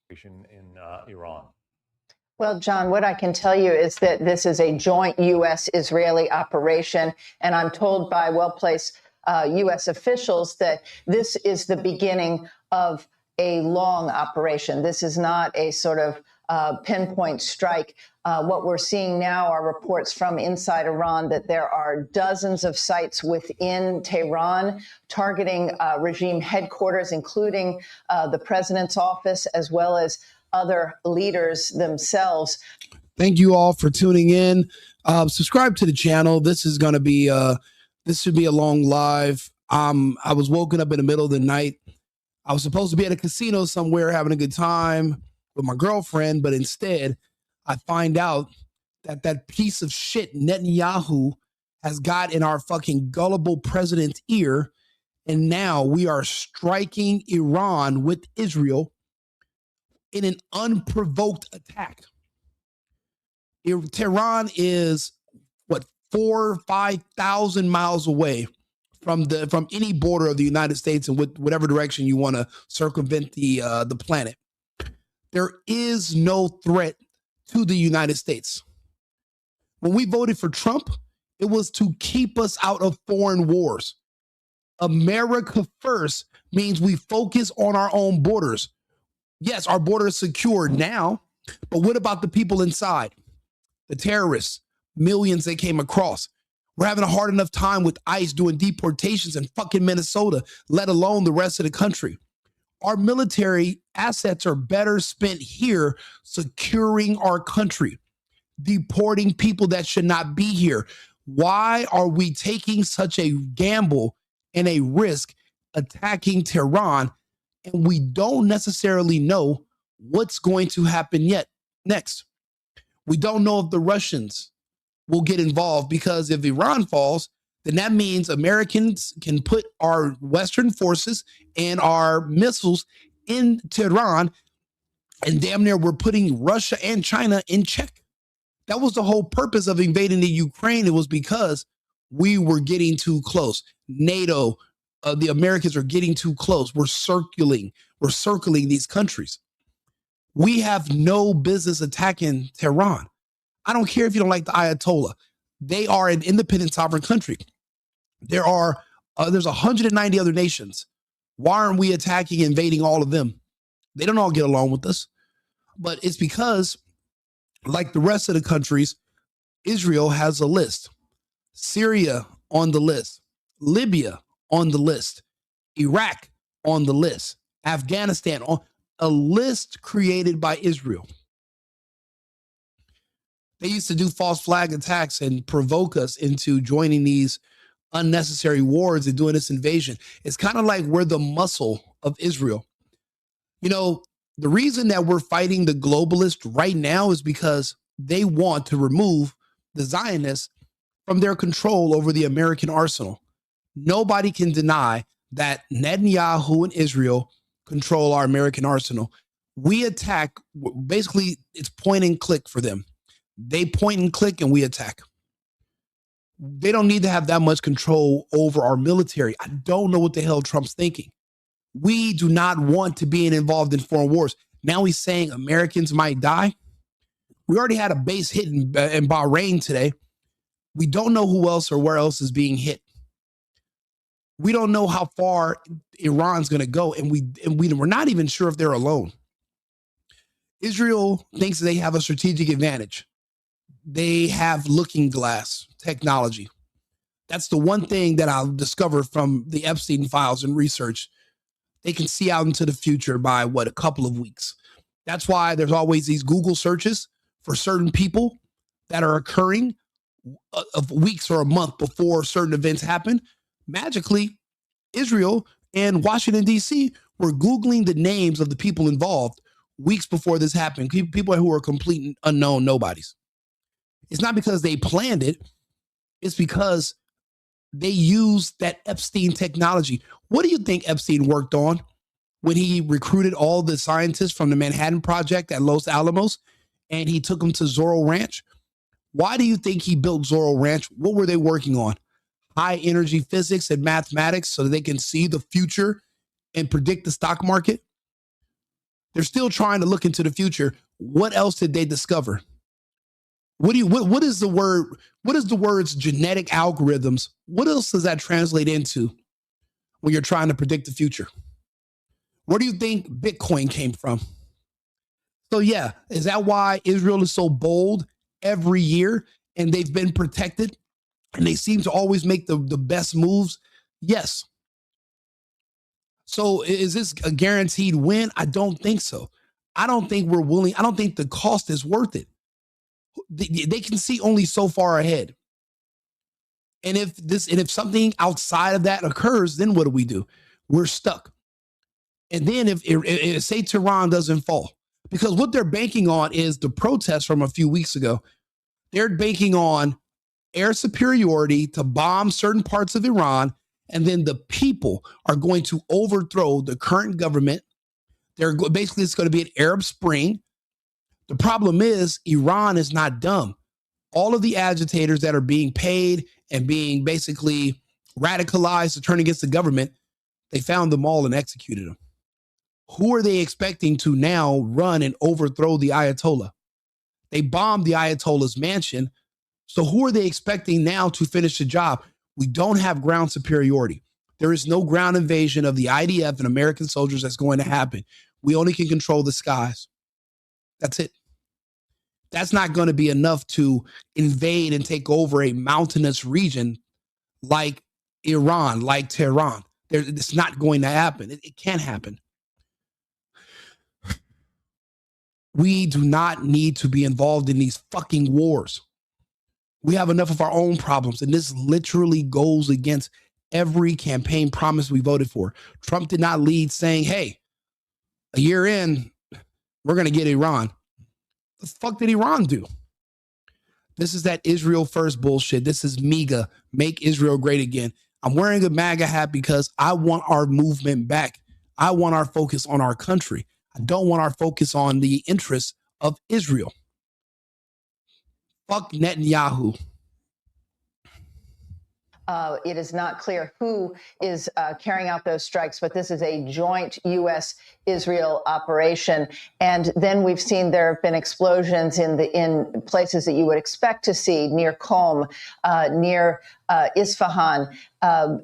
in Iran? Well, John, what I can tell you is that this is a joint U.S.-Israeli operation, and I'm told by well-placed U.S. officials that this is the beginning of a long operation. This is not a sort of pinpoint strike. What we're seeing now are reports from inside Iran that there are dozens of sites within Tehran targeting regime headquarters, including the president's office, as well as other leaders themselves. Thank you all for tuning in. Subscribe to the channel. This is going to be this should be a long live. I was woken up in the middle of the night. I was supposed to be at a casino somewhere having a good time with my girlfriend, but instead I find out that that piece of shit Netanyahu has got in our fucking gullible president's ear, and now we are striking Iran with Israel in an unprovoked attack. Tehran is what, 4,000 or 5,000 miles away from any border of the United States, and with whatever direction you want to circumvent the planet. There is no threat to the United States. When we voted for Trump, it was to keep us out of foreign wars. America first means we focus on our own borders. Yes, our border is secure now, but what about the people inside? The terrorists, millions they came across. We're having a hard enough time with ICE doing deportations in fucking Minnesota, let alone the rest of the country. Our military assets are better spent here securing our country, deporting people that should not be here. Why are we taking such a gamble and a risk attacking Tehran? And we don't necessarily know what's going to happen yet next. We don't know if the Russians will get involved, because if Iran falls, then that means Americans can put our Western forces and our missiles in Tehran, and damn near we're putting Russia and China in check. That was the whole purpose of invading the Ukraine. It was because we were getting too close. NATO, the Americans are getting too close. We're circling these countries. We have no business attacking Tehran. I don't care if you don't like the Ayatollah. They are an independent sovereign country. There's 190 other nations. Why aren't we attacking, invading all of them? They don't all get along with us. But it's because, like the rest of the countries, Israel has a list. Syria on the list. Libya on the list. Iraq on the list. Afghanistan on a list created by Israel. They used to do false flag attacks and provoke us into joining these unnecessary wars and doing this invasion. It's kind of like we're the muscle of Israel. You know, the reason that we're fighting the globalists right now is because they want to remove the Zionists from their control over the American arsenal. Nobody can deny that Netanyahu and Israel control our American arsenal. We attack, basically, it's point and click for them. They point and click and we attack. They don't need to have that much control over our military. I don't know what the hell Trump's thinking. We do not want to be involved in foreign wars. Now he's saying Americans might die. We already had a base hit in Bahrain today. We don't know who else or where else is being hit. We don't know how far Iran's going to go, and we're not even sure if they're alone. Israel thinks they have a strategic advantage. They have looking glass technology. That's the one thing that I'll discover from the Epstein files and research. They can see out into the future by a couple of weeks. That's why there's always these Google searches for certain people that are occurring of weeks or a month before certain events happen. Magically, Israel and Washington, D.C. were Googling the names of the people involved weeks before this happened. People who are complete unknown nobodies. It's not because they planned it. It's because they used that Epstein technology. What do you think Epstein worked on when he recruited all the scientists from the Manhattan Project at Los Alamos and he took them to Zorro Ranch? Why do you think he built Zorro Ranch? What were they working on? High energy physics and mathematics so that they can see the future and predict the stock market? They're still trying to look into the future. What else did they discover? What is the word? What is the words genetic algorithms? What else does that translate into when you're trying to predict the future? Where do you think Bitcoin came from? So yeah, is that why Israel is so bold every year and they've been protected and they seem to always make the best moves? Yes. So is this a guaranteed win? I don't think so. I don't think we're willing. I don't think the cost is worth it. They can see only so far ahead. And if something outside of that occurs, then what do? We're stuck. And then if say Tehran doesn't fall, because what they're banking on is the protests from a few weeks ago. They're banking on air superiority to bomb certain parts of Iran, and then the people are going to overthrow the current government. Basically, it's going to be an Arab Spring. The problem is Iran is not dumb. All of the agitators that are being paid and being basically radicalized to turn against the government, they found them all and executed them. Who are they expecting to now run and overthrow the Ayatollah? They bombed the Ayatollah's mansion. So who are they expecting now to finish the job? We don't have ground superiority. There is no ground invasion of the IDF and American soldiers that's going to happen. We only can control the skies. That's it. That's not going to be enough to invade and take over a mountainous region like Iran, like Tehran. It's not going to happen. It can't happen. We do not need to be involved in these fucking wars. We have enough of our own problems, and this literally goes against every campaign promise we voted for. Trump did not lead saying, hey, a year in, we're going to get Iran. The fuck did Iran do? This is that Israel first bullshit. This is MAGA, make Israel great again. I'm wearing a MAGA hat because I want our movement back. I want our focus on our country. I don't want our focus on the interests of Israel. Fuck Netanyahu. It is not clear who is carrying out those strikes, but this is a joint U.S.-Israel operation. And then we've seen there have been explosions in places that you would expect to see, near Qom, near Isfahan,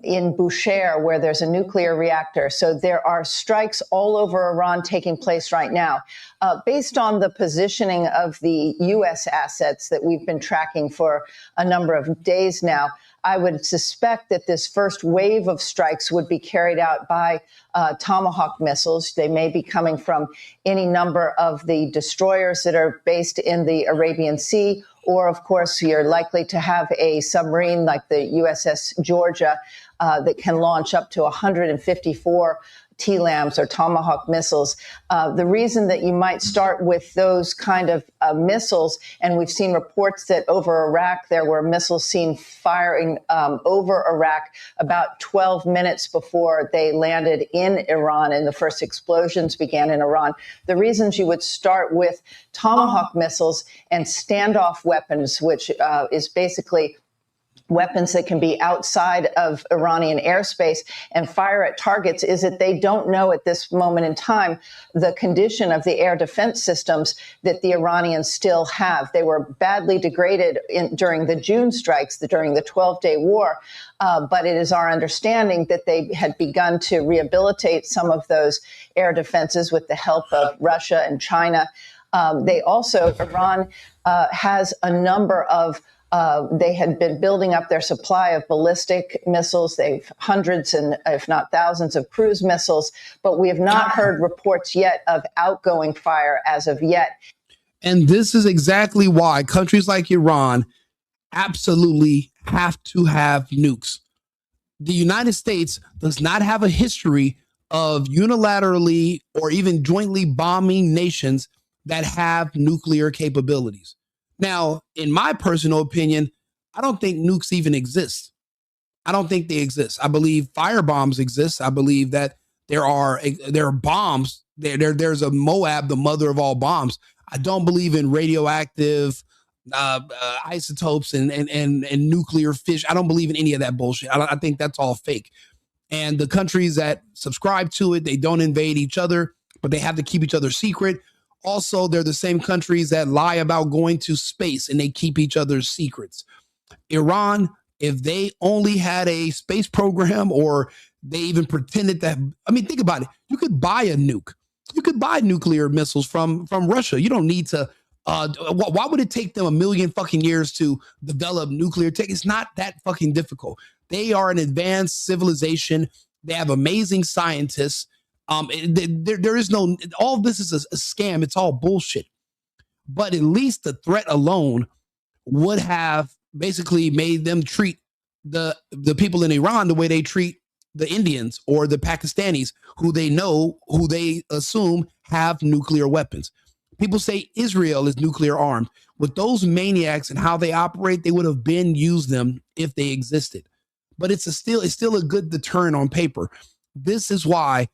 in Bushehr, where there's a nuclear reactor. So there are strikes all over Iran taking place right now. Based on the positioning of the U.S. assets that we've been tracking for a number of days now, I would suspect that this first wave of strikes would be carried out by Tomahawk missiles. They may be coming from any number of the destroyers that are based in the Arabian Sea, or, of course, you're likely to have a submarine like the USS Georgia that can launch up to 154 TLAMs or Tomahawk missiles. The reason that you might start with those kind of missiles, and we've seen reports that over Iraq, there were missiles seen firing over Iraq about 12 minutes before they landed in Iran and the first explosions began in Iran. The reasons you would start with Tomahawk missiles and standoff weapons, which is basically weapons that can be outside of Iranian airspace and fire at targets, is that they don't know at this moment in time the condition of the air defense systems that the Iranians still have. They were badly degraded during the June strikes, during the 12-day war, but it is our understanding that they had begun to rehabilitate some of those air defenses with the help of Russia and China. Iran has a number of they had been building up their supply of ballistic missiles. They've hundreds and if not thousands of cruise missiles, but we have not heard reports yet of outgoing fire as of yet. And this is exactly why countries like Iran absolutely have to have nukes. The United States does not have a history of unilaterally or even jointly bombing nations that have nuclear capabilities. Now, in my personal opinion, I don't think nukes even exist. I don't think they exist. I believe firebombs exist. I believe that there are bombs. There's a Moab, the mother of all bombs. I don't believe in radioactive isotopes and nuclear fish. I don't believe in any of that bullshit. I think that's all fake. And the countries that subscribe to it, they don't invade each other. but they have to keep each other secret. Also, they're the same countries that lie about going to space and they keep each other's secrets. Iran, if they only had a space program or they even pretended that, I mean, think about it. You could buy a nuke. You could buy nuclear missiles from Russia. You don't need to. Why would it take them a million fucking years to develop nuclear tech? It's not that fucking difficult. They are an advanced civilization. They have amazing scientists. There is no, all of this is a scam. It's all bullshit. But at least the threat alone would have basically made them treat the people in Iran the way they treat the Indians or the Pakistanis, who they assume have nuclear weapons. People say Israel is nuclear armed. With those maniacs and how they operate, they would have been used them if they existed. But it's still a good deterrent on paper. This is why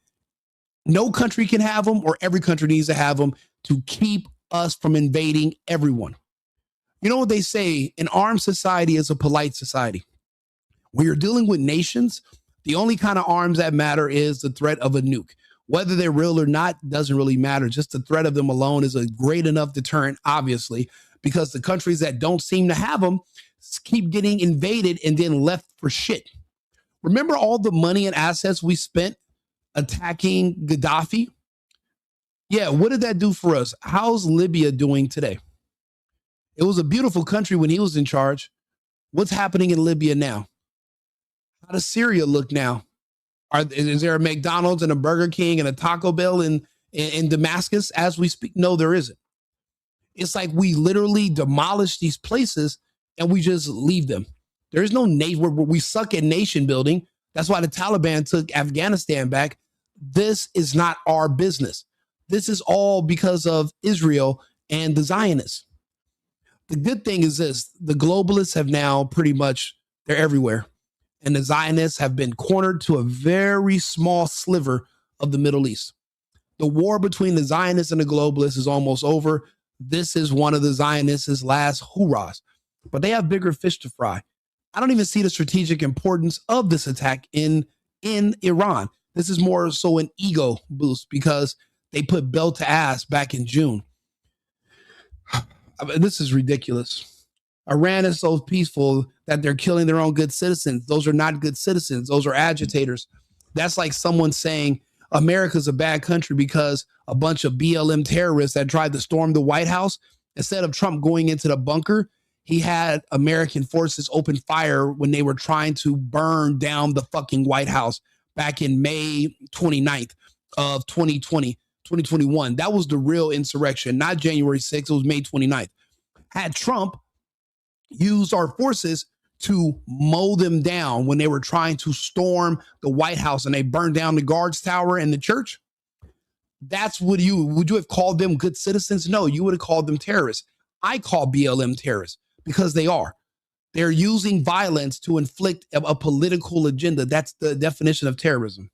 no country can have them, or every country needs to have them to keep us from invading everyone. You know what they say? An armed society is a polite society. When you're dealing with nations, the only kind of arms that matter is the threat of a nuke. Whether they're real or not doesn't really matter. Just the threat of them alone is a great enough deterrent, obviously, because the countries that don't seem to have them keep getting invaded and then left for shit. Remember all the money and assets we spent attacking Gaddafi? Yeah, what did that do for us? How's Libya doing today? It was a beautiful country when he was in charge. What's happening in Libya now? How does Syria look now? Is there a McDonald's and a Burger King and a Taco Bell in Damascus as we speak? No, there isn't. It's like we literally demolish these places and we just leave them. There is no nation. We suck at nation building. That's why the Taliban took Afghanistan back. This is not our business. This is all because of Israel and the Zionists. The good thing is this: the globalists have now pretty much, they're everywhere. And the Zionists have been cornered to a very small sliver of the Middle East. The war between the Zionists and the globalists is almost over. This is one of the Zionists' last hurrahs. But they have bigger fish to fry. I don't even see the strategic importance of this attack in Iran. This is more so an ego boost because they put belt to ass back in June. I mean, this is ridiculous. Iran is so peaceful that they're killing their own good citizens. Those are not good citizens. Those are agitators. That's like someone saying America's a bad country because a bunch of BLM terrorists that tried to storm the White House, instead of Trump going into the bunker, he had American forces open fire when they were trying to burn down the fucking White House back in May 29th of 2021. That was the real insurrection, not January 6th. It was May 29th. Had Trump used our forces to mow them down when they were trying to storm the White House and they burned down the guards tower and the church, that's would you have called them good citizens? No, you would have called them terrorists. I call BLM terrorists because they are. They're using violence to inflict a political agenda. That's the definition of terrorism.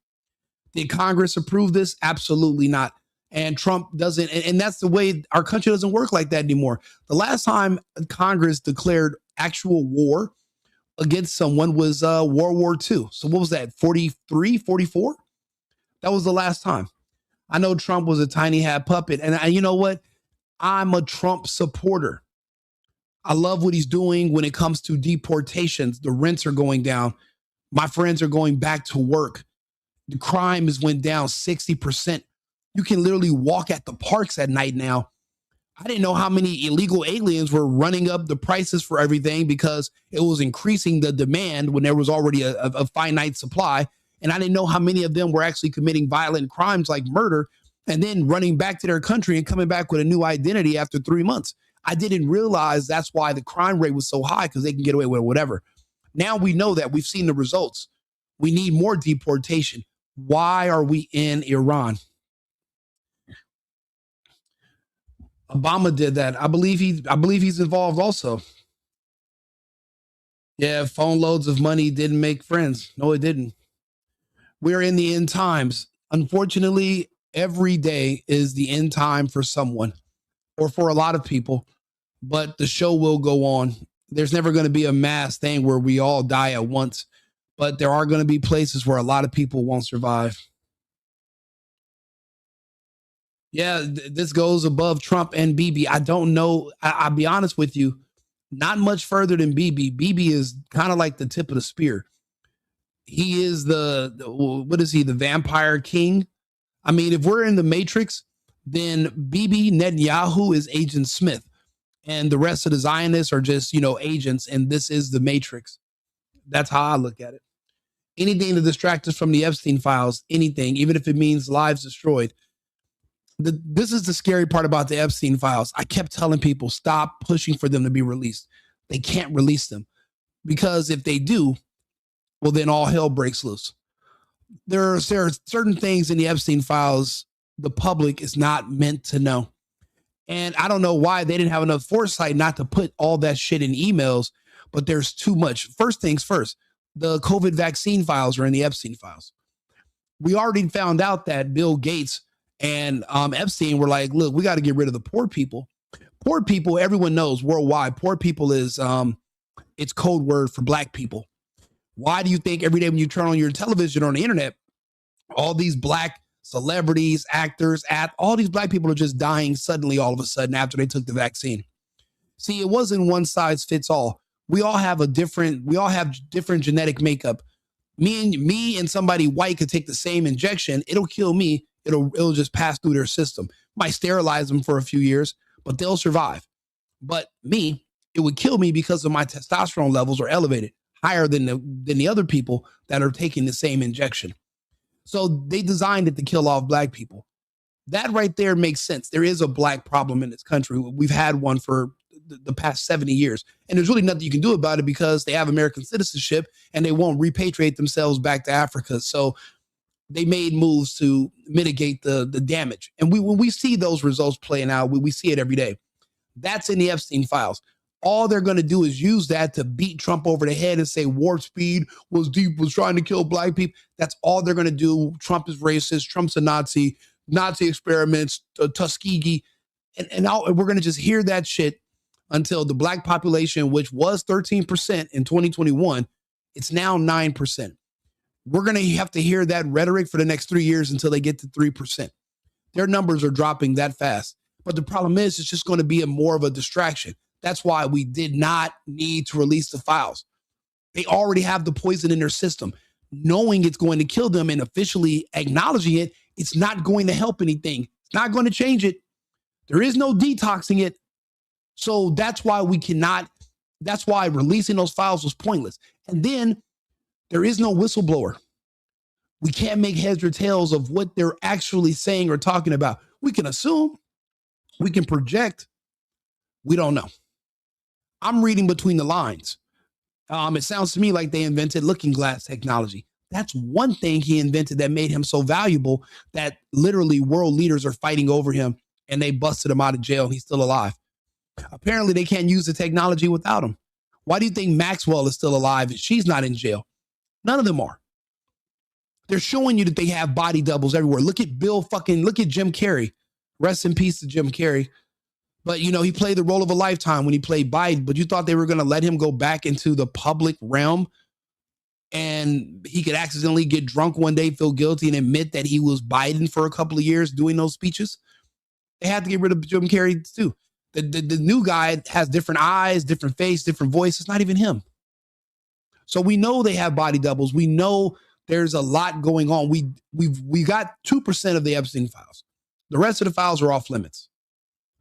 Did Congress approve this? Absolutely not. And Trump doesn't. And that's the way our country doesn't work like that anymore. The last time Congress declared actual war against someone was World War II. So what was that? 43, 44? That was the last time. I know Trump was a tiny hat puppet. And you know what? I'm a Trump supporter. I love what he's doing when it comes to deportations. The rents are going down. My friends are going back to work. The crime has went down 60%. You can literally walk at the parks at night now. I didn't know how many illegal aliens were running up the prices for everything because it was increasing the demand when there was already a finite supply. And I didn't know how many of them were actually committing violent crimes like murder and then running back to their country and coming back with a new identity after 3 months. I didn't realize that's why the crime rate was so high, because they can get away with whatever. Now we know that. We've seen the results. We need more deportation. Why are we in Iran? Obama did that. I believe he's involved also. Yeah, phone loads of money didn't make friends. No, it didn't. We're in the end times. Unfortunately, every day is the end time for someone or for a lot of people, but the show will go on. There's never going to be a mass thing where we all die at once, but there are going to be places where a lot of people won't survive. Yeah, this goes above Trump and Bibi. I don't know. I'll be honest with you, not much further than Bibi. Bibi is kind of like the tip of the spear. He is what is he? The vampire king. I mean, if we're in the Matrix, then Bibi Netanyahu is Agent Smith, and the rest of the Zionists are just, agents. And this is the Matrix. That's how I look at it. Anything to distract us from the Epstein files, anything, even if it means lives destroyed. This is the scary part about the Epstein files. I kept telling people, stop pushing for them to be released. They can't release them, because if they do, well, then all hell breaks loose. There are certain things in the Epstein files the public is not meant to know. And I don't know why they didn't have enough foresight not to put all that shit in emails, but there's too much. First things first, the COVID vaccine files are in the Epstein files. We already found out that Bill Gates and Epstein were like, look, we got to get rid of the poor people. Poor people, everyone knows worldwide, poor people is it's code word for black people. Why do you think every day when you turn on your television or on the internet, all these black celebrities, actors, all these black people are just dying suddenly all of a sudden after they took the vaccine? See, it wasn't one size fits all. We all have different genetic makeup. Me and somebody white could take the same injection. It'll kill me. It'll just pass through their system. Might sterilize them for a few years, but they'll survive. But me, it would kill me because of my testosterone levels are elevated, higher than the other people that are taking the same injection. So they designed it to kill off black people. That right there makes sense. There is a black problem in this country. We've had one for the past 70 years. And there's really nothing you can do about it because they have American citizenship and they won't repatriate themselves back to Africa. So they made moves to mitigate the damage. And when we see those results playing out, we see it every day. That's in the Epstein files. All they're going to do is use that to beat Trump over the head and say warp speed was trying to kill black people. That's all they're going to do. Trump is racist. Trump's a Nazi experiments, Tuskegee. And we're going to just hear that shit until the black population, which was 13% in 2021, it's now 9%. We're going to have to hear that rhetoric for the next 3 years until they get to 3%. Their numbers are dropping that fast. But the problem is it's just going to be more of a distraction. That's why we did not need to release the files. They already have the poison in their system. Knowing it's going to kill them and officially acknowledging it, it's not going to help anything. It's not going to change it. There is no detoxing it. So that's why that's why releasing those files was pointless. And then there is no whistleblower. We can't make heads or tails of what they're actually saying or talking about. We can assume, we can project. We don't know. I'm reading between the lines. It sounds to me like they invented looking glass technology. That's one thing he invented that made him so valuable that literally world leaders are fighting over him and they busted him out of jail and he's still alive. Apparently they can't use the technology without him. Why do you think Maxwell is still alive and she's not in jail? None of them are. They're showing you that they have body doubles everywhere. Look at Jim Carrey. Rest in peace to Jim Carrey. But, he played the role of a lifetime when he played Biden, but you thought they were going to let him go back into the public realm and he could accidentally get drunk one day, feel guilty, and admit that he was Biden for a couple of years doing those speeches? They had to get rid of Jim Carrey too. The new guy has different eyes, different face, different voice. It's not even him. So we know they have body doubles. We know there's a lot going on. We got 2% of the Epstein files. The rest of the files are off limits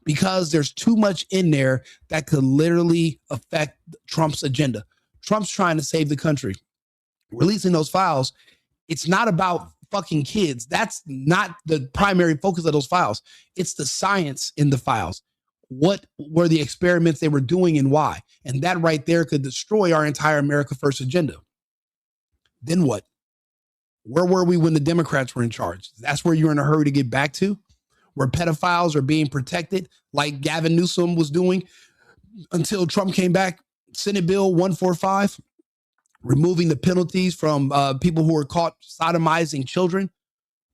because there's too much in there that could literally affect Trump's agenda. Trump's trying to save the country. Releasing those files, it's not about fucking kids. That's not the primary focus of those files. It's the science in the files. What were the experiments they were doing and why? And that right there could destroy our entire America First agenda. Then what? Where were we when the Democrats were in charge? That's where you're in a hurry to get back to, where pedophiles are being protected like Gavin Newsom was doing until Trump came back. Senate Bill 145, removing the penalties from people who are caught sodomizing children.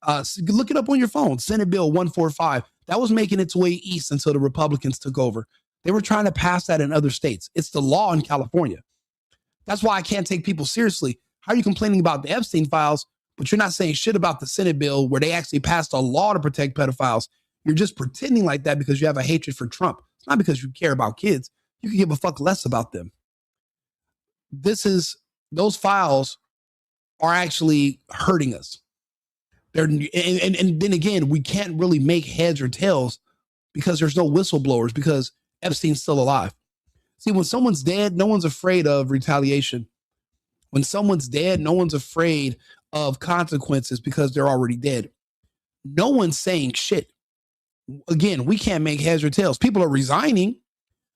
Look it up on your phone. Senate Bill 145. That was making its way east until the Republicans took over. They were trying to pass that in other states. It's the law in California. That's why I can't take people seriously. How are you complaining about the Epstein files, but you're not saying shit about the Senate bill where they actually passed a law to protect pedophiles? You're just pretending like that because you have a hatred for Trump. It's not because you care about kids. You can give a fuck less about them. Those files are actually hurting us. And then again, we can't really make heads or tails because there's no whistleblowers, because Epstein's still alive. See, when someone's dead, no one's afraid of retaliation. When someone's dead, no one's afraid of consequences because they're already dead. No one's saying shit. Again, we can't make heads or tails. People are resigning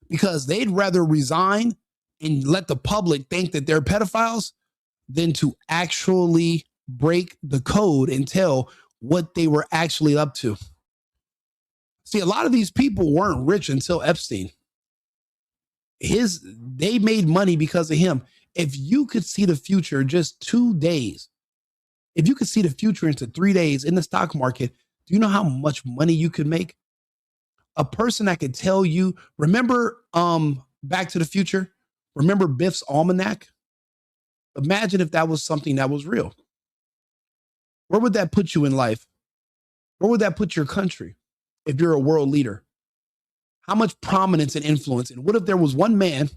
because they'd rather resign and let the public think that they're pedophiles than to actually break the code and tell what they were actually up to. See, a lot of these people weren't rich until Epstein. They made money because of him. If you could see the future just 2 days, if you could see the future into 3 days in the stock market, do you know how much money you could make? A person that could tell you, remember Back to the Future? Remember Biff's Almanac? Imagine if that was something that was real. Where would that put you in life? Where would that put your country if you're a world leader? How much prominence and influence? And what if there was one man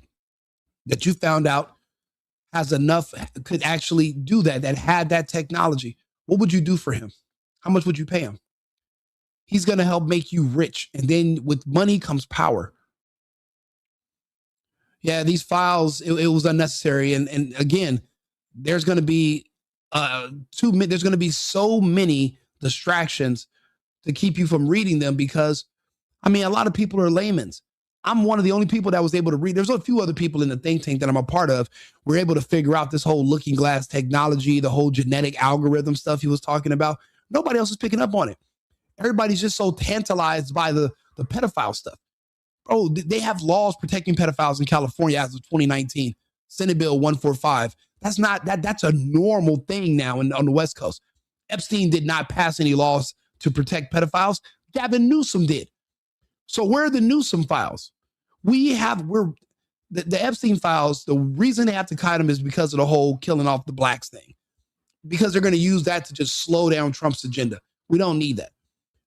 that you found out has enough, could actually do that had that technology? What would you do for him? How much would you pay him? He's going to help make you rich. And then with money comes power. Yeah, these files, it was unnecessary. And again, there's going to be there's going to be so many distractions to keep you from reading them because, I mean, a lot of people are laymen's. I'm one of the only people that was able to read. There's a few other people in the think tank that I'm a part of. We're able to figure out this whole looking glass technology, the whole genetic algorithm stuff he was talking about. Nobody else is picking up on it. Everybody's just so tantalized by the pedophile stuff. Bro, they have laws protecting pedophiles in California as of 2019. Senate Bill 145. That's a normal thing now on the West Coast. Epstein did not pass any laws to protect pedophiles. Gavin Newsom did. So where are the Newsom files? The Epstein files, the reason they have to hide them is because of the whole killing off the blacks thing. Because they're going to use that to just slow down Trump's agenda. We don't need that.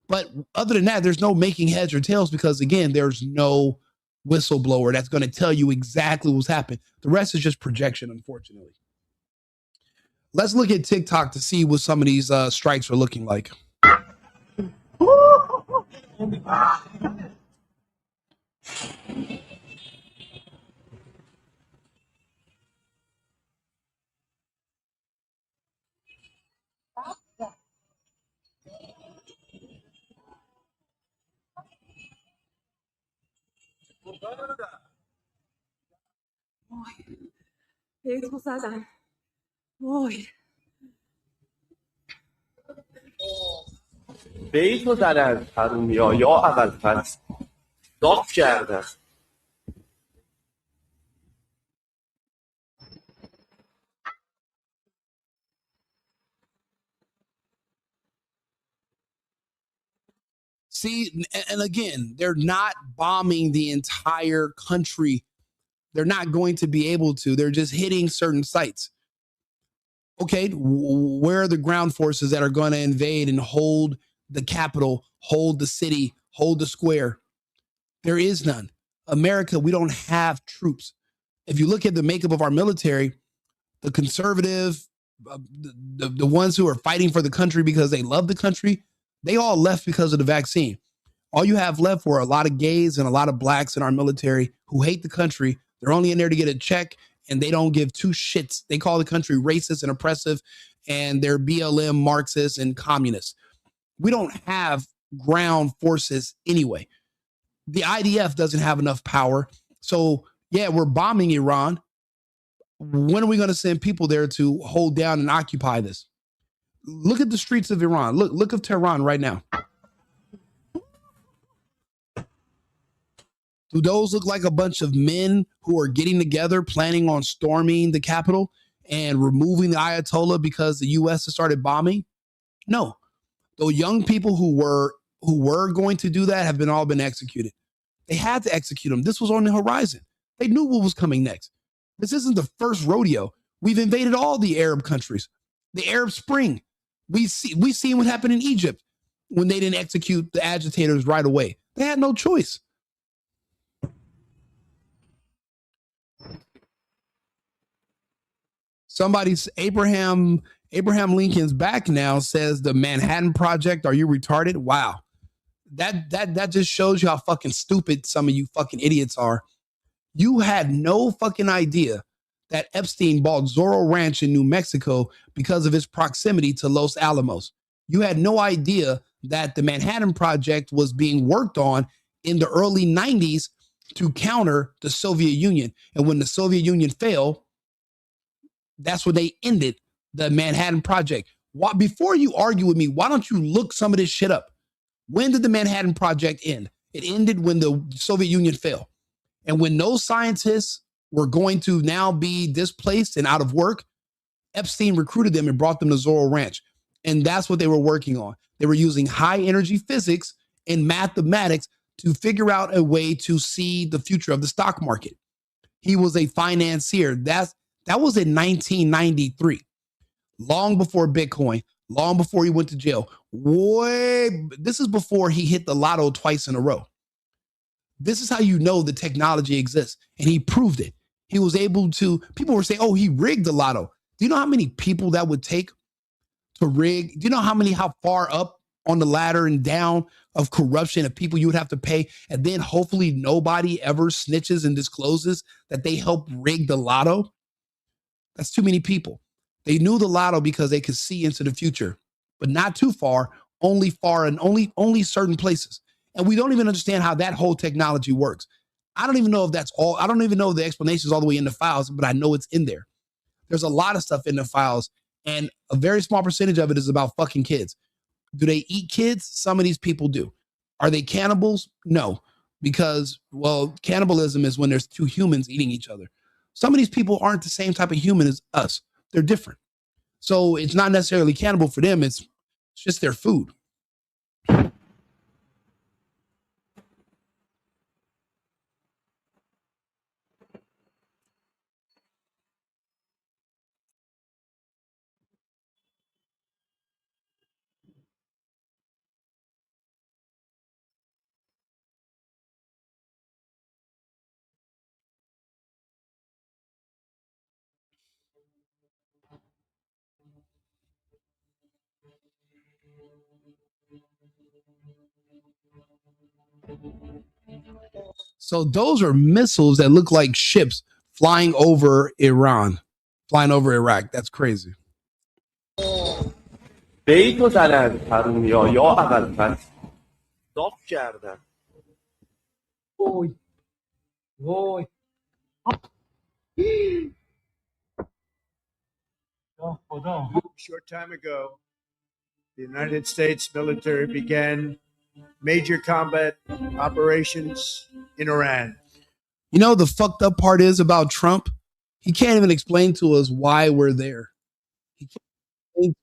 But other than that, there's no making heads or tails because, again, there's no whistleblower that's going to tell you exactly what's happened. The rest is just projection, unfortunately. Let's look at TikTok to see what some of these strikes are looking like. بیتو زدن حرومیا یا اول داغ کردن. See, and again, they're not bombing the entire country. They're not going to be able to. They're just hitting certain sites. Okay, where are the ground forces that are going to invade and hold the capital, hold the city, hold the square? There is none. America, we don't have troops. If you look at the makeup of our military, the conservative, the ones who are fighting for the country because they love the country, they all left because of the vaccine. All you have left were a lot of gays and a lot of blacks in our military who hate the country. They're only in there to get a check, and they don't give two shits. They call the country racist and oppressive, and they're BLM, Marxists, and communists. We don't have ground forces anyway. The IDF doesn't have enough power. So, yeah, we're bombing Iran. When are we going to send people there to hold down and occupy this? Look at the streets of Iran. Look at Tehran right now. Do those look like a bunch of men who are getting together, planning on storming the capital and removing the Ayatollah because the U.S. has started bombing? No. Those young people who were going to do that have all been executed. They had to execute them. This was on the horizon. They knew what was coming next. This isn't the first rodeo. We've invaded all the Arab countries. The Arab Spring. We've seen what happened in Egypt. when they didn't execute the agitators right away. They had no choice. Somebody's Abraham Lincoln's back now, says the Manhattan Project. Are you retarded? Wow. That just shows you how fucking stupid some of you fucking idiots are. You had no fucking idea that Epstein bought Zorro Ranch in New Mexico because of its proximity to Los Alamos. You had no idea that the Manhattan Project was being worked on in the early 90s to counter the Soviet Union. And when the Soviet Union failed, that's when they ended the Manhattan Project. Before you argue with me, why don't you look some of this shit up? When did the Manhattan Project end? It ended when the Soviet Union fell. And when those scientists were going to now be displaced and out of work, Epstein recruited them and brought them to Zorro Ranch. And that's what they were working on. They were using high energy physics and mathematics to figure out a way to see the future of the stock market. He was a financier. That was in 1993, long before Bitcoin, long before he went to jail. This is before he hit the lotto twice in a row. This is how you know the technology exists. And he proved it. He was able to, people were saying, oh, he rigged the lotto. Do you know how many people that would take to rig? Do you know how far up on the ladder and down of corruption of people you would have to pay? And then hopefully nobody ever snitches and discloses that they helped rig the lotto. That's too many people. They knew the lotto because they could see into the future, but not too far, only only certain places. And we don't even understand how that whole technology works. I don't even know if that's all. I don't even know if the explanation is all the way in the files, but I know it's in there. There's a lot of stuff in the files, and a very small percentage of it is about fucking kids. Do they eat kids? Some of these people do. Are they cannibals? No, because, well, cannibalism is when there's two humans eating each other. Some of these people aren't the same type of human as us. They're different. So it's not necessarily cannibal for them. It's just their food. So those are missiles that look like ships flying over Iran, flying over Iraq. That's crazy. بیتو زدن حرومیا یا اقل داغ کردن. وای وای A short time ago, the United States military began major combat operations in Iran. You know, the fucked up part is about Trump. He can't even explain to us why we're there. He can't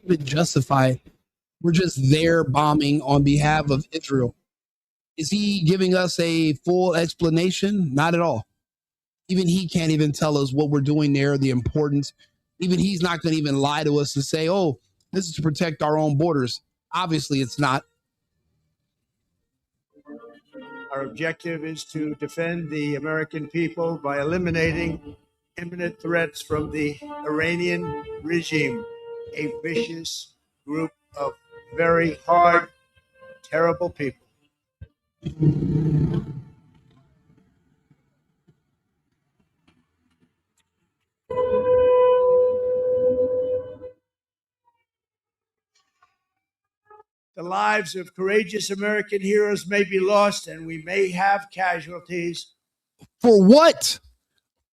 even justify it. We're just there bombing on behalf of Israel. Is he giving us a full explanation? Not at all. Even he can't even tell us what we're doing there, the importance. Even he's not going to even lie to us and say, oh, this is to protect our own borders. Obviously, it's not. Our objective is to defend the American people by eliminating imminent threats from the Iranian regime, a vicious group of very hard, terrible people. The lives of courageous American heroes may be lost, and we may have casualties. For what?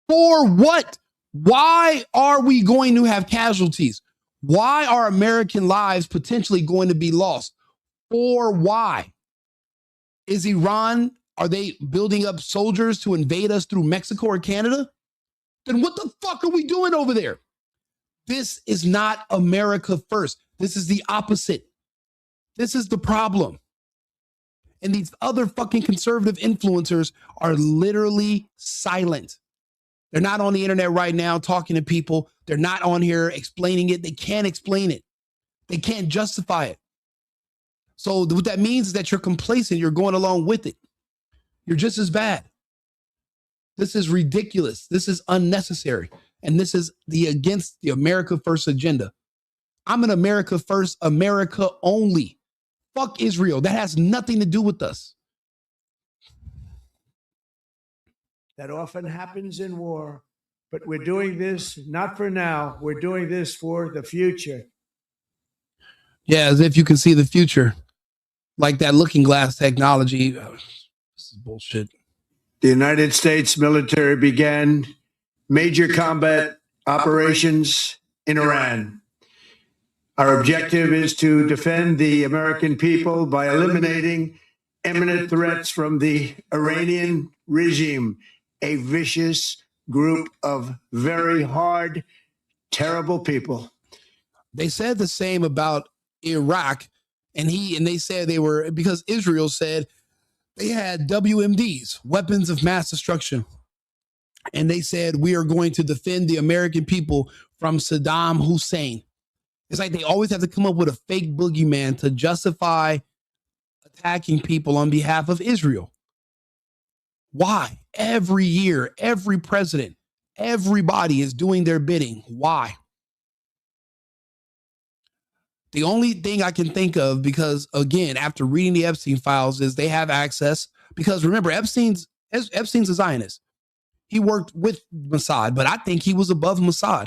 For what? Why are we going to have casualties? Why are American lives potentially going to be lost? For why? Is Iran, are they building up soldiers to invade us through Mexico or Canada? Then what the fuck are we doing over there? This is not America first. This is the opposite. This is the problem. And these other fucking conservative influencers are literally silent. They're not on the internet right now talking to people. They're not on here explaining it. They can't explain it. They can't justify it. So what that means is that you're complacent. You're going along with it. You're just as bad. This is ridiculous. This is unnecessary. And this is against the America First agenda. I'm an America First, America only. Fuck Israel. That has nothing to do with us. That often happens in war, but we're doing this not for now. We're doing this for the future. Yeah, as if you can see the future. Like that looking glass technology. Oh, this is bullshit. The United States military began major combat operations in Iran. Our objective is to defend the American people by eliminating imminent threats from the Iranian regime, a vicious group of very hard, terrible people. They said the same about Iraq, and they said they were, because Israel said they had WMDs, weapons of mass destruction. And they said, we are going to defend the American people from Saddam Hussein. It's like they always have to come up with a fake boogeyman to justify attacking people on behalf of Israel. Why? Every year, every president, everybody is doing their bidding. Why? The only thing I can think of, because again, after reading the Epstein files, is they have access. Because remember, Epstein's a Zionist. He worked with Mossad, but I think he was above Mossad.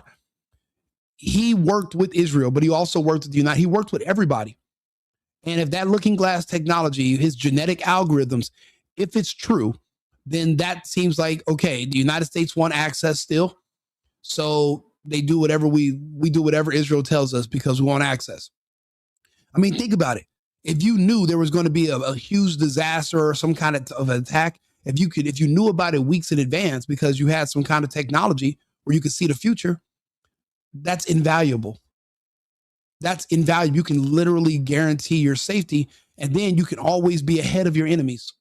He worked with Israel, but he also worked with the United. He worked with everybody. And if that looking glass technology, his genetic algorithms, if it's true, then that seems like, okay, the United States want access still. So they do whatever we do whatever Israel tells us because we want access. I mean, think about it. If you knew there was going to be a huge disaster or some kind of attack, if you knew about it weeks in advance because you had some kind of technology where you could see the future, that's invaluable. That's invaluable. You can literally guarantee your safety, and then you can always be ahead of your enemies.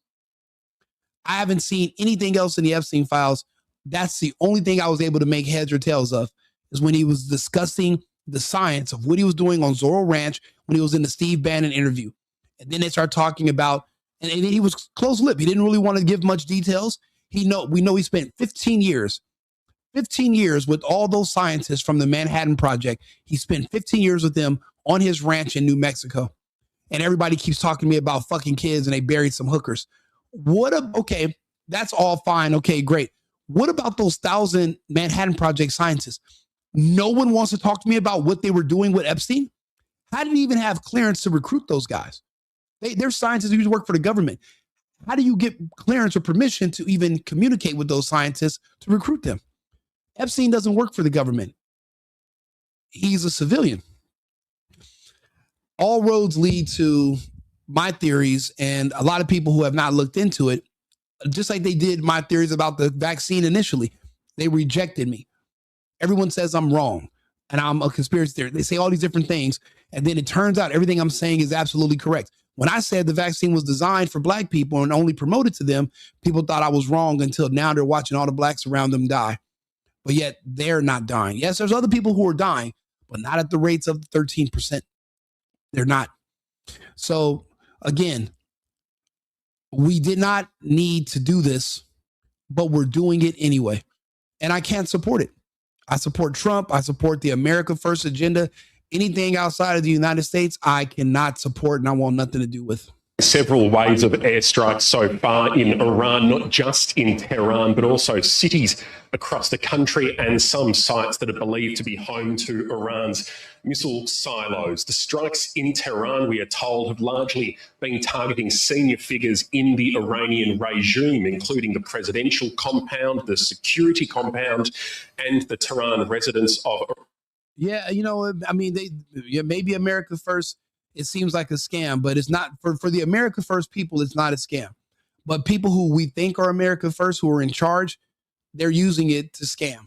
I haven't seen anything else in the Epstein files. That's the only thing I was able to make heads or tails of, is when he was discussing the science of what he was doing on Zorro Ranch when he was in the Steve Bannon interview. And then they start talking about, and then he was close-lipped. He didn't really want to give much details. We know he spent 15 years with all those scientists from the Manhattan Project. He spent 15 years with them on his ranch in New Mexico. And everybody keeps talking to me about fucking kids and they buried some hookers. Okay, that's all fine. Okay, great. What about those 1,000 Manhattan Project scientists? No one wants to talk to me about what they were doing with Epstein. How did he even have clearance to recruit those guys? They're scientists who work for the government. How do you get clearance or permission to even communicate with those scientists to recruit them? Epstein doesn't work for the government. He's a civilian. All roads lead to my theories, and a lot of people who have not looked into it, just like they did my theories about the vaccine initially, they rejected me. Everyone says I'm wrong and I'm a conspiracy theorist. They say all these different things, and then it turns out everything I'm saying is absolutely correct. When I said the vaccine was designed for black people and only promoted to them, people thought I was wrong until now they're watching all the blacks around them die. But yet they're not dying. Yes, there's other people who are dying, but not at the rates of 13%. They're not. So again, we did not need to do this, but we're doing it anyway. And I can't support it. I support Trump. I support the America First agenda. Anything outside of the United States, I cannot support and I want nothing to do with. Several waves of airstrikes so far in Iran, not just in Tehran, but also cities across the country and some sites that are believed to be home to Iran's missile silos. The strikes in Tehran, we are told, have largely been targeting senior figures in the Iranian regime, including the presidential compound, the security compound, and the Tehran residence of. Yeah, I mean, maybe America First, it seems like a scam, but it's not. For the America First people, it's not a scam. But people who we think are America First, who are in charge, they're using it to scam.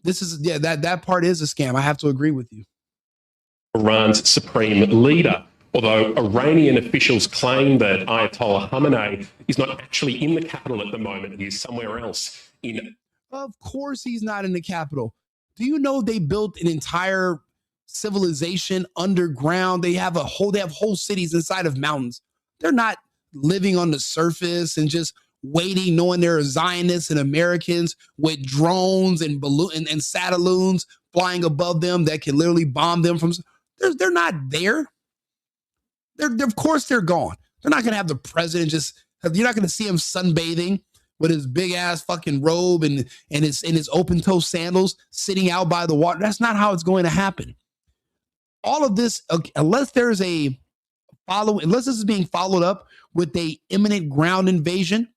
That part is a scam. I have to agree with you. Iran's supreme leader, although Iranian officials claim that Ayatollah Khamenei is not actually in the capital at the moment. He is somewhere else in. Of course he's not in the capital. Do you know they built an entire civilization underground. They have whole cities inside of mountains. They're not living on the surface and just waiting, knowing there are Zionists and Americans with drones and balloon and satelloons flying above them that can literally bomb them from. They're not there. They're of course they're gone. They're not going to have the president just. You're not going to see him sunbathing with his big ass fucking robe and his open toe sandals sitting out by the water. That's not how it's going to happen. All of this, unless this is being followed up with a imminent ground invasion,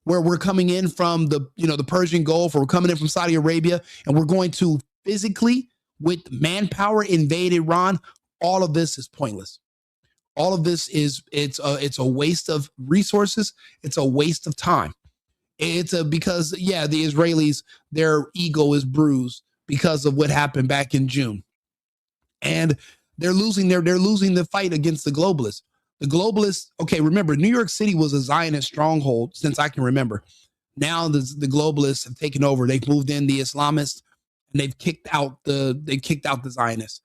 where we're coming in from the Persian Gulf, or we're coming in from Saudi Arabia, and we're going to physically, with manpower, invade Iran. All of this is pointless. All of this it's a waste of resources. It's a waste of time. Because the Israelis, their ego is bruised because of what happened back in June, and they're losing the fight against the globalists. The globalists, okay, remember, New York City was a Zionist stronghold since I can remember. Now the globalists have taken over. They've moved in the Islamists, and they've kicked out the Zionists.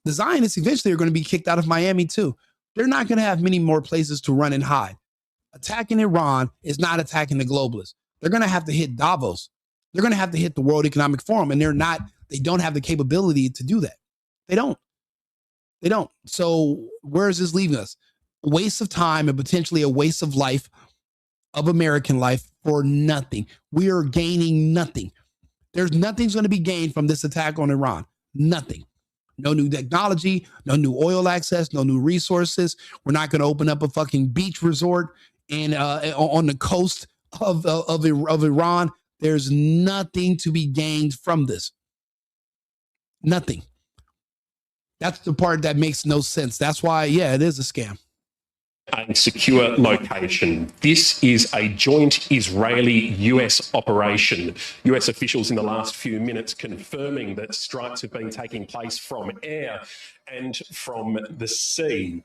The Zionists eventually are going to be kicked out of Miami too. They're not going to have many more places to run and hide. Attacking Iran is not attacking the globalists. They're going to have to hit Davos. They're going to have to hit the World Economic Forum, and they don't have the capability to do that. They don't. So where is this leaving us? A waste of time and potentially a waste of life, of American life, for nothing. We are gaining nothing. Nothing's going to be gained from this attack on Iran. Nothing. No new technology, no new oil access, no new resources. We're not going to open up a fucking beach resort on the coast of Iran. There's nothing to be gained from this. Nothing. That's the part that makes no sense. That's why, it is a scam. A secure location. This is a joint Israeli-US operation. US officials in the last few minutes confirming that strikes have been taking place from air and from the sea.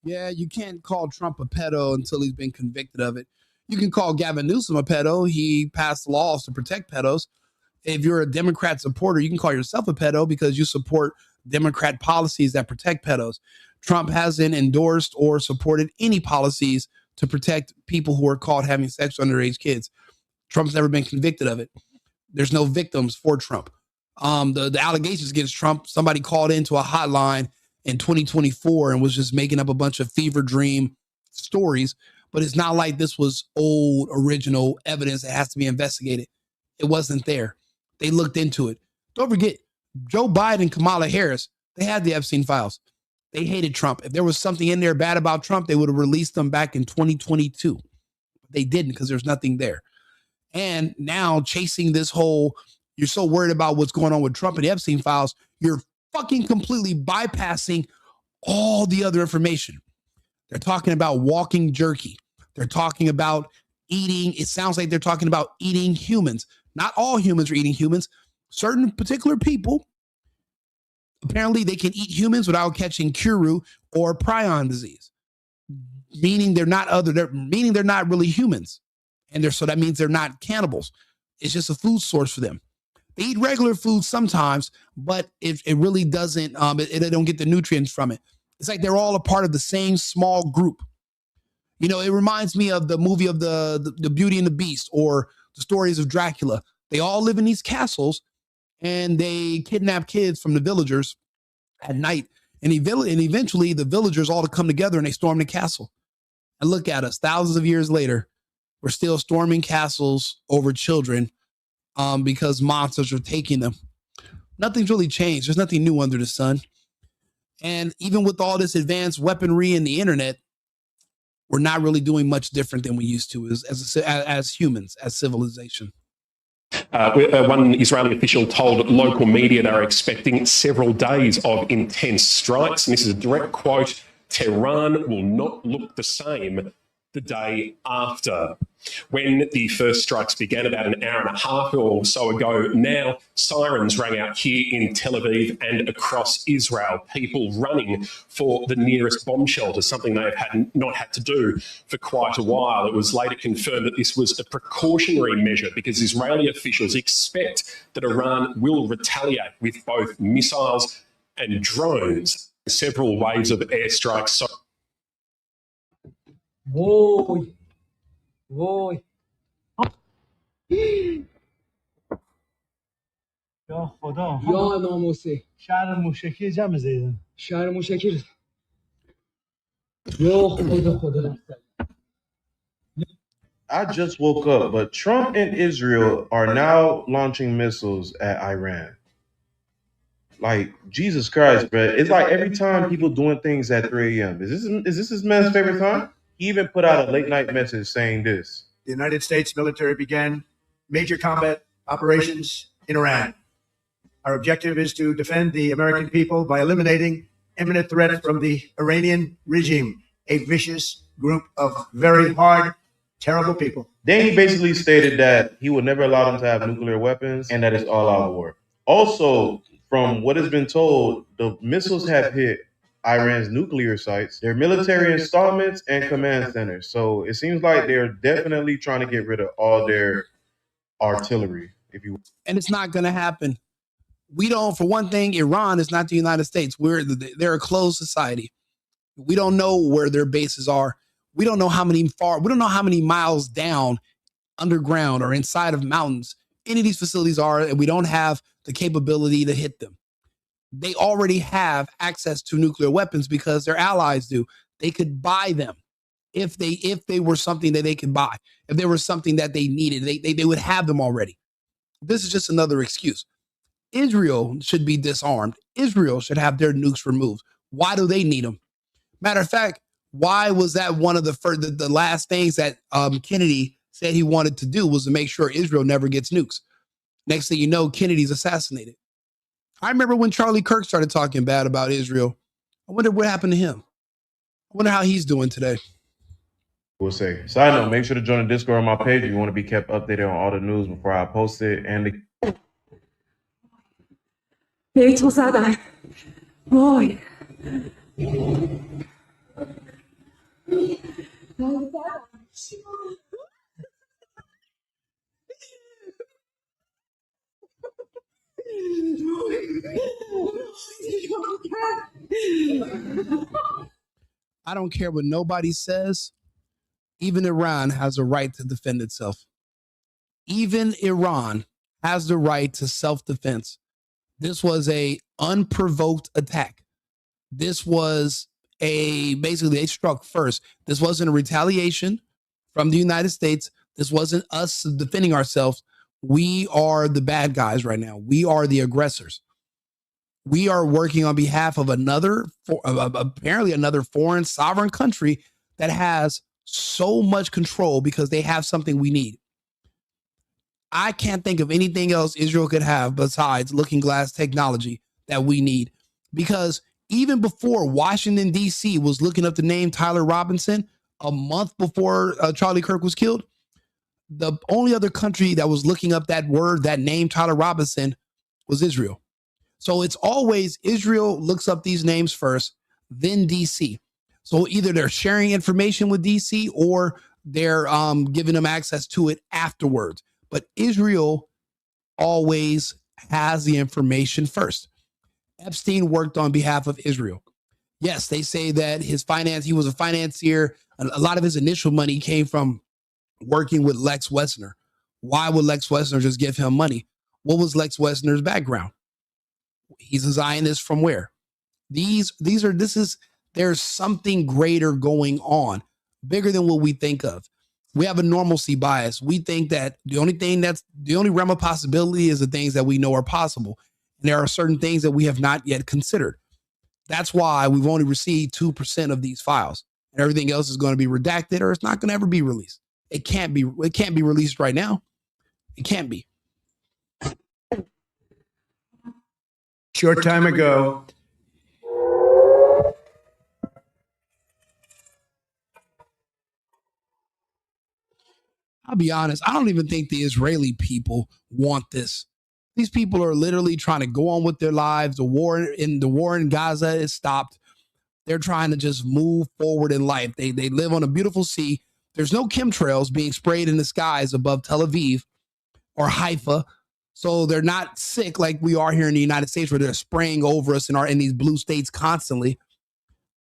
Yeah, you can't call Trump a pedo until he's been convicted of it. You can call Gavin Newsom a pedo. He passed laws to protect pedos. If you're a Democrat supporter, you can call yourself a pedo because you support Democrat policies that protect pedos. Trump hasn't endorsed or supported any policies to protect people who are caught having sex with underage kids. Trump's never been convicted of it. There's no victims for Trump. The allegations against Trump, somebody called into a hotline in 2024 and was just making up a bunch of fever dream stories. But it's not like this was old, original evidence that has to be investigated. It wasn't there. They looked into it. Don't forget, Joe Biden and Kamala Harris, they had the Epstein files. They hated Trump. If there was something in there bad about Trump, they would have released them back in 2022. They didn't because there's nothing there. And now chasing this whole, you're so worried about what's going on with Trump and the Epstein files, you're fucking completely bypassing all the other information. They're talking about walking jerky. They're talking about eating. It sounds like they're talking about eating humans. Not all humans are eating humans. Certain particular people, apparently they can eat humans without catching Kuru or prion disease, meaning they're not really humans. And so that means they're not cannibals. It's just a food source for them. They eat regular food sometimes, but it really doesn't, they don't get the nutrients from it. It's like they're all a part of the same small group. It reminds me of the movie of the Beauty and the Beast, or the stories of Dracula. They all live in these castles, and they kidnap kids from the villagers at night. And eventually the villagers all come together and they storm the castle. And look at us, thousands of years later, we're still storming castles over children because monsters are taking them. Nothing's really changed. There's nothing new under the sun. And even with all this advanced weaponry and the internet, we're not really doing much different than we used to as humans, as civilization. One Israeli official told local media they are expecting several days of intense strikes. And this is a direct quote: "Tehran will not look the same the day after." When the first strikes began about an hour and a half or so ago now, sirens rang out here in Tel Aviv and across Israel, people running for the nearest bomb shelter, something they've not had to do for quite a while. It was later confirmed that this was a precautionary measure because Israeli officials expect that Iran will retaliate with both missiles and drones. Several waves of airstrikes. So وای وای یا خدا یا امام حسین شهر موشکی جمع زیدن شهر موشکی یا خدا I just woke up, but Trump and Israel are now launching missiles at Iran. Like, Jesus Christ, bro. It's like every time people doing things at 3 a.m. Is this man's favorite time? He even put out a late night message saying this. The United States military began major combat operations in Iran. Our objective is to defend the American people by eliminating imminent threats from the Iranian regime, a vicious group of very hard, terrible people. Then he basically stated that he would never allow them to have nuclear weapons and that it's all out war. Also, from what has been told, the missiles have hit Iran's nuclear sites, their military installments, and command centers. So it seems like they're definitely trying to get rid of all their artillery, if you will. And it's not going to happen. We don't, for one thing, Iran is not the United States. They're a closed society. We don't know where their bases are. We don't know how many miles down underground or inside of mountains any of these facilities are, and we don't have the capability to hit them. They already have access to nuclear weapons because their allies do. They could buy them if they were something that they could buy. If there was something that they needed, they would have them already. This is just another excuse. Israel should be disarmed. Israel should have their nukes removed. Why do they need them? Matter of fact, why was that one of the last things that Kennedy said he wanted to do was to make sure Israel never gets nukes? Next thing you know, Kennedy's assassinated. I remember when Charlie Kirk started talking bad about Israel. I wonder what happened to him. I wonder how he's doing today. We'll say. Side note, make sure to join the Discord on my page if you want to be kept updated on all the news before I post it. And وای I don't care what nobody says. Even Iran has a right to defend itself. Even Iran has the right to self-defense. This was a unprovoked attack. This was basically they struck first. This wasn't a retaliation from the United States. This wasn't us defending ourselves. We are the bad guys right now. We are the aggressors. We are working on behalf of apparently another foreign sovereign country that has so much control because they have something we need. I can't think of anything else Israel could have besides looking glass technology that we need. Because even before Washington, D.C. was looking up the name Tyler Robinson, a month before Charlie Kirk was killed, the only other country that was looking up that word, that name Tyler Robinson, was Israel. So it's always Israel looks up these names first, then D.C. So either they're sharing information with D.C. or they're giving them access to it afterwards. But Israel always has the information first. Epstein worked on behalf of Israel. Yes, they say that he was a financier. A lot of his initial money came from working with Lex Wessner. Why would Lex Wessner just give him money? What was Lex Wessner's background? He's a Zionist from where? There's something greater going on, bigger than what we think of. We have a normalcy bias. We think that the only realm of possibility is the things that we know are possible. And there are certain things that we have not yet considered. That's why we've only received 2% of these files. And everything else is going to be redacted or it's not going to ever be released. It can't be released right now. It can't be. Short time ago, I'll be honest, I don't even think the Israeli people want this. These people are literally trying to go on with their lives. The war in Gaza is stopped. They're trying to just move forward in life. They live on a beautiful sea. There's no chemtrails being sprayed in the skies above Tel Aviv or Haifa. So they're not sick like we are here in the United States, where they're spraying over us in these blue states constantly.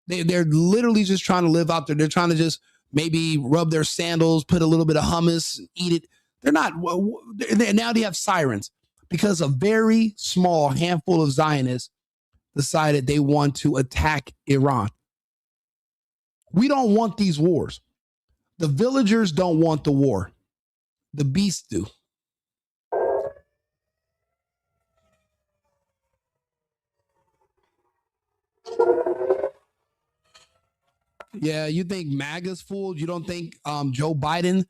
They're literally just trying to live out there. They're trying to just maybe rub their sandals, put a little bit of hummus, eat it. They're not. Now they have sirens because a very small handful of Zionists decided they want to attack Iran. We don't want these wars. The villagers don't want the war. The beasts do. Yeah, you think MAGA's fooled? You don't think Joe Biden?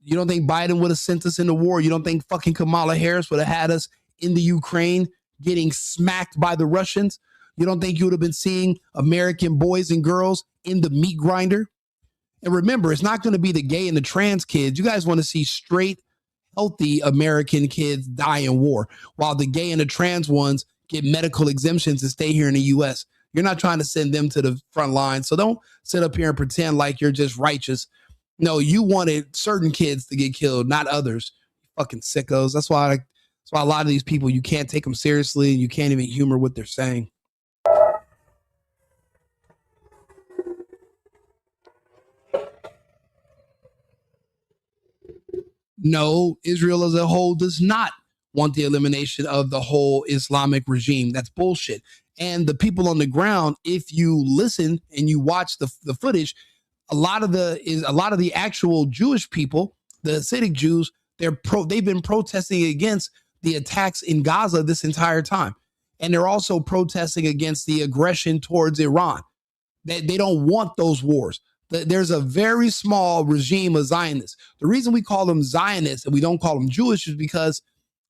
You don't think Biden would have sent us into war? You don't think fucking Kamala Harris would have had us in the Ukraine getting smacked by the Russians? You don't think you would have been seeing American boys and girls in the meat grinder? And remember, it's not going to be the gay and the trans kids. You guys want to see straight, healthy American kids die in war, while the gay and the trans ones get medical exemptions to stay here in the U.S. You're not trying to send them to the front line. So don't sit up here and pretend like you're just righteous. No, you wanted certain kids to get killed, not others. Fucking sickos. That's why a lot of these people, you can't take them seriously. You can't even humor what they're saying. No, Israel as a whole does not want the elimination of the whole Islamic regime. That's bullshit. And the people on the ground, if you listen and you watch the footage, a lot of the actual Jewish people, the Hasidic Jews, they've been protesting against the attacks in Gaza this entire time. And they're also protesting against the aggression towards Iran. They don't want those wars. There's a very small regime of Zionists. The reason we call them Zionists and we don't call them Jewish is because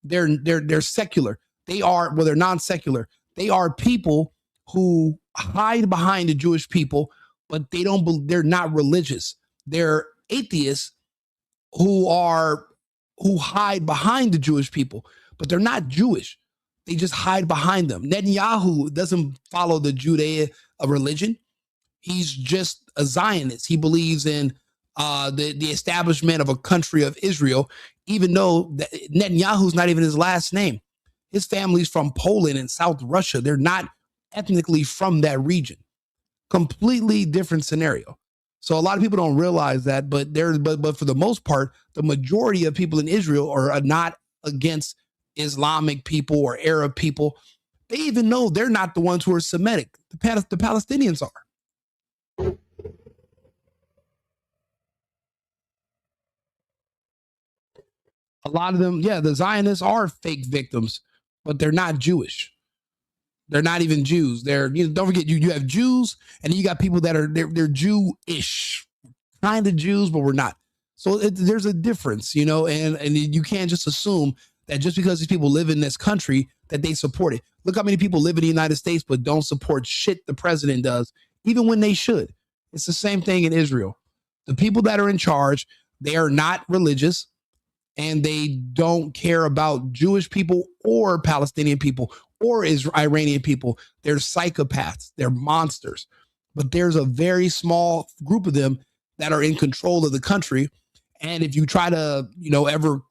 they're secular. They're non-secular. They are people who hide behind the Jewish people, but they're not religious. They're atheists who hide behind the Jewish people, but they're not Jewish. They just hide behind them. Netanyahu doesn't follow the Judea religion. He's just a Zionist. He believes in the establishment of a country of Israel, even though Netanyahu's not even his last name. His family's from Poland and South Russia. They're not ethnically from that region. Completely different scenario. So a lot of people don't realize that, but for the most part, the majority of people in Israel are not against Islamic people or Arab people. They even know they're not the ones who are Semitic. The Palestinians are. A lot of them, yeah, the Zionists are fake victims, but they're not Jewish. They're not even Jews. Don't forget, you have Jews, and then you got people that they're Jewish, kind of Jews, but we're not. So there's a difference, and you can't just assume that just because these people live in this country that they support it. Look how many people live in the United States but don't support shit the president does, even when they should. It's the same thing in Israel. The people that are in charge, they are not religious, and they don't care about Jewish people or Palestinian people or Iranian people. They're psychopaths. They're monsters. But there's a very small group of them that are in control of the country. And if you try to, ever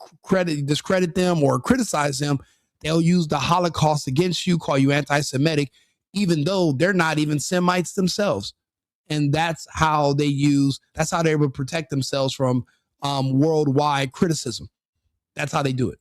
discredit them or criticize them, they'll use the Holocaust against you, call you anti-Semitic, even though they're not even Semites themselves. And that's how they're able to protect themselves from worldwide criticism. That's how they do it.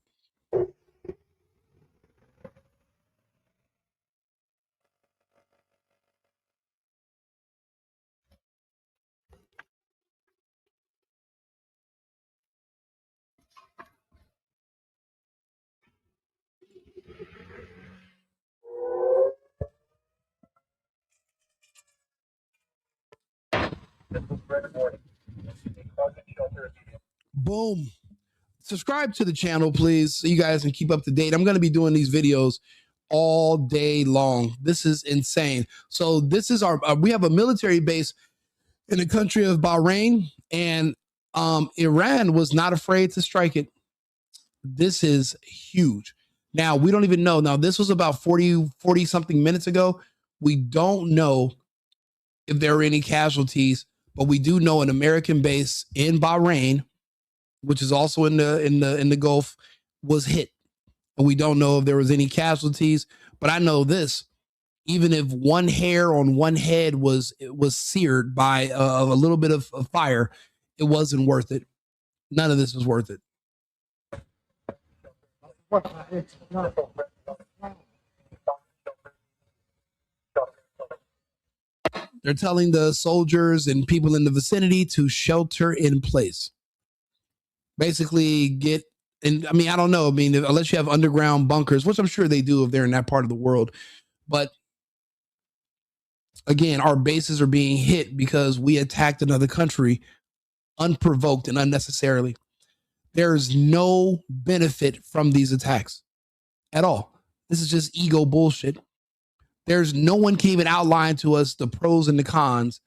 Boom. Subscribe to the channel, please, so you guys can keep up to date. I'm going to be doing these videos all day long. This is insane. So this is we have a military base in the country of Bahrain, and Iran was not afraid to strike it. This is huge. Now, we don't even know. Now, this was about 40 something minutes ago. We don't know if there were any casualties, but we do know an American base in Bahrain, which is also in the Gulf, was hit. and we don't know if there was any casualties. But I know this: even if one hair on one head was seared by a little bit of fire, it wasn't worth it. None of this was worth it. They're telling the soldiers and people in the vicinity to shelter in place. Basically, get, and I mean, I don't know. I mean, unless you have underground bunkers, which I'm sure they do if they're in that part of the world. But again, our bases are being hit because we attacked another country unprovoked and unnecessarily. There's no benefit from these attacks at all. This is just ego bullshit. There's no one can even outline to us the pros and the cons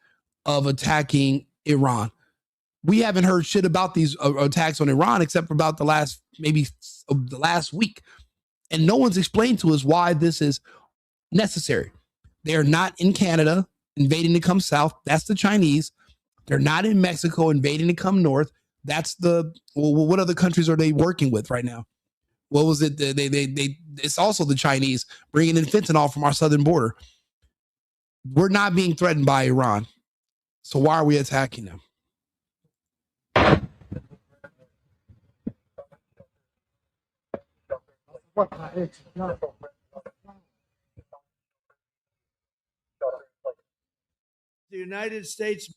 of attacking Iran. We haven't heard shit about these attacks on Iran except for about the last week. And no one's explained to us why this is necessary. They're not in Canada invading to come south. That's the Chinese. They're not in Mexico invading to come north. That's what other countries are they working with right now? What was it? It's also the Chinese bringing in fentanyl from our southern border. We're not being threatened by Iran. So why are we attacking them? The United States.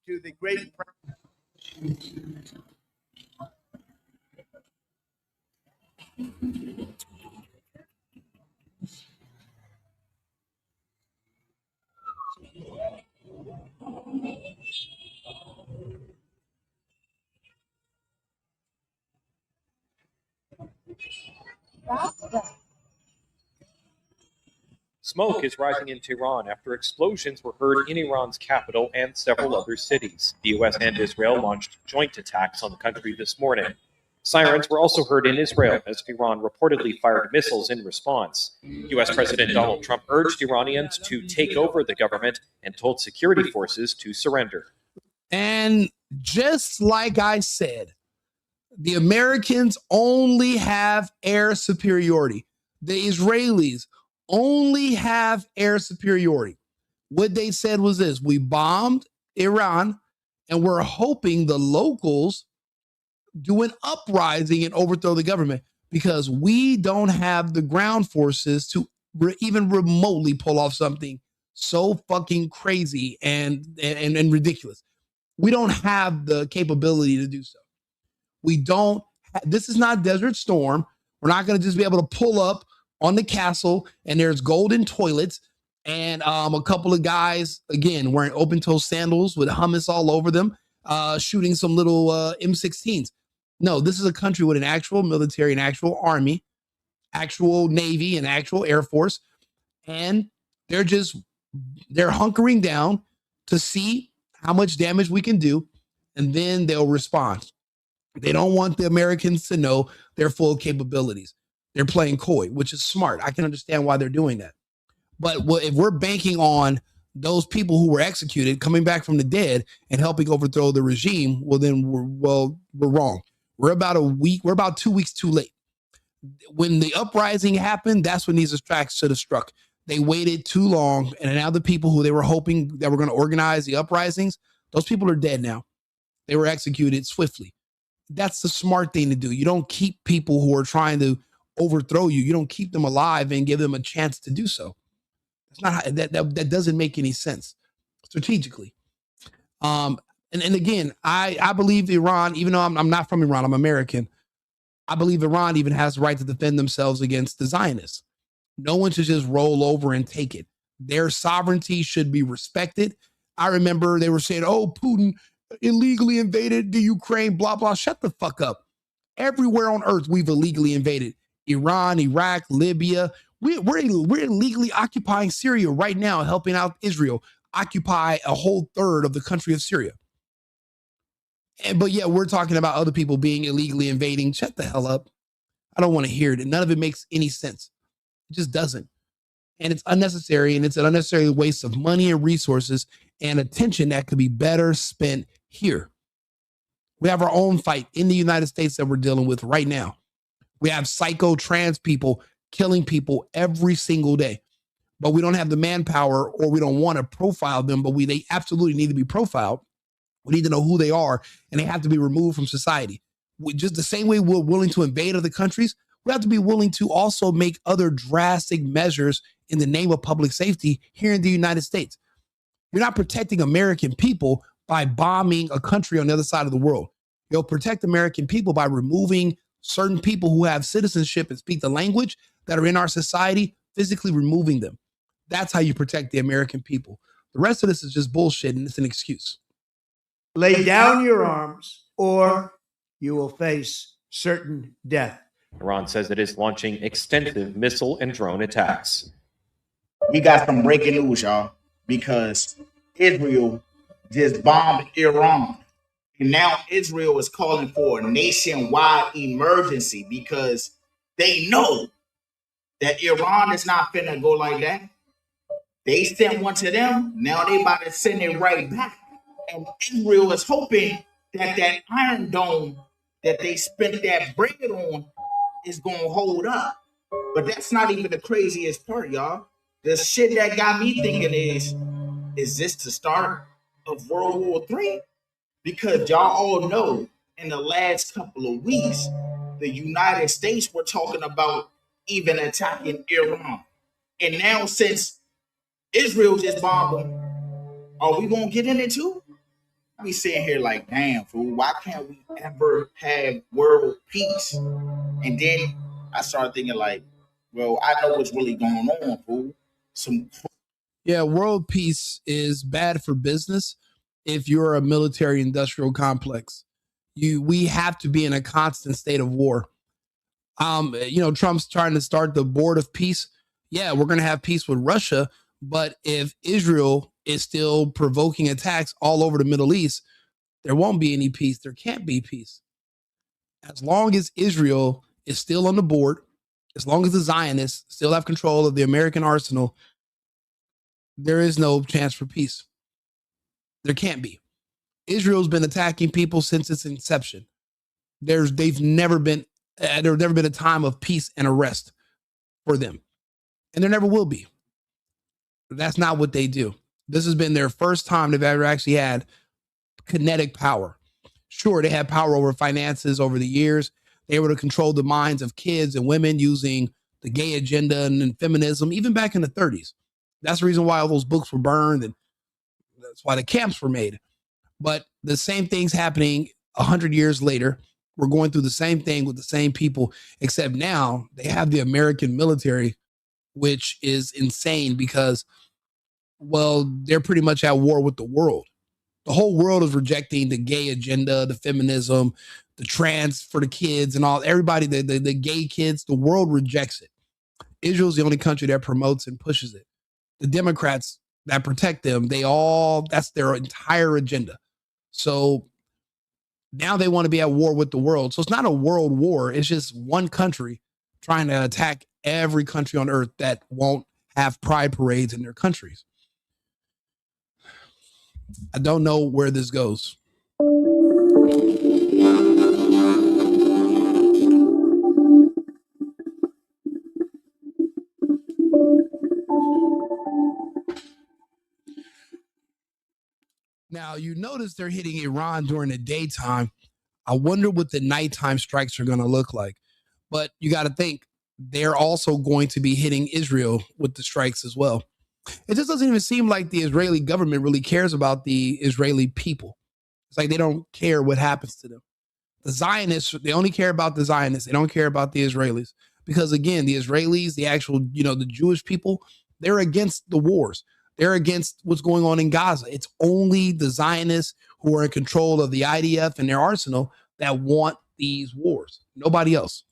To the great Smoke is rising in Tehran after explosions were heard in Iran's capital and several other cities. The U.S. and Israel launched joint attacks on the country this morning. Sirens were also heard in Israel as Iran reportedly fired missiles in response. U.S. President Donald Trump urged Iranians to take over the government and told security forces to surrender. And just like I said, the Americans only have air superiority. The Israelis only have air superiority. What they said was this: we bombed Iran and we're hoping the locals do an uprising and overthrow the government because we don't have the ground forces to even remotely pull off something so fucking crazy and ridiculous. We don't have the capability to do so. We don't. This is not Desert Storm. We're not going to just be able to pull up on the castle and there's golden toilets and a couple of guys, again, wearing open-toe sandals with hummus all over them, shooting some little M16s. No, this is a country with an actual military, an actual army, actual Navy, and actual Air Force. And they're hunkering down to see how much damage we can do, and then they'll respond. They don't want the Americans to know their full capabilities. They're playing coy, which is smart. I can understand why they're doing that. But if we're banking on those people who were executed coming back from the dead and helping overthrow the regime, well, then we're wrong. We're about 2 weeks too late. When the uprising happened, that's when these attacks should have struck. They waited too long, and now the people who they were hoping that were going to organize the uprisings, those people are dead now. They were executed swiftly. That's the smart thing to do. You don't keep people who are trying to overthrow you. You don't keep them alive and give them a chance to do so. That's not that doesn't make any sense strategically. And again, I believe Iran, even though I'm not from Iran, I'm American. I believe Iran even has the right to defend themselves against the Zionists. No one should just roll over and take it. Their sovereignty should be respected. I remember they were saying, oh, Putin illegally invaded the Ukraine, blah, blah. Shut the fuck up. Everywhere on earth, we've illegally invaded. Iran, Iraq, Libya. We're illegally occupying Syria right now, helping out Israel occupy a whole third of the country of Syria. But yeah, we're talking about other people being illegally invading. Shut the hell up. I don't want to hear it. None of it makes any sense. It just doesn't. And it's unnecessary, and it's an unnecessary waste of money and resources and attention that could be better spent here. We have our own fight in the United States that we're dealing with right now. We have psycho trans people killing people every single day, but we don't have the manpower, or we don't want to profile them, but they absolutely need to be profiled. We need to know who they are, and they have to be removed from society. Just the same way we're willing to invade other countries, we have to be willing to also make other drastic measures in the name of public safety here in the United States. You're not protecting American people by bombing a country on the other side of the world. You'll protect American people by removing certain people who have citizenship and speak the language that are in our society, physically removing them. That's how you protect the American people. The rest of this is just bullshit, and it's an excuse. Lay down your arms, or you will face certain death. Iran says it is launching extensive missile and drone attacks. We got some breaking news, y'all, because Israel just bombed Iran. And now Israel is calling for a nationwide emergency because they know that Iran is not finna go like that. They sent one to them. Now they about to send it right back. And Israel is hoping that that Iron Dome that they spent that bread on is going to hold up. But that's not even the craziest part, y'all. The shit that got me thinking is this the start of World War III? Because y'all all know in the last couple of weeks, the United States were talking about even attacking Iran. And now since Israel just bombed them, are we going to get in it too? I be sitting here like, damn, fool, why can't we ever have world peace? And then I started thinking like, well, I know what's really going on, fool. Yeah, world peace is bad for business if you're a military industrial complex. We have to be in a constant state of war. Trump's trying to start the board of peace. Yeah, we're going to have peace with Russia, but if Israel is still provoking attacks all over the Middle East, there won't be any peace. There can't be peace. As long as Israel is still on the board, as long as the Zionists still have control of the American arsenal, there is no chance for peace. There can't be. Israel's been attacking people since its inception. There's never been a time of peace and arrest for them. And there never will be. That's not what they do. This has been their first time they've ever actually had kinetic power. Sure, they had power over finances over the years. They were able to control the minds of kids and women using the gay agenda and feminism, even back in the 30s. That's the reason why all those books were burned, and that's why the camps were made. But the same thing's happening 100 years later. We're going through the same thing with the same people, except now they have the American military, which is insane because, well, they're pretty much at war with the world. The whole world is rejecting the gay agenda, the feminism, the trans for the kids and all, everybody, the gay kids, the world rejects it. Israel's the only country that promotes and pushes it. The Democrats that protect them, that's their entire agenda. So now they want to be at war with the world. So it's not a world war. It's just one country trying to attack every country on earth that won't have pride parades in their countries. I don't know where this goes. Now, you notice they're hitting Iran during the daytime. I wonder what the nighttime strikes are going to look like. But you got to think they're also going to be hitting Israel with the strikes as well. It just doesn't even seem like the Israeli government really cares about the Israeli people. It's like they don't care what happens to them. The Zionists, they only care about the Zionists. They don't care about the Israelis. Because again, the Israelis, the actual, the Jewish people, they're against the wars. They're against what's going on in Gaza. It's only the Zionists who are in control of the IDF and their arsenal that want these wars. Nobody else.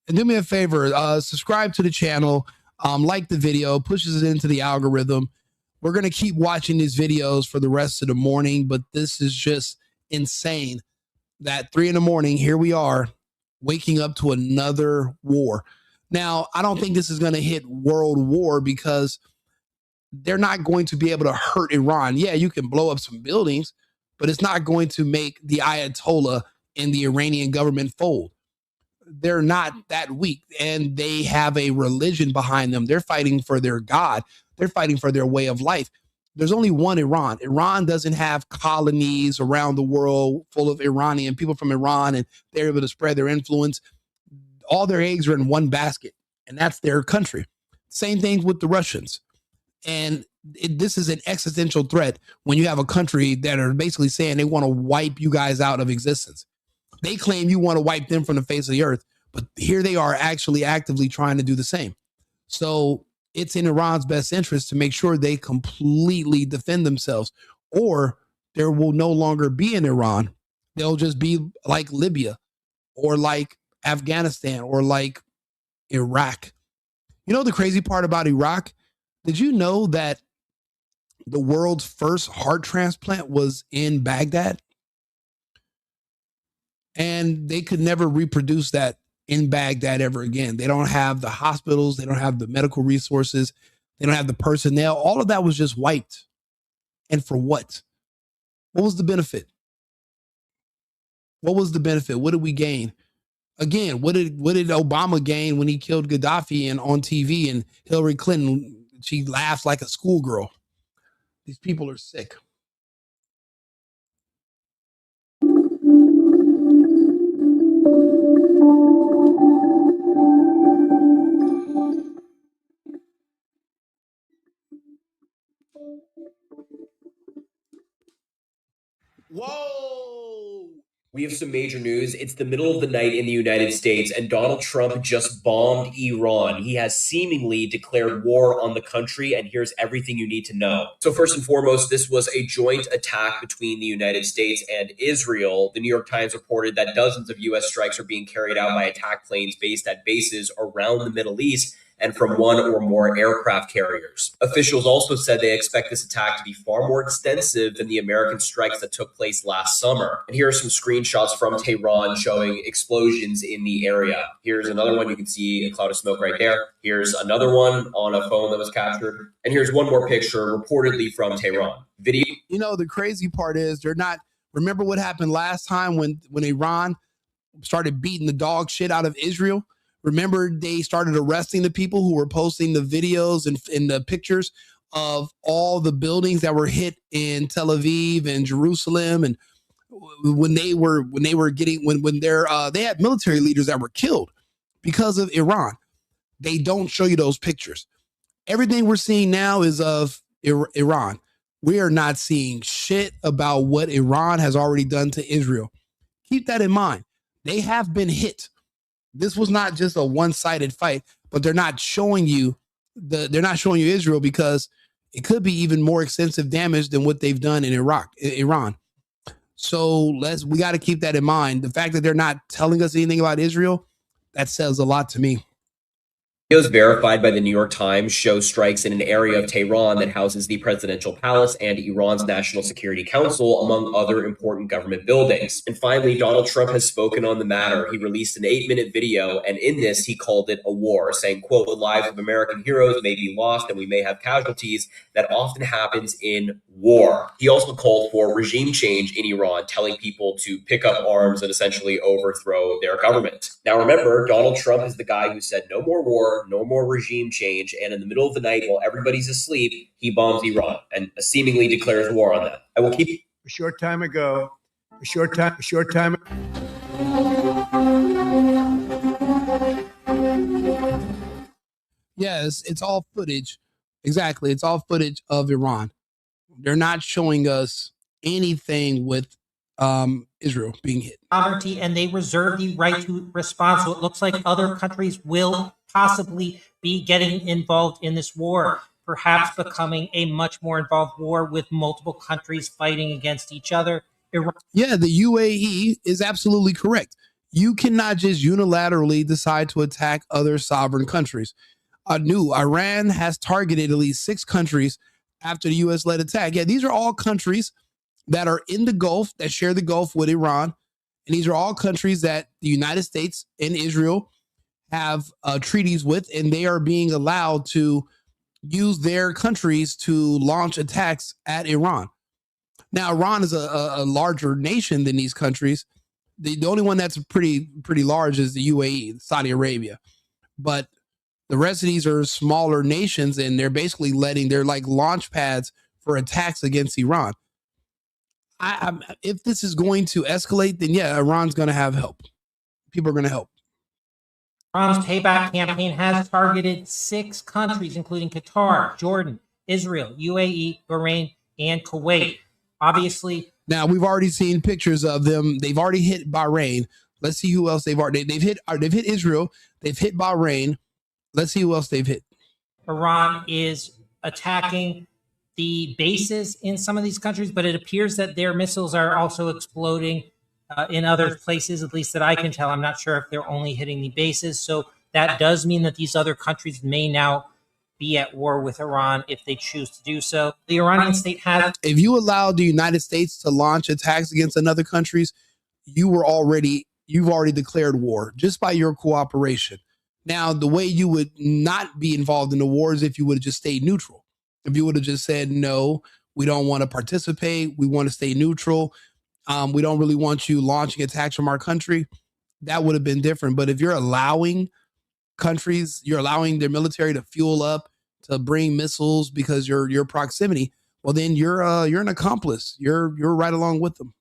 And do me a favor, subscribe to the channel, like the video, pushes it into the algorithm. We're going to keep watching these videos for the rest of the morning, but this is just insane that 3 in the morning, here we are waking up to another war. Now, I don't think this is going to hit world war because they're not going to be able to hurt Iran. Yeah, you can blow up some buildings, but it's not going to make the Ayatollah and the Iranian government fold. They're not that weak, and they have a religion behind them. They're fighting for their God. They're fighting for their way of life. There's only one Iran. Iran doesn't have colonies around the world full of Iranian people from Iran, and they're able to spread their influence. All their eggs are in one basket, and that's their country. Same thing with the Russians. And this is an existential threat when you have a country that are basically saying they want to wipe you guys out of existence. They claim you want to wipe them from the face of the earth, but here they are actually actively trying to do the same. So it's in Iran's best interest to make sure they completely defend themselves, or there will no longer be an Iran. They'll just be like Libya or like Afghanistan or like Iraq. You know the crazy part about Iraq? Did you know that the world's first heart transplant was in Baghdad? And they could never reproduce that in Baghdad ever again. They don't have the hospitals. They don't have the medical resources. They don't have the personnel. All of that was just wiped. And for what? What was the benefit? What was the benefit? What did we gain? Again, what did Obama gain when he killed Gaddafi and on TV, and Hillary Clinton, she laughs like a schoolgirl? These people are sick. Whoa! We have some major news. It's the middle of the night in the United States, and Donald Trump just bombed Iran. He has seemingly declared war on the country, and here's everything you need to know. So first and foremost, this was a joint attack between the United States and Israel. The New York Times reported that dozens of U.S. strikes are being carried out by attack planes based at bases around the Middle East and from one or more aircraft carriers. Officials also said they expect this attack to be far more extensive than the American strikes that took place last summer. And here are some screenshots from Tehran showing explosions in the area. Here's another one. You can see a cloud of smoke right there. Here's another one on a phone that was captured. And here's one more picture reportedly from Tehran. Video. You know, the crazy part is they're not, remember what happened last time when Iran started beating the dog shit out of Israel? Remember, they started arresting the people who were posting the videos and the pictures of all the buildings that were hit in Tel Aviv and Jerusalem. And when they had military leaders that were killed because of Iran. They don't show you those pictures. Everything we're seeing now is of Iran. We are not seeing shit about what Iran has already done to Israel. Keep that in mind. They have been hit. This was not just a one-sided fight, but they're not showing you Israel because it could be even more extensive damage than what they've done in Iran. So we got to keep that in mind. The fact that they're not telling us anything about Israel, that says a lot to me. Videos verified by the New York Times show strikes in an area of Tehran that houses the presidential palace and Iran's National Security Council, among other important government buildings. And finally, Donald Trump has spoken on the matter. He released an 8-minute video, and in this, he called it a war, saying, quote, "The lives of American heroes may be lost and we may have casualties. That often happens in war." He also called for regime change in Iran, telling people to pick up arms and essentially overthrow their government. Now remember, Donald Trump is the guy who said no more war, no more regime change, and in the middle of the night while everybody's asleep, he bombs Iran and seemingly declares war on them. I will keep A short time ago. Yes, it's all footage. Exactly. It's all footage of Iran. They're not showing us anything with Israel being hit. Sovereignty, and they reserve the right to respond. So it looks like other countries will possibly be getting involved in this war. perhaps becoming a much more involved war with multiple countries fighting against each other. Yeah, the UAE is absolutely correct. You cannot just unilaterally decide to attack other sovereign countries. Iran has targeted at least 6 countries after the U.S.-led attack. Yeah, these are all countries that are in the Gulf, that share the Gulf with Iran. And these are all countries that the United States and Israel have treaties with, and they are being allowed to use their countries to launch attacks at Iran. Now, Iran is a larger nation than these countries. The only one that's pretty large is the UAE, Saudi Arabia. But the rest of these are smaller nations, and they're basically they're like launch pads for attacks against Iran. If this is going to escalate, then yeah, Iran's going to have help. People are going to help. Iran's payback campaign has targeted 6 countries, including Qatar, Jordan, Israel, UAE, Bahrain, and Kuwait. Obviously, now we've already seen pictures of them. They've already hit Bahrain. Let's see who else they've hit. They've hit Israel. They've hit Bahrain. Let's see who else they've hit. Iran is attacking the bases in some of these countries, but it appears that their missiles are also exploding in other places, at least that I can tell. I'm not sure if they're only hitting the bases. So that does mean that these other countries may now be at war with Iran if they choose to do so. The Iranian state has... If you allow the United States to launch attacks against another countries, you've already declared war just by your cooperation. Now, the way you would not be involved in the war is if you would have just stayed neutral. If you would have just said, no, we don't want to participate. We want to stay neutral. We don't really want you launching attacks from our country. That would have been different. But if you're allowing countries, you're allowing their military to fuel up, to bring missiles because your proximity, well, then you're an accomplice. You're right along with them.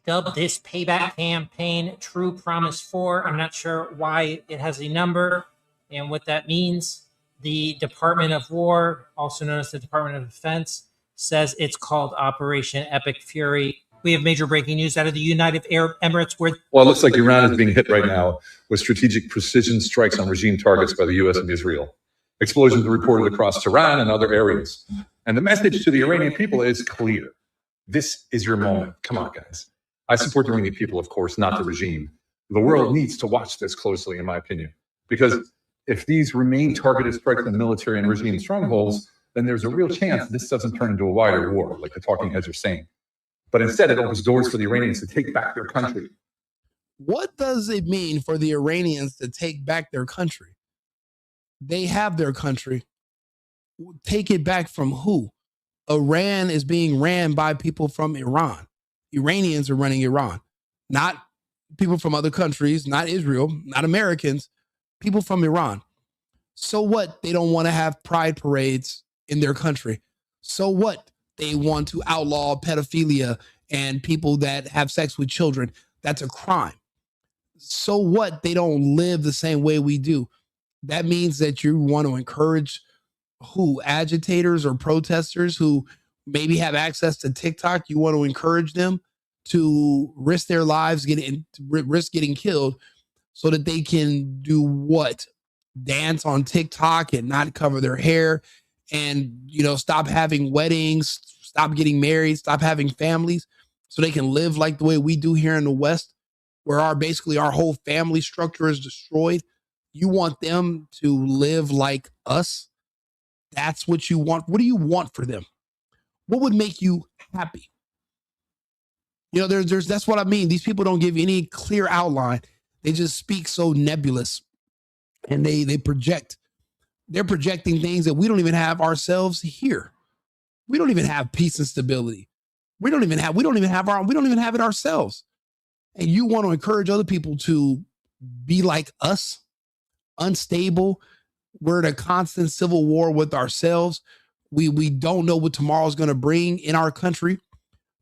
Dubbed this payback campaign True Promise 4. I'm not sure why it has a number and what that means. The Department of War, also known as the Department of Defense, says it's called Operation Epic Fury. We have major breaking news out of the United Arab Emirates where... Well, it looks like Iran is being hit right now with strategic precision strikes on regime targets by the U.S. and Israel. Explosions are reported across Tehran and other areas. And the message to the Iranian people is clear. This is your moment. Come on, guys. I support the Iranian people, of course, not the regime. The world needs to watch this closely, in my opinion, because if these remain targeted strikes on military and regime strongholds, then there's a real chance this doesn't turn into a wider war, like the talking heads are saying. But instead, it opens doors for the Iranians to take back their country. What does it mean for the Iranians to take back their country? They have their country. Take it back from who? Iran is being ran by people from Iran. Iranians are running Iran, not people from other countries, not Israel, not Americans, people from Iran. So what? They don't want to have pride parades in their country. So what? They want to outlaw pedophilia and people that have sex with children. That's a crime. So what? They don't live the same way we do. That means that you want to encourage who? Agitators or protesters who maybe have access to TikTok. You want to encourage them to risk their lives, risk getting killed so that they can do what? Dance on TikTok and not cover their hair and, stop having weddings, stop getting married, stop having families so they can live like the way we do here in the West, where our whole family structure is destroyed. You want them to live like us? That's what you want. What do you want for them? What would make you happy? That's what I mean. These people don't give any clear outline. They just speak so nebulous, and they project. They're projecting things that we don't even have ourselves here. We don't even have peace and stability. We don't even have it ourselves. And you want to encourage other people to be like us, unstable. We're in a constant civil war with ourselves. We don't know what tomorrow's going to bring in our country.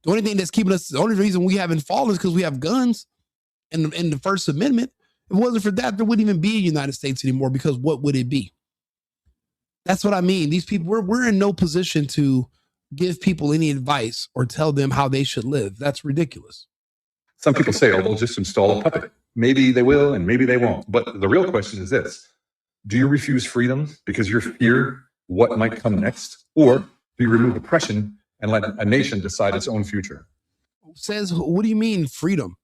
The only thing that's keeping us, the only reason we haven't fallen is because we have guns and the First Amendment. If it wasn't for that, there wouldn't even be a United States anymore, because what would it be? That's what I mean. These people, we're in no position to give people any advice or tell them how they should live. That's ridiculous. Some people say, they'll just install a puppet. Maybe they will and maybe they won't. But the real question is this. Do you refuse freedom because your fear what might come next, or do you remove oppression and let a nation decide its own future? Says, what do you mean freedom?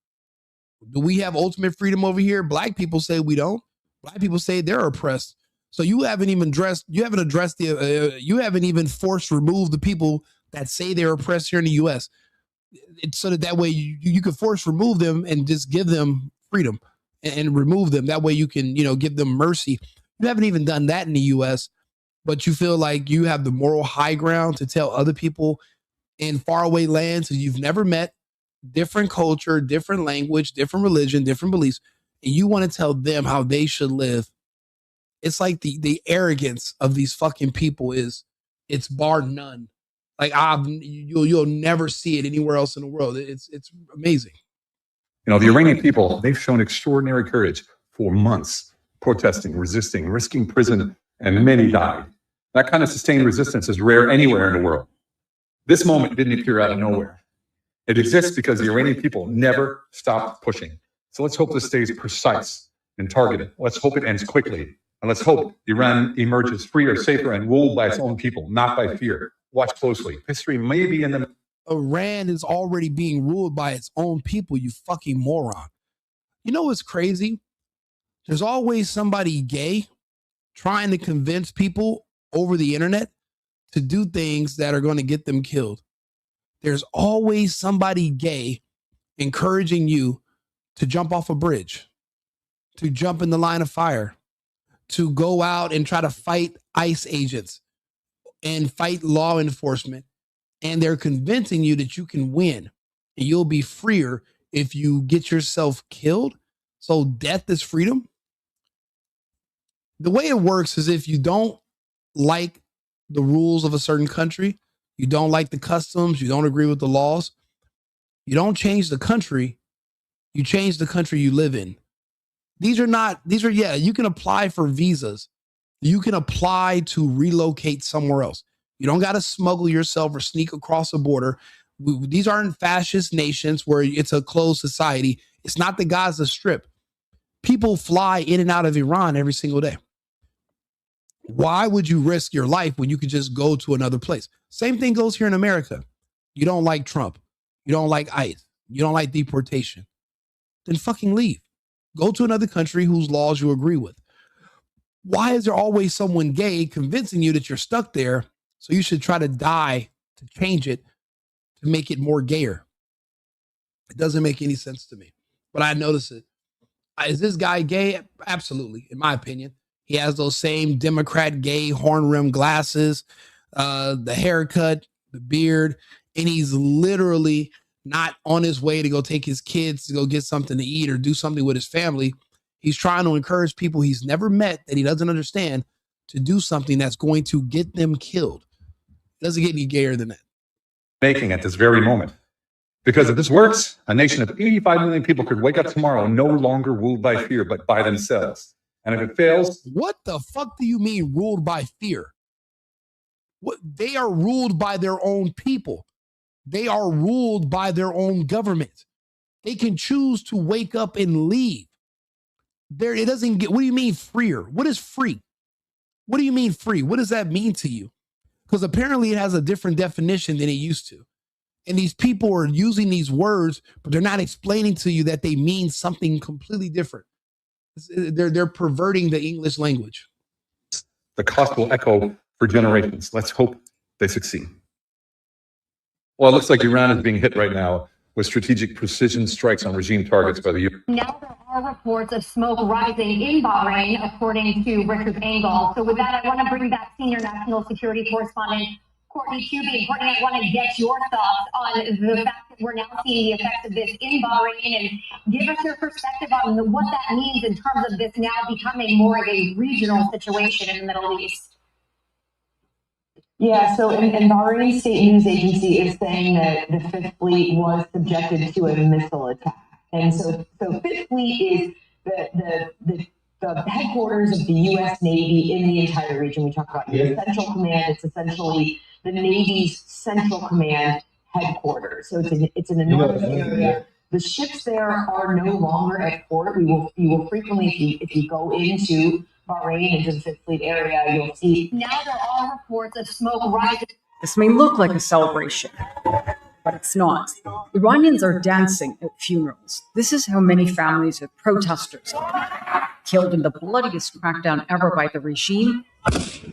Do we have ultimate freedom over here? Black people say we don't. Black people say they're oppressed. So you haven't even forced remove the people that say they're oppressed here in the U.S. It's so that way you can force remove them and just give them freedom and remove them. That way you can, give them mercy. You haven't even done that in the U.S., but you feel like you have the moral high ground to tell other people in faraway lands that you've never met, different culture, different language, different religion, different beliefs, and you want to tell them how they should live. It's like the arrogance of these fucking people it's bar none. Like you'll never see it anywhere else in the world. It's amazing. The Iranian people, they've shown extraordinary courage for months, protesting, resisting, risking prison, and many died. That kind of sustained resistance is rare anywhere in the world. This moment didn't appear out of nowhere. It exists because the Iranian people never stopped pushing. So let's hope this stays precise and targeted. Let's hope it ends quickly. And let's hope Iran emerges freer, safer, and ruled by its own people, not by fear. Watch closely. History may be in the... Iran is already being ruled by its own people, you fucking moron. You know what's crazy? There's always somebody gay trying to convince people over the internet to do things that are going to get them killed. There's always somebody gay encouraging you to jump off a bridge, to jump in the line of fire, to go out and try to fight ICE agents and fight law enforcement. And they're convincing you that you can win and you'll be freer if you get yourself killed. So death is freedom. The way it works is if you don't like the rules of a certain country, you don't like the customs, you don't agree with the laws, you don't change the country, you change the country you live in. You can apply for visas. You can apply to relocate somewhere else. You don't got to smuggle yourself or sneak across a border. These aren't fascist nations where it's a closed society. It's not the Gaza Strip. People fly in and out of Iran every single day. Why would you risk your life when you could just go to another place? Same thing goes here in America. You don't like Trump. You don't like ICE. You don't like deportation. Then fucking leave. Go to another country whose laws you agree with. Why is there always someone gay convincing you that you're stuck there, so you should try to die to change it, to make it more gayer? It doesn't make any sense to me, but I notice it. Is this guy gay? Absolutely, in my opinion. He has those same Democrat gay horn-rimmed glasses, the haircut, the beard, and he's literally not on his way to go take his kids to go get something to eat or do something with his family. He's trying to encourage people he's never met that he doesn't understand to do something that's going to get them killed. It doesn't get any gayer than that. Making at this very moment. Because if this works, a nation of 85 million people could wake up tomorrow no longer ruled by fear, but by themselves. And if it fails... What the fuck do you mean ruled by fear? What? They are ruled by their own people. They are ruled by their own government. They can choose to wake up and leave. It doesn't get... What do you mean freer? What is free? What do you mean free? What does that mean to you? Because apparently it has a different definition than it used to. And these people are using these words, but they're not explaining to you that they mean something completely different. They're perverting the English language. The cost will echo for generations. Let's hope they succeed. Well, it looks like Iran is being hit right now with strategic precision strikes on regime targets by the U.S. Now there are reports of smoke rising in Bahrain, according to Richard Engel. So with that, I want to bring back senior national security correspondent Courtney Tubey. Courtney, I want to get your thoughts on the fact that we're now seeing the effects of this in Bahrain, and give us your perspective on what that means in terms of this now becoming more of a regional situation in the Middle East. Yeah, so and Bahrain State News Agency is saying that the Fifth Fleet was subjected to a missile attack. And so Fifth Fleet is the headquarters of the U.S. Navy in the entire region. We talk about the Central Command. It's essentially the Navy's Central Command headquarters. So it's an enormous area. The ships there are no longer at port. You will frequently, if you go into Bahrain into the Fifth Fleet area, you'll see. Now there are reports of smoke rising. This may look like a celebration, but it's not. Iranians are dancing at funerals. This is how many families of protesters killed in the bloodiest crackdown ever by the regime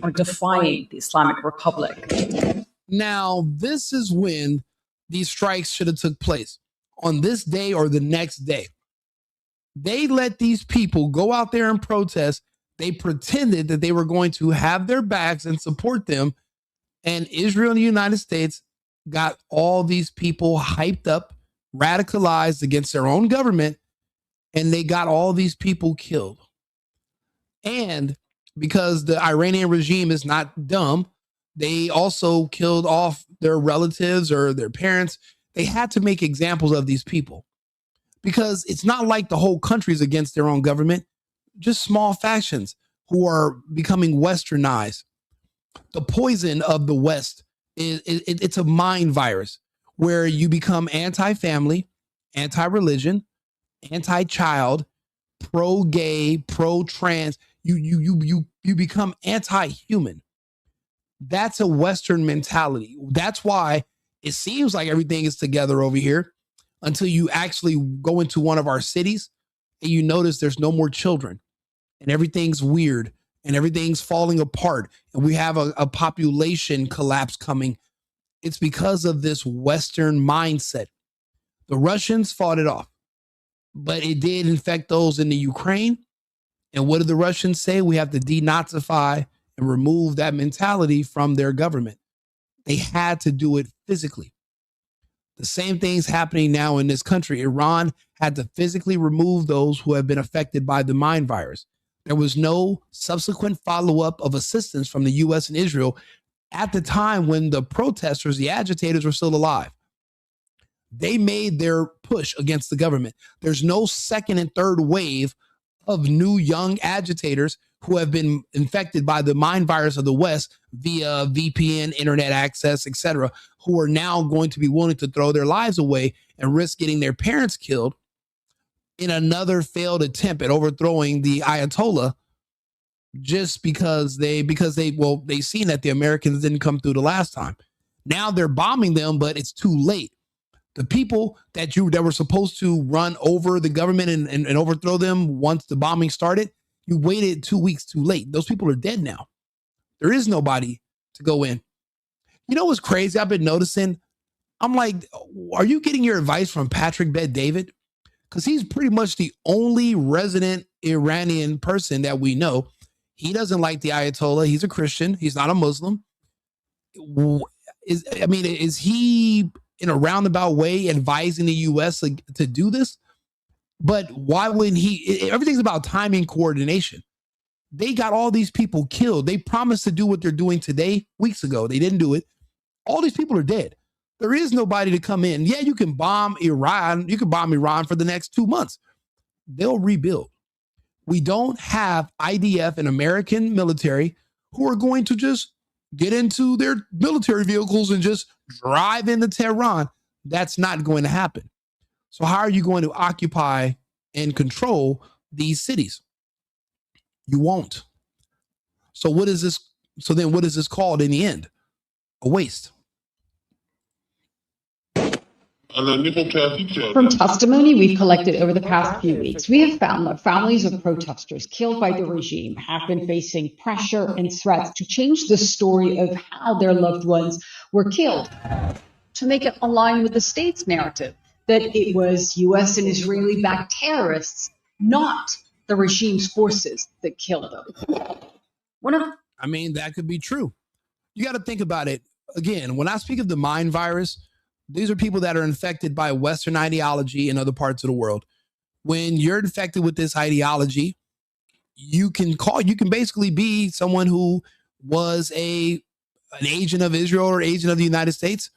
are defying the Islamic Republic. Now, this is when these strikes should have took place, on this day or the next day. They let these people go out there and protest. They pretended that they were going to have their backs and support them. And Israel and the United States got all these people hyped up, radicalized against their own government, and they got all these people killed. And because the Iranian regime is not dumb, they also killed off their relatives or their parents. They had to make examples of these people because it's not like the whole country is against their own government, just small factions who are becoming westernized. The poison of the West it's a mind virus where you become anti-family, anti-religion, anti-child, pro-gay, pro-trans. You become anti-human. That's a Western mentality. That's why it seems like everything is together over here until you actually go into one of our cities and you notice there's no more children and everything's weird and everything's falling apart and we have a population collapse coming. It's because of this Western mindset. The Russians fought it off, but it did infect those in the Ukraine. And what did the Russians say? We have to denazify and remove that mentality from their government. They had to do it physically. The same thing's happening now in this country. Iran had to physically remove those who have been affected by the mind virus. There was no subsequent follow-up of assistance from the U.S. and Israel at the time when the protesters, the agitators were still alive. They made their push against the government. There's no second and third wave of new young agitators who have been infected by the mind virus of the West via VPN, internet access, etc., who are now going to be willing to throw their lives away and risk getting their parents killed in another failed attempt at overthrowing the Ayatollah just because they seen that the Americans didn't come through the last time. Now they're bombing them, but it's too late. The people that were supposed to run over the government and overthrow them once the bombing started, you waited 2 weeks too late. Those people are dead now. There is nobody to go in. You know what's crazy? I've been noticing. I'm like, are you getting your advice from Patrick Bet-David? Because he's pretty much the only resident Iranian person that we know. He doesn't like the Ayatollah. He's a Christian. He's not a Muslim. Is he in a roundabout way advising the U.S. to do this? But why wouldn't he? Everything's about timing, coordination. They got all these people killed. They promised to do what they're doing today, weeks ago. They didn't do it. All these people are dead. There is nobody to come in. Yeah, you can bomb Iran. You can bomb Iran for the next 2 months. They'll rebuild. We don't have IDF and American military who are going to just get into their military vehicles and just drive into Tehran. That's not going to happen. So how are you going to occupy and control these cities? You won't. So what is this? So then what is this called in the end? A waste. From testimony we've collected over the past few weeks, we have found that families of protesters killed by the regime have been facing pressure and threats to change the story of how their loved ones were killed, to make it align with the state's narrative that it was U.S. and Israeli-backed terrorists, not the regime's forces that killed them. That could be true. You got to think about it. Again, when I speak of the mind virus, these are people that are infected by Western ideology in other parts of the world. When you're infected with this ideology, you can basically be someone who was an agent of Israel or agent of the United States,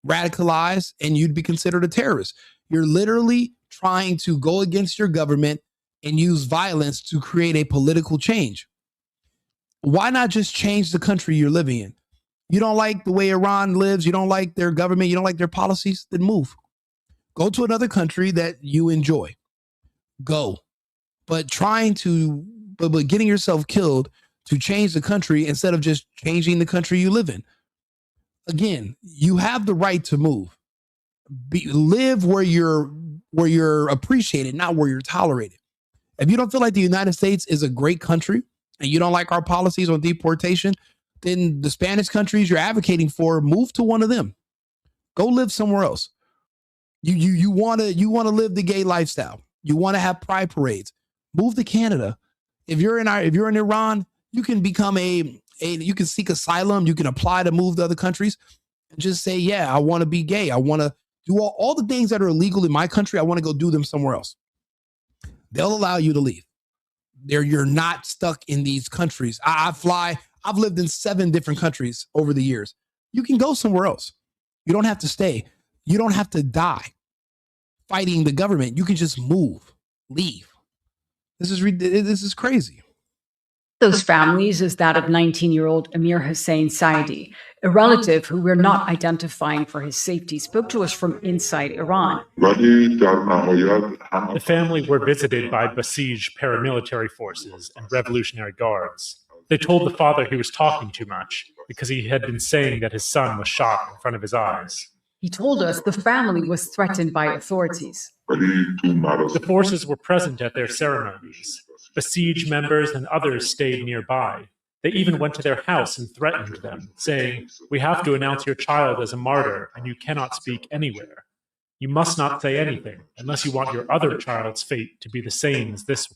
radicalized, and you'd be considered a terrorist. You're literally trying to go against your government and use violence to create a political change. Why not just change the country you're living in? You don't like the way Iran lives, you don't like their government, you don't like their policies, then move. Go to another country that you enjoy. Go. But but getting yourself killed to change the country instead of just changing the country you live in. Again, you have the right to move. Live where you're appreciated, not where you're tolerated. If you don't feel like the United States is a great country and you don't like our policies on deportation, then the Spanish countries you're advocating for, move to one of them. Go live somewhere else. You want to live the gay lifestyle. You want to have pride parades. Move to Canada. If you're in Iran, you can become you can seek asylum. You can apply to move to other countries and just say, yeah, I want to be gay. I want to do all the things that are illegal in my country. I want to go do them somewhere else. They'll allow you to leave. You're not stuck in these countries. I've lived in 7 different countries over the years. You can go somewhere else. You don't have to stay. You don't have to die fighting the government. You can just move, leave. This is crazy. Those families is that of 19-year-old Amir Hussein Saidi, a relative who we're not identifying for his safety, spoke to us from inside Iran. The family were visited by besieged paramilitary forces and Revolutionary Guards. They told the father he was talking too much because he had been saying that his son was shot in front of his eyes. He told us the family was threatened by authorities. The forces were present at their ceremonies. Besieged members and others stayed nearby. They even went to their house and threatened them, saying, "We have to announce your child as a martyr, and you cannot speak anywhere. You must not say anything unless you want your other child's fate to be the same as this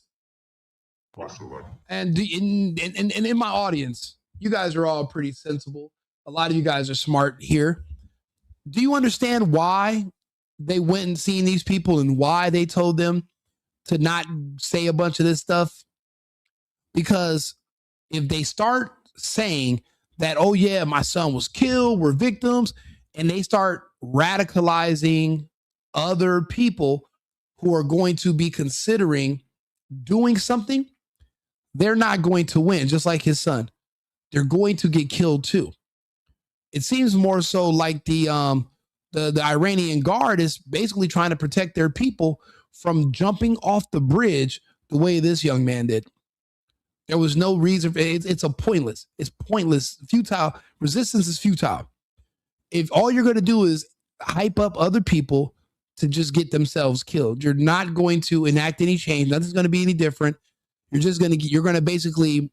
one." And in my audience, you guys are all pretty sensible. A lot of you guys are smart here. Do you understand why they went and seen these people and why they told them to not say a bunch of this stuff? Because if they start saying that, oh yeah, my son was killed, we're victims, and they start radicalizing other people who are going to be considering doing something, they're not going to win, just like his son. They're going to get killed too. It seems more so like the Iranian guard is basically trying to protect their people from jumping off the bridge the way this young man did. There was no reason for it. It's pointless, futile. Resistance is futile. If all you're going to do is hype up other people to just get themselves killed, you're not going to enact any change. Nothing's going to be any different. You're going to basically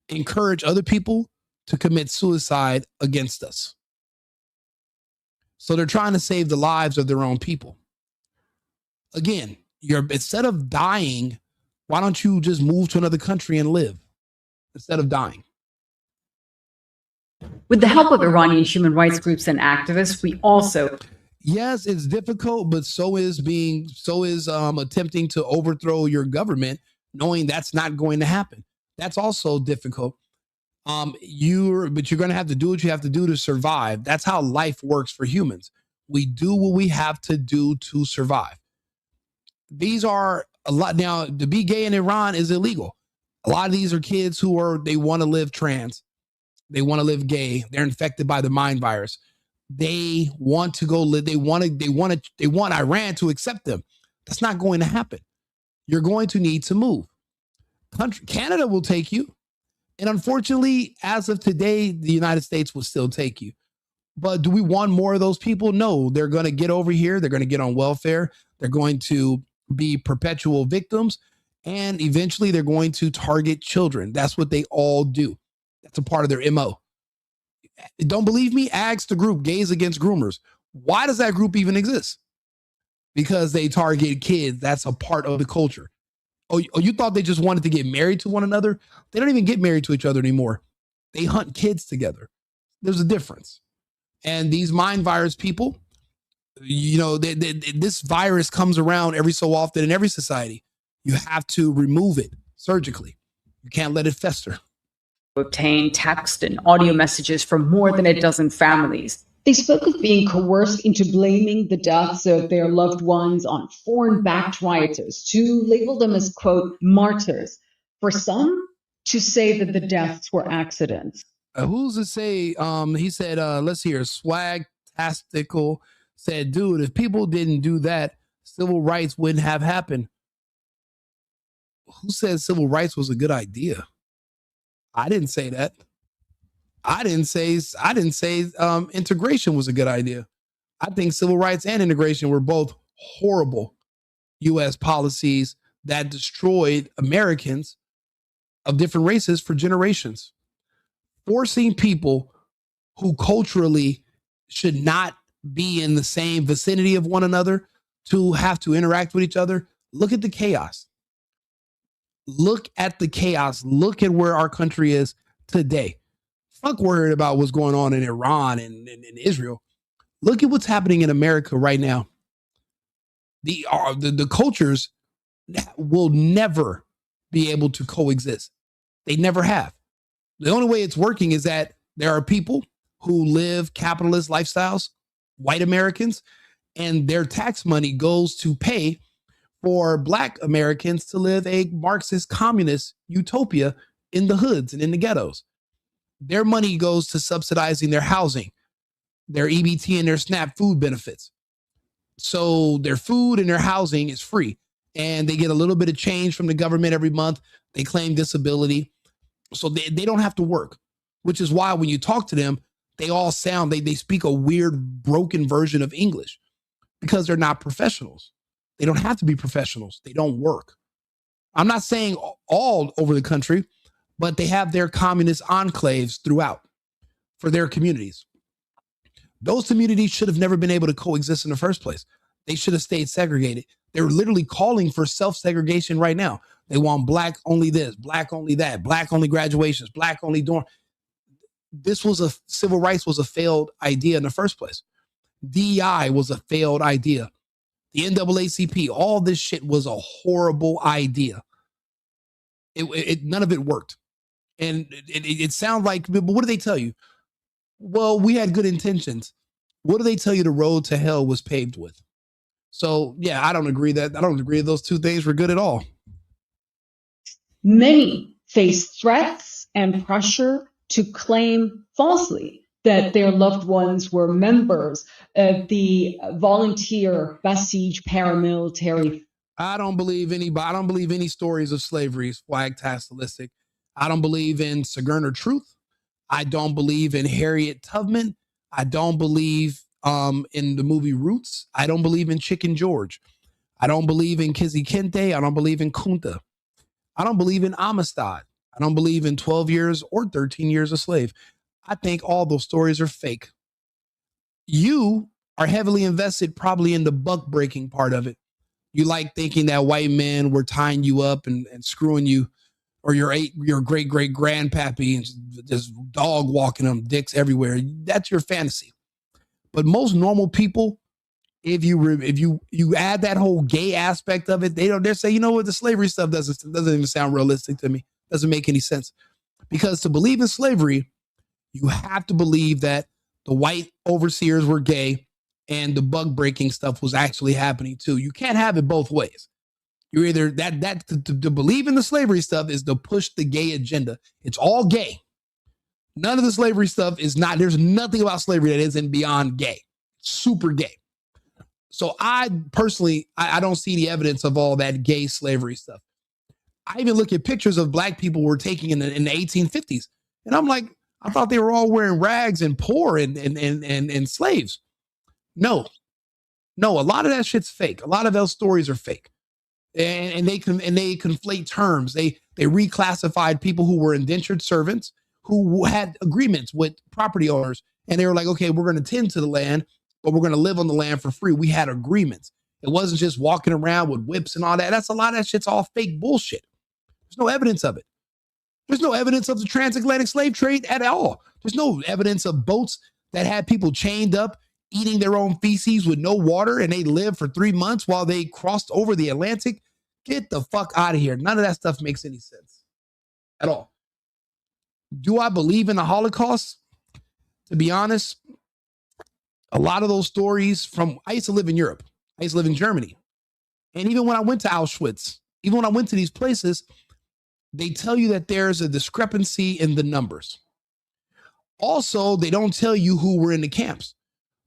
encourage other people to commit suicide against us. So they're trying to save the lives of their own people. Again, instead of dying, why don't you just move to another country and live instead of dying? With the help of Iranian human rights groups and activists, we also... Yes, it's difficult, but so is attempting to overthrow your government, knowing that's not going to happen. That's also difficult. But you're going to have to do what you have to do to survive. That's how life works for humans. We do what we have to do to survive. These are a lot. Now, to be gay in Iran is illegal. A lot of these are kids they want to live trans. They want to live gay. They're infected by the mind virus. They want to go live. They want Iran to accept them. That's not going to happen. You're going to need to move. Canada will take you. And unfortunately, as of today, the United States will still take you. But do we want more of those people? No, they're going to get over here. They're going to get on welfare. They're going to be perpetual victims. And eventually they're going to target children. That's what they all do. That's a part of their MO. Don't believe me? Ask the group Gays Against Groomers. Why does that group even exist? Because they target kids. That's a part of the culture. Oh, you thought they just wanted to get married to one another? They don't even get married to each other anymore. They hunt kids together. There's a difference. And these mind virus people, this virus comes around every so often in every society. You have to remove it surgically. You can't let it fester. Obtain text and audio messages from more than a dozen families. They spoke of being coerced into blaming the deaths of their loved ones on foreign-backed rioters, to label them as, quote, martyrs. For some, to say that the deaths were accidents. Who's to say, he said, let's hear, Swag-tastical said, dude, if people didn't do that, civil rights wouldn't have happened. Who said civil rights was a good idea? I didn't say that. I didn't say integration was a good idea. I think civil rights and integration were both horrible U.S. policies that destroyed Americans of different races for generations. Forcing people who culturally should not be in the same vicinity of one another to have to interact with each other. Look at the chaos. Look at the chaos. Look at where our country is today. Fuck worried about what's going on in Iran and Israel. Look at what's happening in America right now. The cultures will never be able to coexist. They never have. The only way it's working is that there are people who live capitalist lifestyles, white Americans, and their tax money goes to pay for Black Americans to live a Marxist communist utopia in the hoods and in the ghettos. Their money goes to subsidizing their housing, their EBT and their SNAP food benefits. So their food and their housing is free, and they get a little bit of change from the government every month. They claim disability, so they don't have to work, which is why when you talk to them, they all sound, they speak a weird, broken version of English because they're not professionals. They don't have to be professionals. They don't work. I'm not saying all over the country, but they have their communist enclaves throughout for their communities. Those communities should have never been able to coexist in the first place. They should have stayed segregated. They're literally calling for self-segregation right now. They want Black only this, Black only that, Black only graduations, Black only dorm. Civil rights was a failed idea in the first place. DEI was a failed idea. The NAACP, all this shit was a horrible idea. None of it worked. And it sounds like, but what do they tell you? Well, we had good intentions. What do they tell you the road to hell was paved with? So, yeah, I don't agree that those two things were good at all. Many face threats and pressure to claim falsely that their loved ones were members of the volunteer Basij paramilitary. I don't believe any stories of slavery is flag-tastic. I don't believe in Sojourner Truth. I don't believe in Harriet Tubman. I don't believe in the movie Roots. I don't believe in Chicken George. I don't believe in Kizzy Kente. I don't believe in Kunta. I don't believe in Amistad. I don't believe in 12 years or 13 years a slave. I think all those stories are fake. You are heavily invested probably in the buck breaking part of it. You like thinking that white men were tying you up and screwing you, or your great grandpappy and just dog walking them, dicks everywhere. That's your fantasy. But most normal people, if you add that whole gay aspect of it, they say, you know what, the slavery stuff doesn't even sound realistic to me. Doesn't make any sense. Because to believe in slavery, you have to believe that the white overseers were gay and the bug breaking stuff was actually happening too. You can't have it both ways. You're either to believe in the slavery stuff is to push the gay agenda. It's all gay. None of the slavery stuff is not, there's nothing about slavery that isn't beyond gay. Super gay. So I personally, I don't see the evidence of all that gay slavery stuff. I even look at pictures of Black people were taking in the 1850s. And I'm like, I thought they were all wearing rags and poor and slaves. No, a lot of that shit's fake. A lot of those stories are fake. And they conflate terms. They reclassified people who were indentured servants who had agreements with property owners. And they were like, okay, we're going to tend to the land, but we're going to live on the land for free. We had agreements. It wasn't just walking around with whips and all that. That's a lot of that shit's all fake bullshit. There's no evidence of it. There's no evidence of the transatlantic slave trade at all. There's no evidence of boats that had people chained up, eating their own feces with no water, and they lived for 3 months while they crossed over the Atlantic. Get the fuck out of here. None of that stuff makes any sense at all. Do I believe in the Holocaust? To be honest, a lot of those stories I used to live in Europe. I used to live in Germany. And even when I went to Auschwitz, even when I went to these places, they tell you that there's a discrepancy in the numbers. Also, they don't tell you who were in the camps.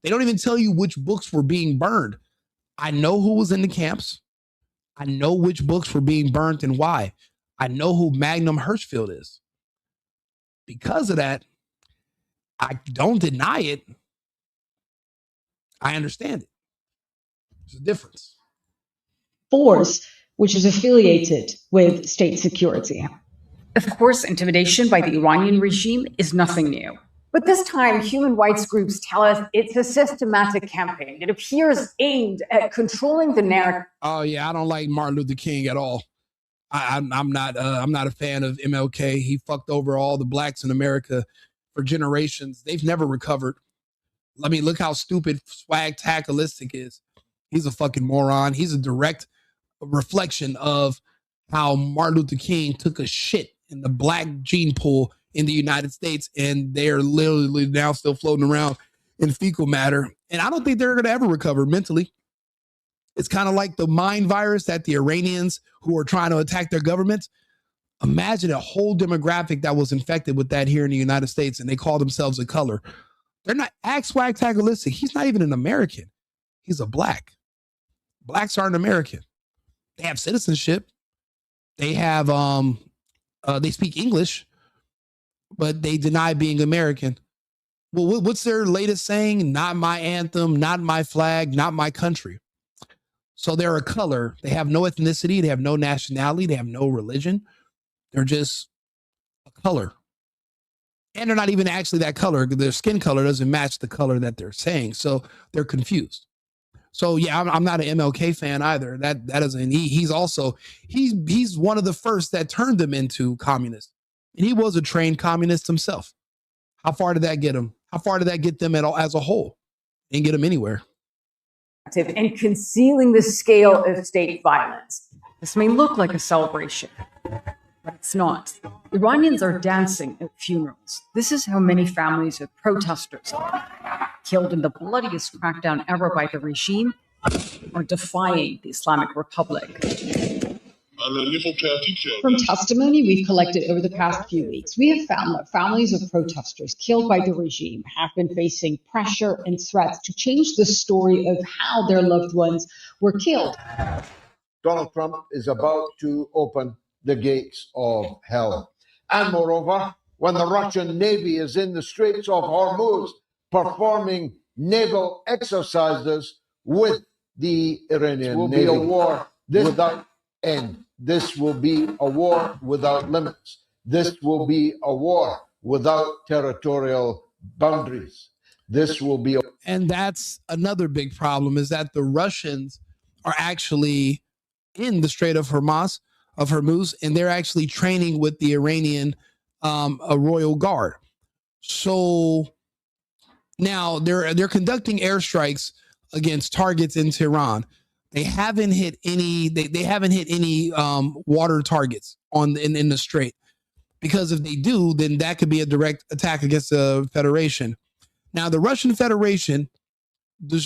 They don't even tell you which books were being burned. I know who was in the camps. I know which books were being burnt and why. I know who Magnum Hirschfeld is. Because of that, I don't deny it. I understand it. There's a difference. Force, which is affiliated with state security. Of course, intimidation by the Iranian regime is nothing new. But this time, human rights groups tell us it's a systematic campaign. It appears aimed at controlling the narrative. Oh yeah, I don't like Martin Luther King at all. I'm not a fan of MLK. He fucked over all the blacks in America for generations. They've never recovered. I mean, look how stupid swag-tackalistic is. He's a fucking moron. He's a direct reflection of how Martin Luther King took a shit in the black gene pool in the United States, and they're literally now still floating around in fecal matter. And I don't think they're going to ever recover mentally. It's kind of like the mind virus that the Iranians who are trying to attack their government. Imagine a whole demographic that was infected with that here in the United States, and they call themselves a color. They're not swag-tackalistic. He's not even an American. He's a black. Blacks aren't American. They have citizenship. They have they speak English, but they deny being American. Well, what's their latest saying? Not my anthem, not my flag, not my country. So they're a color. They have no ethnicity. They have no nationality. They have no religion. They're just a color. And they're not even actually that color. Their skin color doesn't match the color that they're saying. So they're confused. So yeah, I'm not an MLK fan either. That doesn't. He's also he's one of the first that turned them into communists, and he was a trained communist himself. How far did that get him? How far did that get them at all as a whole? Didn't get him anywhere. And concealing the scale of state violence. This may look like a celebration, but it's not. Iranians are dancing at funerals. This is how many families of protesters are killed in the bloodiest crackdown ever by the regime or defying the Islamic Republic. From testimony we've collected over the past few weeks, we have found that families of protesters killed by the regime have been facing pressure and threats to change the story of how their loved ones were killed. Donald Trump is about to open the gates of hell. And moreover, when the Russian Navy is in the Straits of Hormuz performing naval exercises with the Iranian Navy, will be a war without end. This will be a war without limits. This will be a war without territorial boundaries. This will be And that's another big problem, is that the Russians are actually in the Strait of Hormuz, and they're actually training with the Iranian Royal Guard. So now they're conducting airstrikes against targets in Tehran. They haven't hit any. They haven't hit any water targets in the strait, because if they do, then that could be a direct attack against the Federation. Now, the Russian Federation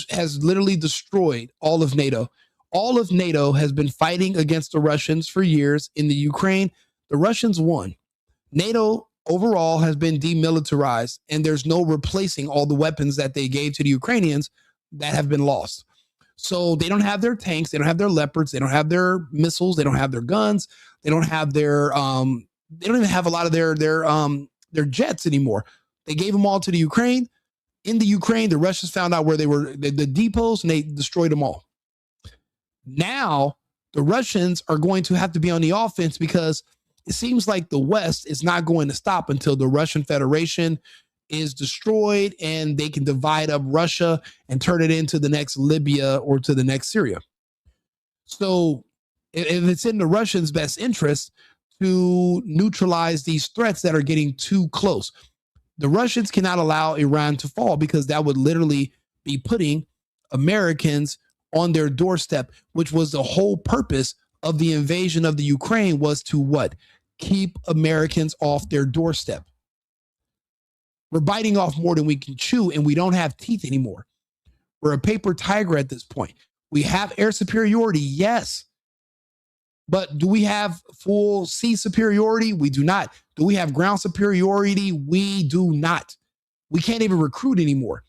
has literally destroyed all of NATO. All of NATO has been fighting against the Russians for years in the Ukraine. The Russians won. NATO overall has been demilitarized, and there's no replacing all the weapons that they gave to the Ukrainians that have been lost. So they don't have their tanks, they don't have their Leopards, they don't have their missiles, they don't have their guns, they don't have their they don't even have a lot of their jets anymore. They gave them all to the Ukraine. In the Ukraine, the Russians found out where they were, the depots, and they destroyed them all. Now the Russians are going to have to be on the offense, because it seems like the West is not going to stop until the Russian Federation is destroyed and they can divide up Russia and turn it into the next Libya or to the next Syria. So if it's in the Russians' best interest to neutralize these threats that are getting too close, the Russians cannot allow Iran to fall, because that would literally be putting Americans on their doorstep, which was the whole purpose of the invasion of the Ukraine, was to what? Keep Americans off their doorstep. We're biting off more than we can chew, and we don't have teeth anymore. We're a paper tiger at this point. We have air superiority, yes. But do we have full sea superiority? We do not. Do we have ground superiority? We do not. We can't even recruit anymore.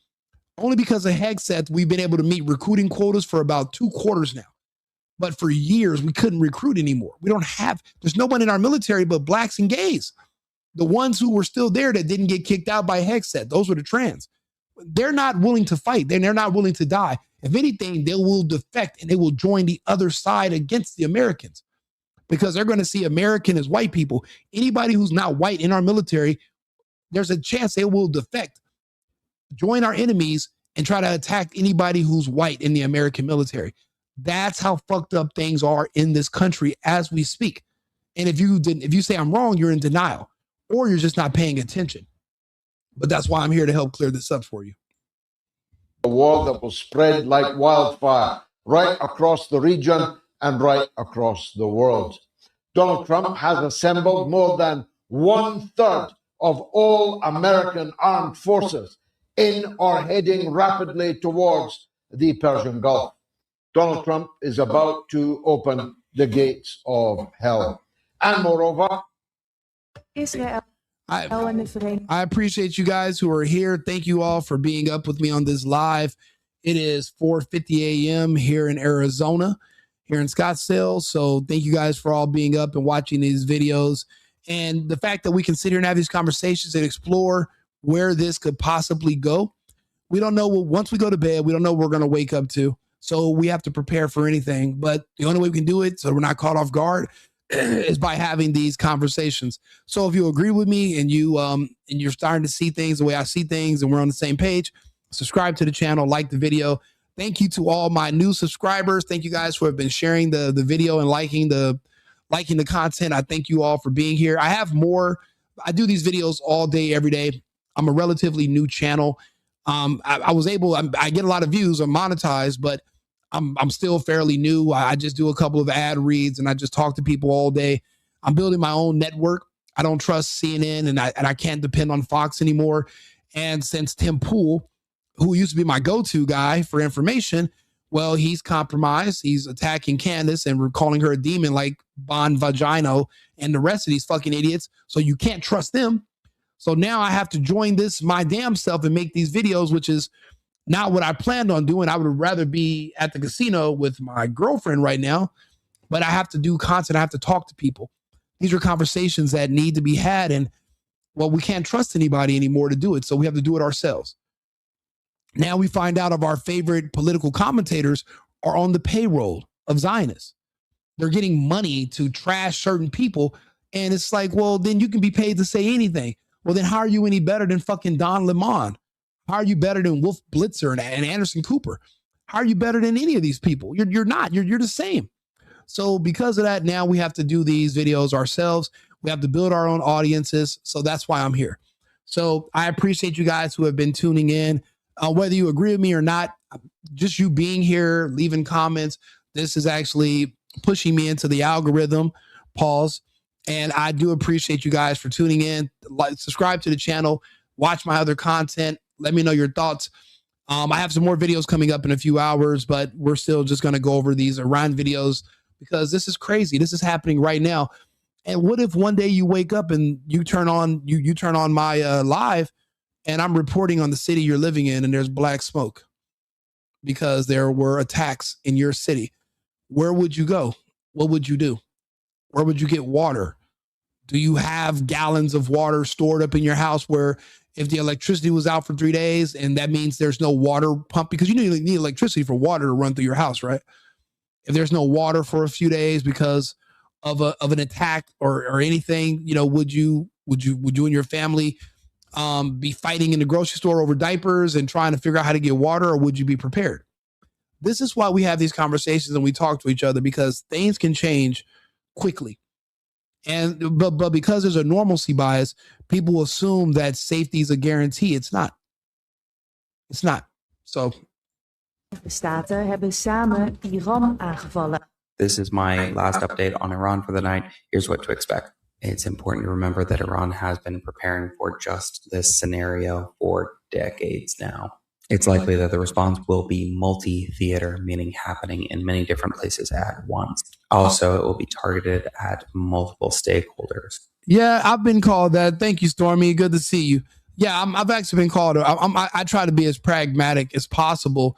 Only because of Hegseth, we've been able to meet recruiting quotas for about 2 quarters now. But for years, we couldn't recruit anymore. There's no one in our military but blacks and gays. The ones who were still there that didn't get kicked out by Hexet, those were the trans. They're not willing to fight. They're not willing to die. If anything, they will defect and they will join the other side against the Americans because they're going to see American as white people. Anybody who's not white in our military, there's a chance they will defect, join our enemies, and try to attack anybody who's white in the American military. That's how fucked up things are in this country as we speak. And if you say I'm wrong, you're in denial or you're just not paying attention. But that's why I'm here to help clear this up for you. A war that will spread like wildfire right across the region and right across the world. Donald Trump has assembled more than 1/3 of all American armed forces in or heading rapidly towards the Persian Gulf. Donald Trump is about to open the gates of hell. And moreover, Israel. I appreciate you guys who are here. Thank you all for being up with me on this live. It is 4:50 a.m. here in Arizona, here in Scottsdale. So thank you guys for all being up and watching these videos. And the fact that we can sit here and have these conversations and explore where this could possibly go. We don't know once we go to bed, we don't know what we're going to wake up to. So we have to prepare for anything. But the only way we can do it so we're not caught off guard is by having these conversations. So if you agree with me and you're starting to see things the way I see things and we're on the same page, subscribe to the channel, like the video. Thank you to all my new subscribers. Thank you guys who have been sharing the video and liking the content. I thank you all for being here. I have more. I do these videos all day, every day. I'm a relatively new channel. I get a lot of views. I'm monetized, but I'm still fairly new. I just do a couple of ad reads and I just talk to people all day. I'm building my own network. I don't trust CNN and I can't depend on Fox anymore. And since Tim Pool, who used to be my go-to guy for information, well, he's compromised. He's attacking Candace and we're calling her a demon like Bon Vagino and the rest of these fucking idiots. So you can't trust them. So now I have to join this my damn self and make these videos, which is not what I planned on doing. I would rather be at the casino with my girlfriend right now, but I have to do content. I have to talk to people. These are conversations that need to be had. And well, we can't trust anybody anymore to do it. So we have to do it ourselves. Now we find out of our favorite political commentators are on the payroll of Zionists. They're getting money to trash certain people. And it's like, well, then you can be paid to say anything. Well, then how are you any better than fucking Don Lemon? How are you better than Wolf Blitzer and Anderson Cooper? How are you better than any of these people? You're not. You're the same. So because of that, now we have to do these videos ourselves. We have to build our own audiences. So that's why I'm here. So I appreciate you guys who have been tuning in. Whether you agree with me or not, just you being here, leaving comments, this is actually pushing me into the algorithm. Pause. And I do appreciate you guys for tuning in. Like, subscribe to the channel, watch my other content. Let me know your thoughts. I have some more videos coming up in a few hours, but we're still just going to go over these Iran videos because this is crazy. This is happening right now. And what if one day you wake up and you turn on you turn on my live and I'm reporting on the city you're living in and there's black smoke because there were attacks in your city? Where would you go? What would you do? Where would you get water? Do you have gallons of water stored up in your house where if the electricity was out for 3 days and that means there's no water pump, because you need electricity for water to run through your house, right? If there's no water for a few days because of an attack or anything, you know, would you and your family be fighting in the grocery store over diapers and trying to figure out how to get water, or would you be prepared? This is why we have these conversations and we talk to each other, because things can change quickly. And but because there's a normalcy bias, people assume that safety is a guarantee. It's not. It's not. So De Staten hebben samen Iran aangevallen. This is my last update on Iran for the night. Here's what to expect. It's important to remember that Iran has been preparing for just this scenario for decades now. It's likely that the response will be multi-theater, meaning happening in many different places at once. Also, it will be targeted at multiple stakeholders. yeah, I've been called that. Thank you, Stormy. Good to see you. Yeah, I've actually been called. I try to be as pragmatic as possible.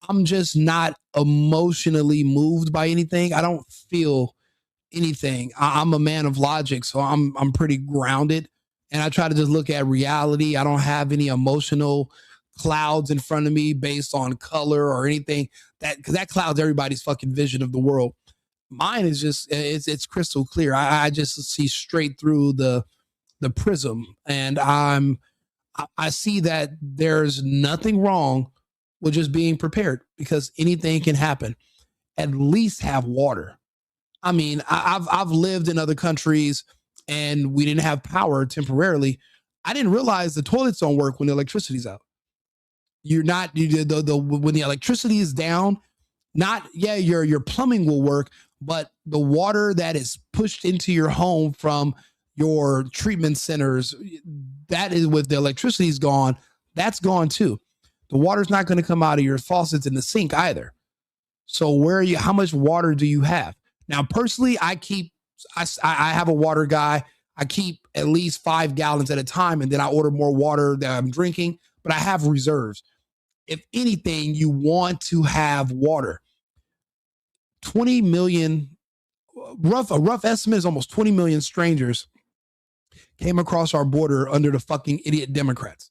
I'm just not emotionally moved by anything. I don't feel anything. I'm a man of logic, so I'm pretty grounded, and I try to just look at reality. I don't have any emotional clouds in front of me based on color or anything because that clouds everybody's fucking vision of the world. Mine is just it's crystal clear. I just see straight through the prism, and I see that there's nothing wrong with just being prepared because anything can happen. At least have water. I mean, I've lived in other countries and we didn't have power temporarily. I didn't realize the toilets don't work when the electricity's out. When the electricity is down, your plumbing will work, but the water that is pushed into your home from your treatment centers, that is with the electricity's gone, that's gone too. The water's not going to come out of your faucets in the sink either. So how much water do you have? Now, personally, I have a water guy. I keep at least 5 gallons at a time, and then I order more water that I'm drinking, but I have reserves. If anything, you want to have water. 20 million, a rough estimate is almost 20 million strangers came across our border under the fucking idiot Democrats.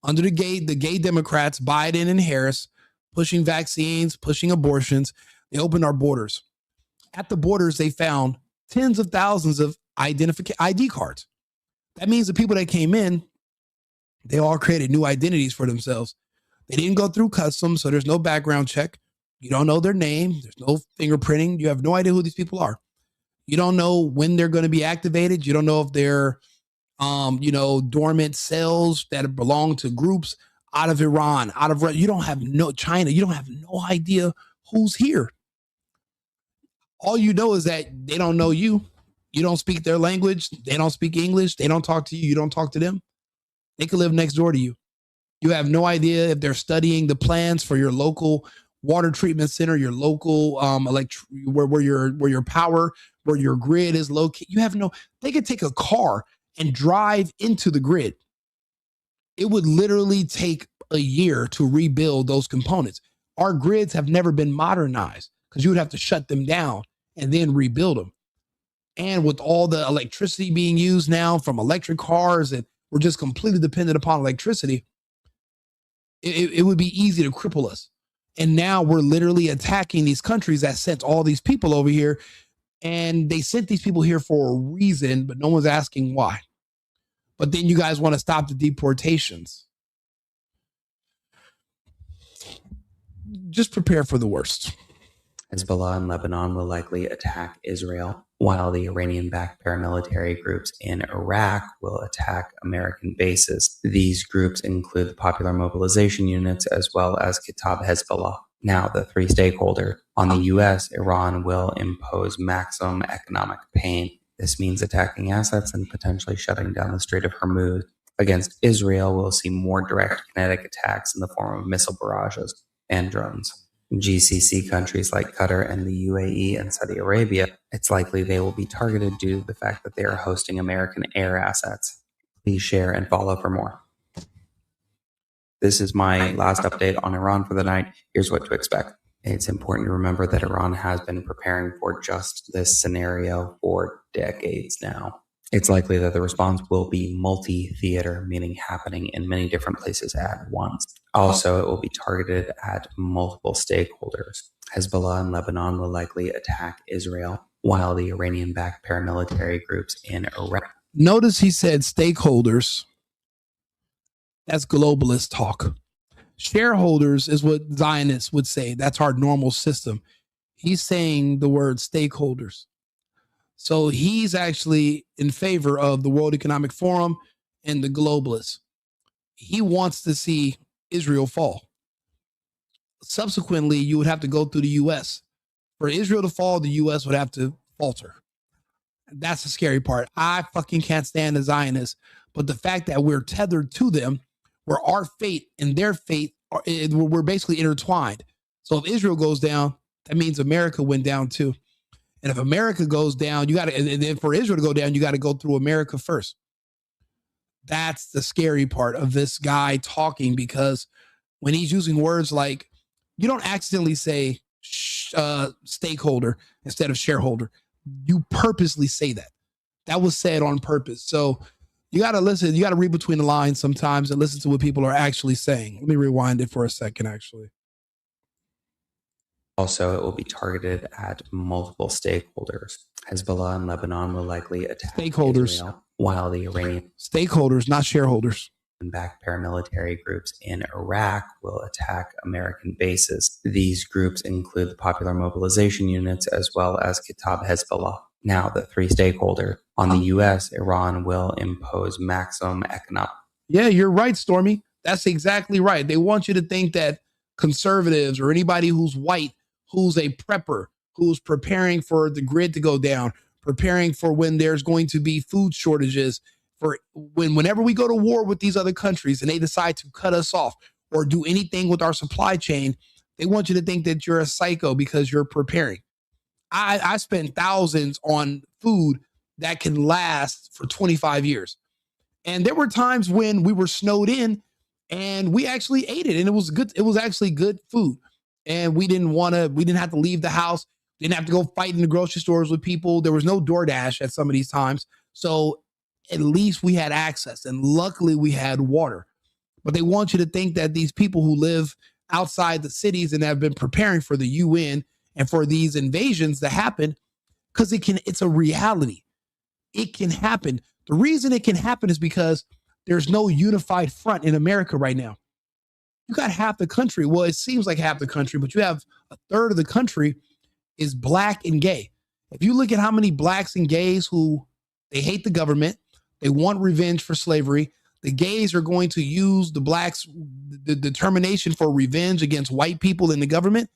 Under the gay Democrats, Biden and Harris, pushing vaccines, pushing abortions, they opened our borders. At the borders, they found tens of thousands of ID cards. That means the people that came in, they all created new identities for themselves. They didn't go through customs, so there's no background check. You don't know their name. There's no fingerprinting. You have no idea who these people are. You don't know when they're going to be activated. You don't know if they're, dormant cells that belong to groups out of Iran, you don't have China. You don't have no idea who's here. All you know is that they don't know you. You don't speak their language. They don't speak English. They don't talk to you. You don't talk to them. They could live next door to you. You have no idea if they're studying the plans for your local water treatment center, your local where your power, where your grid is located. They could take a car and drive into the grid. It would literally take a year to rebuild those components. Our grids have never been modernized because you would have to shut them down and then rebuild them. And with all the electricity being used now from electric cars, and we're just completely dependent upon electricity, it would be easy to cripple us. And now we're literally attacking these countries that sent all these people over here. And they sent these people here for a reason, but no one's asking why. But then you guys want to stop the deportations. Just prepare for the worst. Hezbollah in Lebanon will likely attack Israel, while the Iranian-backed paramilitary groups in Iraq will attack American bases. These groups include the Popular Mobilization Units as well as Kitab Hezbollah. Now, the three stakeholder on the U.S., Iran will impose maximum economic pain. This means attacking assets and potentially shutting down the Strait of Hormuz. Against Israel, we'll see more direct kinetic attacks in the form of missile barrages and drones. GCC countries like Qatar and the UAE and Saudi Arabia, it's likely they will be targeted due to the fact that they are hosting American air assets. Please share and follow for more. This is my last update on Iran for the night. Here's what to expect. It's important to remember that Iran has been preparing for just this scenario for decades now. It's likely that the response will be multi-theater, meaning happening in many different places at once. Also, it will be targeted at multiple stakeholders. Hezbollah in Lebanon will likely attack Israel, while the Iranian-backed paramilitary groups in Iraq. Notice he said stakeholders. That's globalist talk. Shareholders is what Zionists would say. That's our normal system. He's saying the word stakeholders. So he's actually in favor of the World Economic Forum and the globalists. He wants to see Israel fall. Subsequently, you would have to go through the U.S. For Israel to fall, the U.S. would have to falter. That's the scary part. I fucking can't stand the Zionists, but the fact that we're tethered to them, where our fate and their fate, we're basically intertwined. So if Israel goes down, that means America went down too. And if America goes down, and then for Israel to go down, you got to go through America first. That's the scary part of this guy talking, because when he's using words like You don't accidentally say stakeholder instead of shareholder. You purposely say that. That was said on purpose. So you got to listen. You got to read between the lines sometimes and listen to what people are actually saying. Let me rewind it for a second, actually. Also, it will be targeted at multiple stakeholders. Hezbollah and Lebanon will likely attack stakeholders, Israel, while the Iranian stakeholders, not shareholders, and backed paramilitary groups in Iraq will attack American bases. These groups include the Popular Mobilization Units as well as Kitab Hezbollah. Now, the three stakeholder on the U.S., Iran will impose maximum economic. Yeah, you're right, Stormy. That's exactly right. They want you to think that conservatives or anybody who's white, who's a prepper, who's preparing for the grid to go down, preparing for when there's going to be food shortages, for whenever we go to war with these other countries and they decide to cut us off or do anything with our supply chain, they want you to think that you're a psycho because you're preparing. I spent thousands on food that can last for 25 years. And there were times when we were snowed in and we actually ate it and it was good. It was actually good food. And we didn't have to leave the house. Didn't have to go fight in the grocery stores with people. There was no DoorDash at some of these times. So at least we had access and luckily we had water. But they want you to think that these people who live outside the cities and have been preparing for the UN and for these invasions to happen, because it's a reality. It can happen. The reason it can happen is because there's no unified front in America right now. You got half the country. Well, it seems like half the country, but you have a third of the country is black and gay. If you look at how many blacks and gays who they hate the government, they want revenge for slavery. The gays are going to use the blacks, the determination for revenge against white people in the government.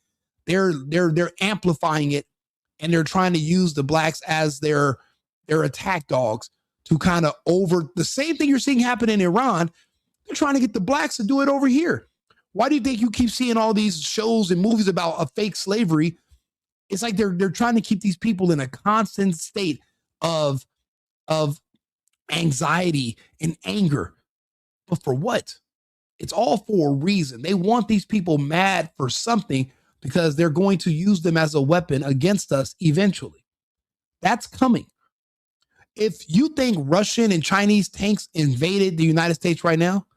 They're amplifying it, and they're trying to use the blacks as their attack dogs to kind of over the same thing you're seeing happen in Iran. They're trying to get the blacks to do it over here. Why do you think you keep seeing all these shows and movies about a fake slavery? It's like they're trying to keep these people in a constant state of anxiety and anger. But for what? It's all for a reason. They want these people mad for something because they're going to use them as a weapon against us eventually. That's coming. If you think Russian and Chinese tanks invaded the United States right now,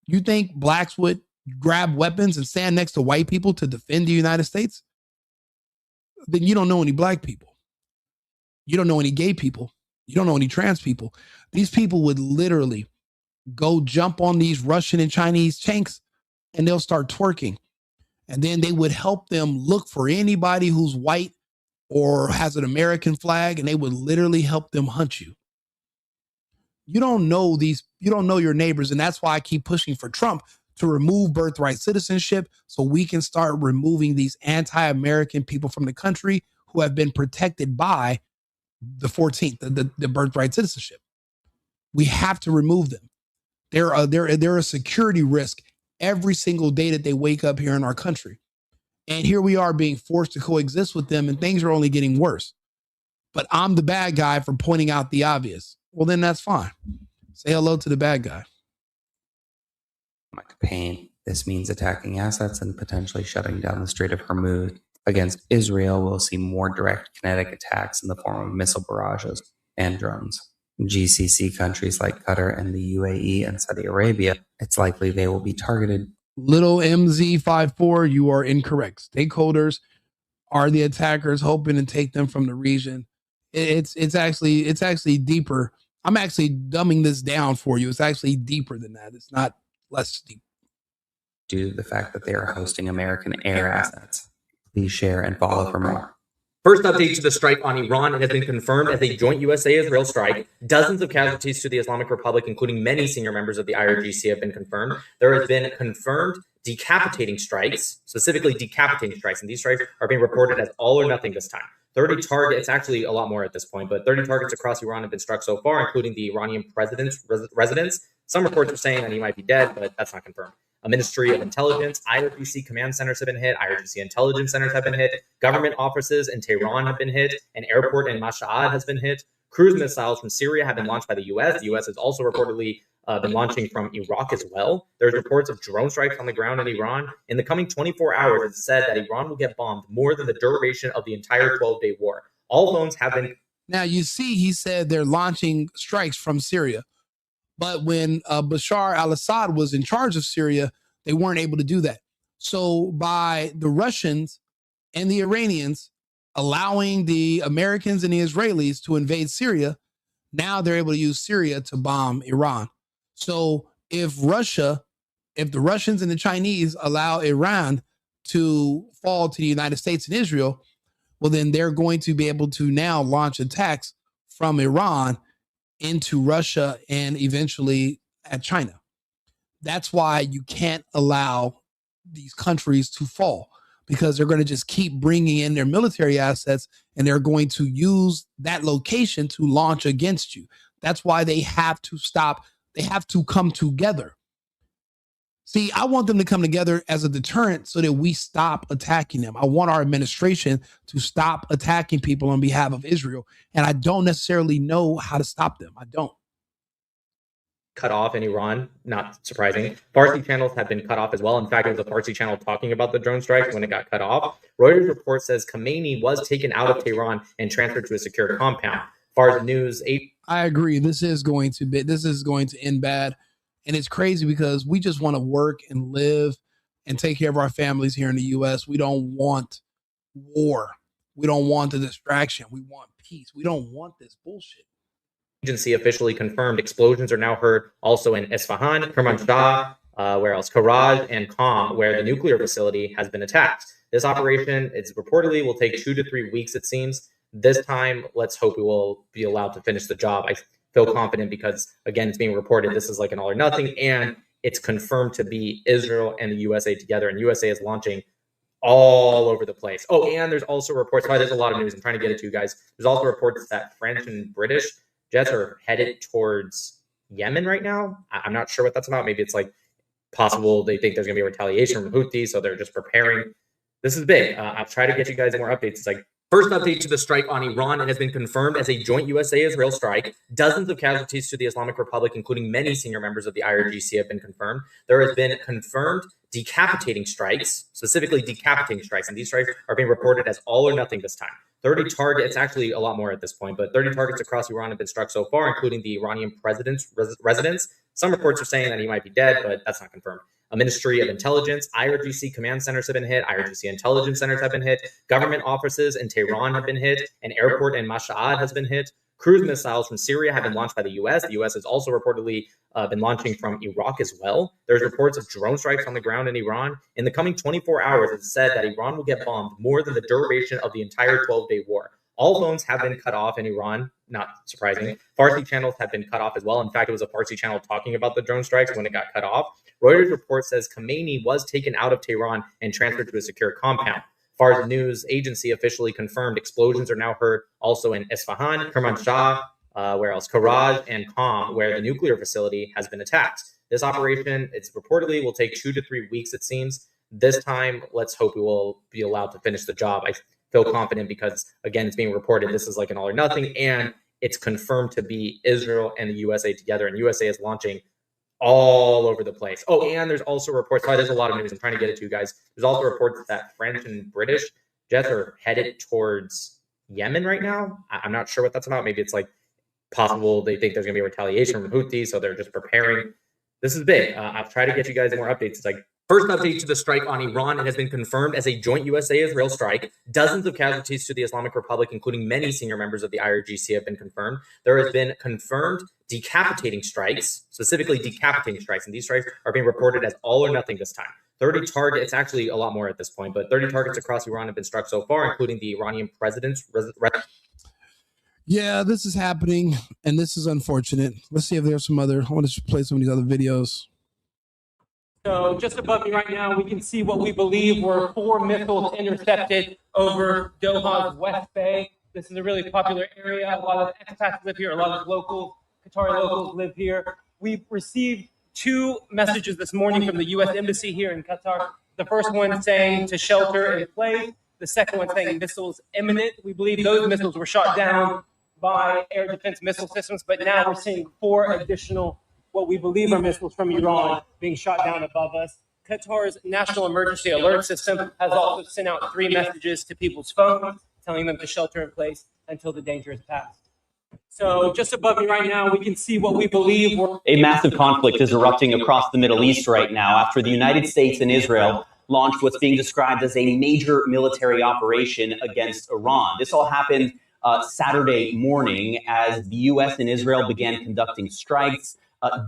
you think blacks would grab weapons and stand next to white people to defend the United States? Then you don't know any black people. You don't know any gay people. You don't know any trans people. These people would literally go jump on these Russian and Chinese tanks and they'll start twerking. And then they would help them look for anybody who's white or has an American flag, and they would literally help them hunt you. You don't know your neighbors. And that's why I keep pushing for Trump to remove birthright citizenship so we can start removing these anti-American people from the country who have been protected by the 14th, the birthright citizenship. We have to remove them. They're a security risk every single day that they wake up here in our country. And here we are being forced to coexist with them, and things are only getting worse. But I'm the bad guy for pointing out the obvious. Well, then that's fine. Say hello to the bad guy. Pain. This means attacking assets and potentially shutting down the Strait of Hormuz. Against Israel, we'll see more direct kinetic attacks in the form of missile barrages and drones. GCC countries like Qatar and the UAE and Saudi Arabia, it's likely they will be targeted. Little MZ54, you are incorrect. Stakeholders are the attackers, hoping to take them from the region. It's actually deeper. I'm actually dumbing this down for you. It's actually deeper than that. It's not less deep. Due to the fact that they are hosting American air assets. Please share and follow for more. First update to the strike on Iran. It has been confirmed as a joint USA-Israel strike. Dozens of casualties to the Islamic Republic, including many senior members of the IRGC, have been confirmed. There has been confirmed decapitating strikes, specifically decapitating strikes, and these strikes are being reported as all or nothing this time. 30 targets, it's actually a lot more at this point, but 30 targets across Iran have been struck so far, including the Iranian president's residence. Some reports are saying that he might be dead, but that's not confirmed. A Ministry of Intelligence, IRGC command centers have been hit, IRGC intelligence centers have been hit, government offices in Tehran have been hit, an airport in Mossad has been hit, cruise missiles from Syria have been launched by the U.S. The U.S. has also reportedly been launching from Iraq as well. There's reports of drone strikes on the ground in Iran. In the coming 24 hours, it's said that Iran will get bombed more than the duration of the entire 12-day war. All phones have been... Now, you see, he said they're launching strikes from Syria. But when Bashar al-Assad was in charge of Syria, they weren't able to do that. So by the Russians and the Iranians allowing the Americans and the Israelis to invade Syria, now they're able to use Syria to bomb Iran. So if the Russians and the Chinese allow Iran to fall to the United States and Israel, well, then they're going to be able to now launch attacks from Iran into Russia and eventually at China. That's why you can't allow these countries to fall, because they're going to just keep bringing in their military assets and they're going to use that location to launch against you. That's why they have to stop. They have to come together. See, I want them to come together as a deterrent so that we stop attacking them. I want our administration to stop attacking people on behalf of Israel. And I don't necessarily know how to stop them. I don't. Cut off in Iran, not surprising. Farsi channels have been cut off as well. In fact, it was a Farsi channel talking about the drone strikes when it got cut off. Reuters report says Khamenei was taken out of Tehran and transferred to a secure compound. Fars News 8. I agree. This is going to end bad. And it's crazy because we just want to work and live and take care of our families here in the U.S. We don't want war. We don't want the distraction. We want peace. We don't want this bullshit. Agency officially confirmed explosions are now heard also in Isfahan, Kermanshah, where else? Karaj and Qom, where the nuclear facility has been attacked. This operation, it's reportedly will take 2 to 3 weeks, it seems. This time, let's hope we will be allowed to finish the job. I feel confident because, again, it's being reported this is like an all or nothing, and it's confirmed to be Israel and the USA together, and USA is launching all over the place. Oh, and there's also reports, sorry, there's a lot of news, I'm trying to get it to you guys. There's also reports that French and British jets are headed towards Yemen right now. I'm not sure what that's about. Maybe it's like possible they think there's going to be a retaliation from Houthis, so they're just preparing. This is big. I'll try to get you guys more updates. It's like first update to the strike on Iran. It has been confirmed as a joint USA-Israel strike. Dozens of casualties to the Islamic Republic, including many senior members of the IRGC, have been confirmed. There has been confirmed decapitating strikes, specifically decapitating strikes, and these strikes are being reported as all or nothing this time. 30 targets, actually a lot more at this point, but 30 targets across Iran have been struck so far, including the Iranian president's residence. Some reports are saying that he might be dead, but that's not confirmed. A Ministry of Intelligence, IRGC command centers have been hit, IRGC intelligence centers have been hit, government offices in Tehran have been hit, an airport in Mossad has been hit. Cruise missiles from Syria have been launched by the U.S. The U.S. has also reportedly been launching from Iraq as well. There's reports of drone strikes on the ground in Iran. In the coming 24 hours, it's said that Iran will get bombed more than the duration of the entire 12-day war. All phones have been cut off in Iran, not surprising. Farsi channels have been cut off as well. In fact, it was a Farsi channel talking about the drone strikes when it got cut off. Reuters report says Khamenei was taken out of Tehran and transferred to a secure compound. Fars News Agency officially confirmed explosions are now heard also in Isfahan, Kermanshah, where else? Karaj and Qom, where the nuclear facility has been attacked. This operation, it's reportedly will take 2 to 3 weeks, it seems. This time, let's hope we will be allowed to finish the job. I feel confident because, again, it's being reported this is like an all or nothing, and it's confirmed to be Israel and the USA together, and USA is launching all over the place. Oh, and there's also reports, sorry, there's a lot of news, I'm trying to get it to you guys. There's also reports that French and British jets are headed towards Yemen right now. I'm not sure what that's about. Maybe it's like possible they think there's going to be a retaliation from Houthis, so they're just preparing. This is big. I'll try to get you guys more updates. It's like first update to the strike on Iran. It has been confirmed as a joint USA-Israel strike. Dozens of casualties to the Islamic Republic, including many senior members of the IRGC, have been confirmed. There has been confirmed decapitating strikes, specifically decapitating strikes, and these strikes are being reported as all or nothing this time. 30 targets, actually a lot more at this point, but 30 targets across Iran have been struck so far, including the Iranian president's Yeah, this is happening, and this is unfortunate. Let's see if there's some other. I want to play some of these other videos. So just above me right now, we can see what we believe were 4 missiles intercepted over Doha's West Bay. This is a really popular area. A lot of expats live here. A lot of locals, Qatari locals live here. We've received 2 messages this morning from the U.S. Embassy here in Qatar. The first one saying to shelter in place. The second one saying missiles imminent. We believe those missiles were shot down by air defense missile systems, but now we're seeing 4 additional what we believe are missiles from Iran being shot down above us. Qatar's National Emergency Alert System has also sent out 3 messages to people's phones, telling them to shelter in place until the danger is past. So just above me right now, we can see what we believe were... A massive conflict is erupting across the Middle East right now after the United States and Israel launched what's being described as a major military operation against Iran. This all happened Saturday morning as the U.S. and Israel began conducting strikes.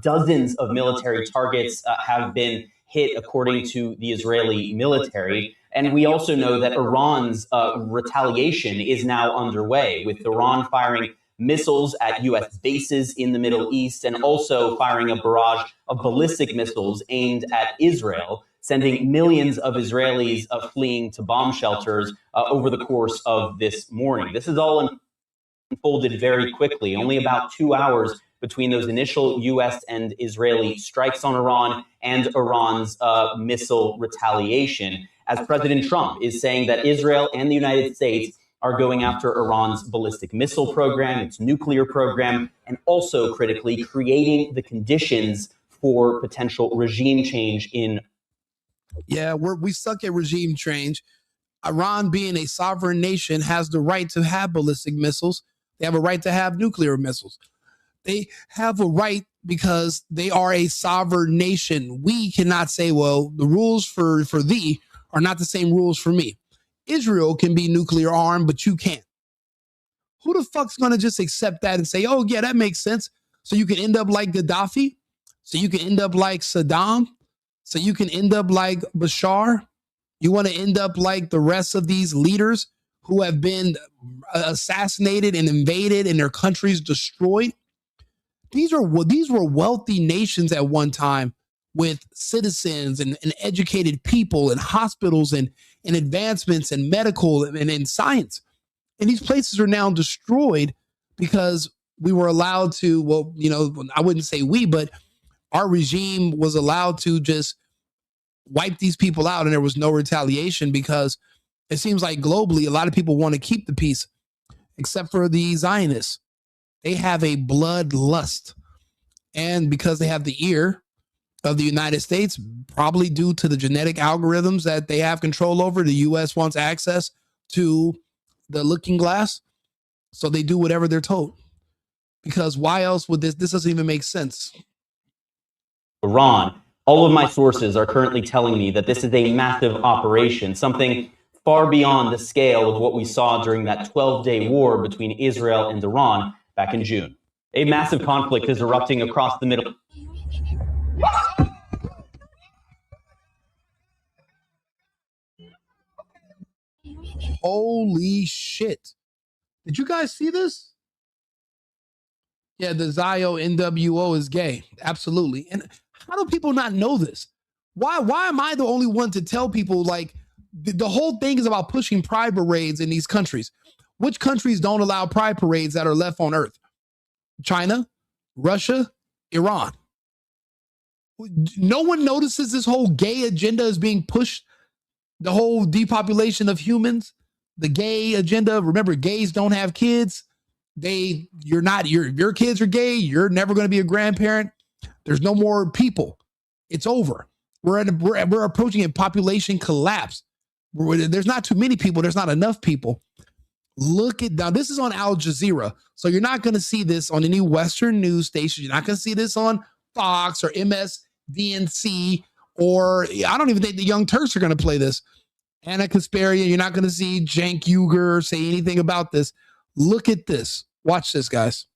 Dozens of military targets have been hit, according to the Israeli military. And we also know that Iran's retaliation is now underway, with Iran firing missiles at U.S. bases in the Middle East and also firing a barrage of ballistic missiles aimed at Israel, sending millions of Israelis fleeing to bomb shelters over the course of this morning. This is all unfolded very quickly, only about 2 hours between those initial U.S. and Israeli strikes on Iran and Iran's missile retaliation, as President Trump is saying that Israel and the United States are going after Iran's ballistic missile program, its nuclear program, and also critically creating the conditions for potential regime change in. Yeah, we suck at regime change. Iran, being a sovereign nation, has the right to have ballistic missiles. They have a right to have nuclear missiles. They have a right because they are a sovereign nation. We cannot say, well, the rules for thee are not the same rules for me. Israel can be nuclear armed, but you can't. Who the fuck's going to just accept that and say, oh, yeah, that makes sense? So you can end up like Gaddafi? So you can end up like Saddam? So you can end up like Bashar? You want to end up like the rest of these leaders who have been assassinated and invaded and their countries destroyed? These were wealthy nations at one time, with citizens and educated people and hospitals and advancements and medical and in science. And these places are now destroyed because we were allowed to, well, you know, I wouldn't say we, but our regime was allowed to just wipe these people out, and there was no retaliation because it seems like globally a lot of people want to keep the peace, except for the Zionists. They have a bloodlust, and because they have the ear of the United States, probably due to the genetic algorithms that they have control over, the U.S. wants access to the looking glass, so they do whatever they're told. Because why else would this doesn't even make sense. Iran. All of my sources are currently telling me that this is a massive operation, something far beyond the scale of what we saw during that 12-day war between Israel and Iran back in June. A massive conflict is erupting across the Middle. Holy shit. Did you guys see this? Yeah, the Zio NWO is gay. Absolutely. And how do people not know this? Why am I the only one to tell people, like, the whole thing is about pushing pride parades in these countries? Which countries don't allow pride parades that are left on earth? China, Russia, Iran. No one notices this whole gay agenda is being pushed. The whole depopulation of humans, the gay agenda. Remember, gays don't have kids. Your kids are gay. You're never going to be a grandparent. There's no more people. It's over. We're approaching a population collapse. There's not too many people. There's not enough people. Look at now. This is on Al Jazeera, so you're not going to see this on any Western news station. You're not going to see this on Fox or MSDNC, or I don't even think the Young Turks are going to play this. Anna Kasparian. You're not going to see Cenk Uygur say anything about this. Look at this. Watch this, guys.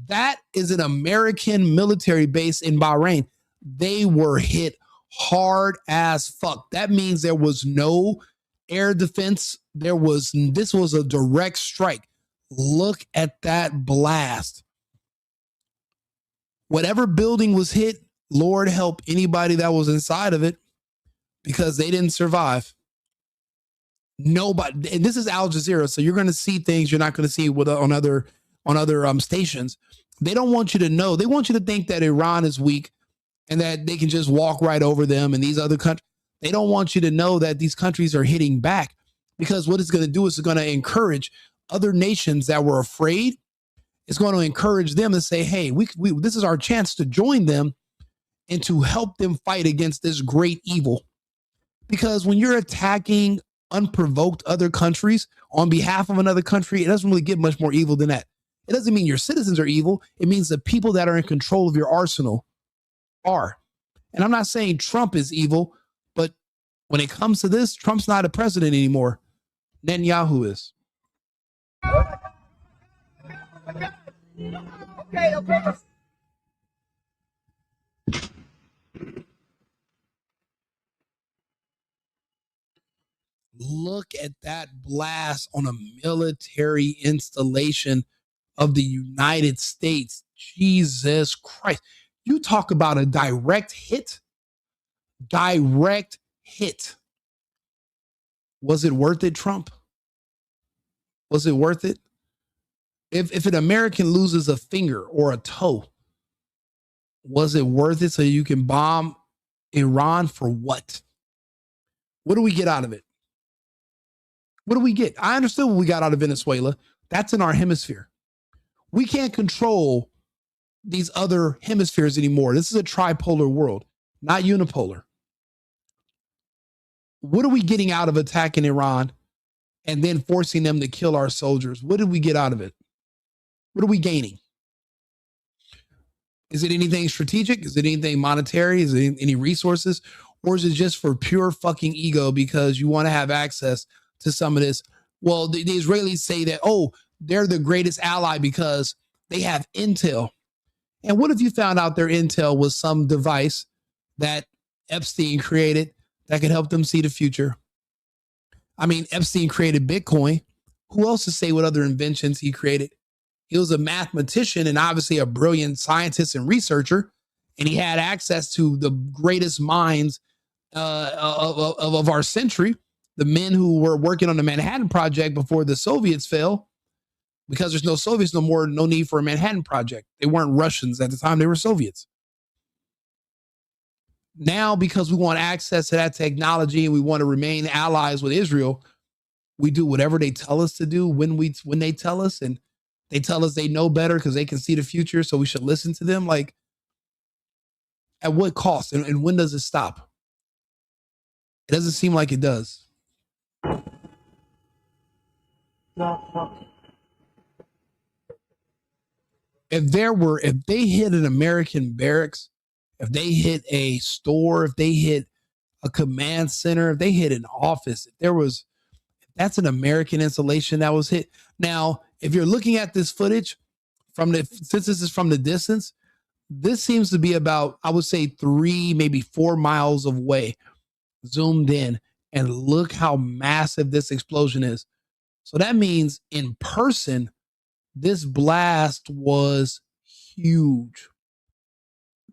That is an American military base in Bahrain. They were hit hard as fuck. That means there was no air defense. This was a direct strike. Look at that blast. Whatever building was hit, Lord help anybody that was inside of it, because they didn't survive. Nobody. And this is Al Jazeera, so you're going to see things you're not going to see on other stations. They don't want you to know. They want you to think that Iran is weak and that they can just walk right over them and these other countries. They don't want you to know that these countries are hitting back, because what it's going to do is it's going to encourage other nations that were afraid. It's going to encourage them to say, hey, we this is our chance to join them and to help them fight against this great evil. Because when you're attacking unprovoked other countries on behalf of another country, it doesn't really get much more evil than that. It doesn't mean your citizens are evil. It means the people that are in control of your arsenal are. And I'm not saying Trump is evil, but when it comes to this, Trump's not a president anymore. Netanyahu is. Okay. Look at that blast on a military installation of the United States. Jesus Christ. You talk about a direct hit. Direct hit. Was it worth it, Trump? Was it worth it? If an American loses a finger or a toe, was it worth it so you can bomb Iran for what? What do we get out of it? What do we get? I understood what we got out of Venezuela. That's in our hemisphere. We can't control these other hemispheres anymore. This is a tripolar world, not unipolar. What are we getting out of attacking Iran and then forcing them to kill our soldiers? What did we get out of it? What are we gaining? Is it anything strategic? Is it anything monetary? Is it any resources? Or is it just for pure fucking ego because you want to have access to some of this? Well, the Israelis say that, oh, they're the greatest ally because they have intel. And what if you found out their intel was some device that Epstein created that could help them see the future? I mean, Epstein created Bitcoin. Who else to say what other inventions he created? He was a mathematician and obviously a brilliant scientist and researcher, and he had access to the greatest minds of our century, the men who were working on the Manhattan Project before the Soviets fell. Because there's no Soviets no more, no need for a Manhattan Project. They weren't Russians at the time, they were Soviets. Now, because we want access to that technology and we want to remain allies with Israel, we do whatever they tell us to do when they tell us, and they tell us they know better because they can see the future, so we should listen to them. Like, at what cost? And when does it stop? It doesn't seem like it does. If they hit an American barracks, if they hit a store, if they hit a command center, if they hit an office, if that's an American installation that was hit. Now, if you're looking at this footage since this is from the distance, this seems to be about, I would say 3, maybe 4 miles away, zoomed in, and look how massive this explosion is. So that means in person, this blast was huge.